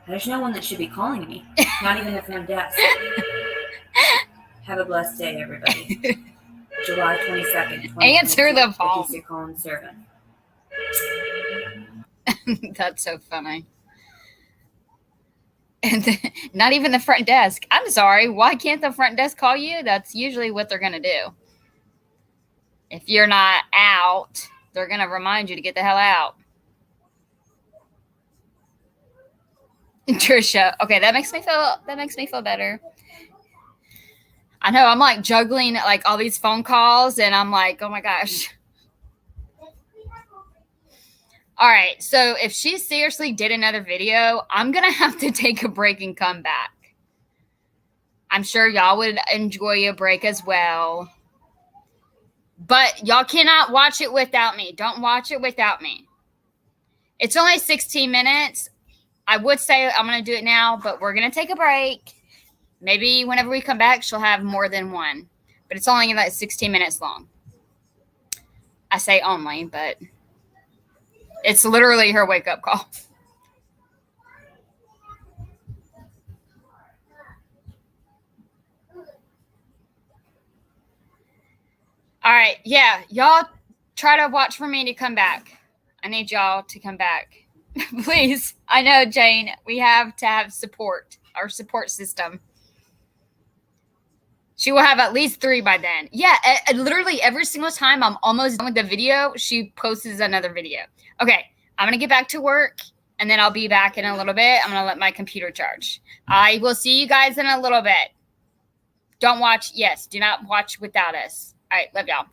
There's no one that should be calling me. Not even the front desk. Have a blessed day, everybody. July 22nd. Answer the phone. Leticia Collins Servant. That's so funny. And not even the front desk. I'm sorry. Why can't the front desk call you? That's usually what they're going to do. If you're not out, they're going to remind you to get the hell out. Trisha. Okay, that makes me feel better. I know, I'm like juggling like all these phone calls and I'm like, oh my gosh. All right, so if she seriously did another video, I'm going to have to take a break and come back. I'm sure y'all would enjoy a break as well. But y'all cannot watch it without me. Don't watch it without me. It's only 16 minutes. I would say I'm going to do it now, but we're going to take a break. Maybe whenever we come back, she'll have more than one. But it's only like 16 minutes long. I say only, but it's literally her wake-up call. All right. Yeah. Y'all try to watch for me to come back. I need y'all to come back. Please. I know, Jane. We have to have support. Our support system. She will have at least 3 by then. Yeah. Literally every single time I'm almost done with the video, she posts another video. Okay. I'm going to get back to work. And then I'll be back in a little bit. I'm going to let my computer charge. I will see you guys in a little bit. Don't watch. Yes. Do not watch without us. All right. Love y'all.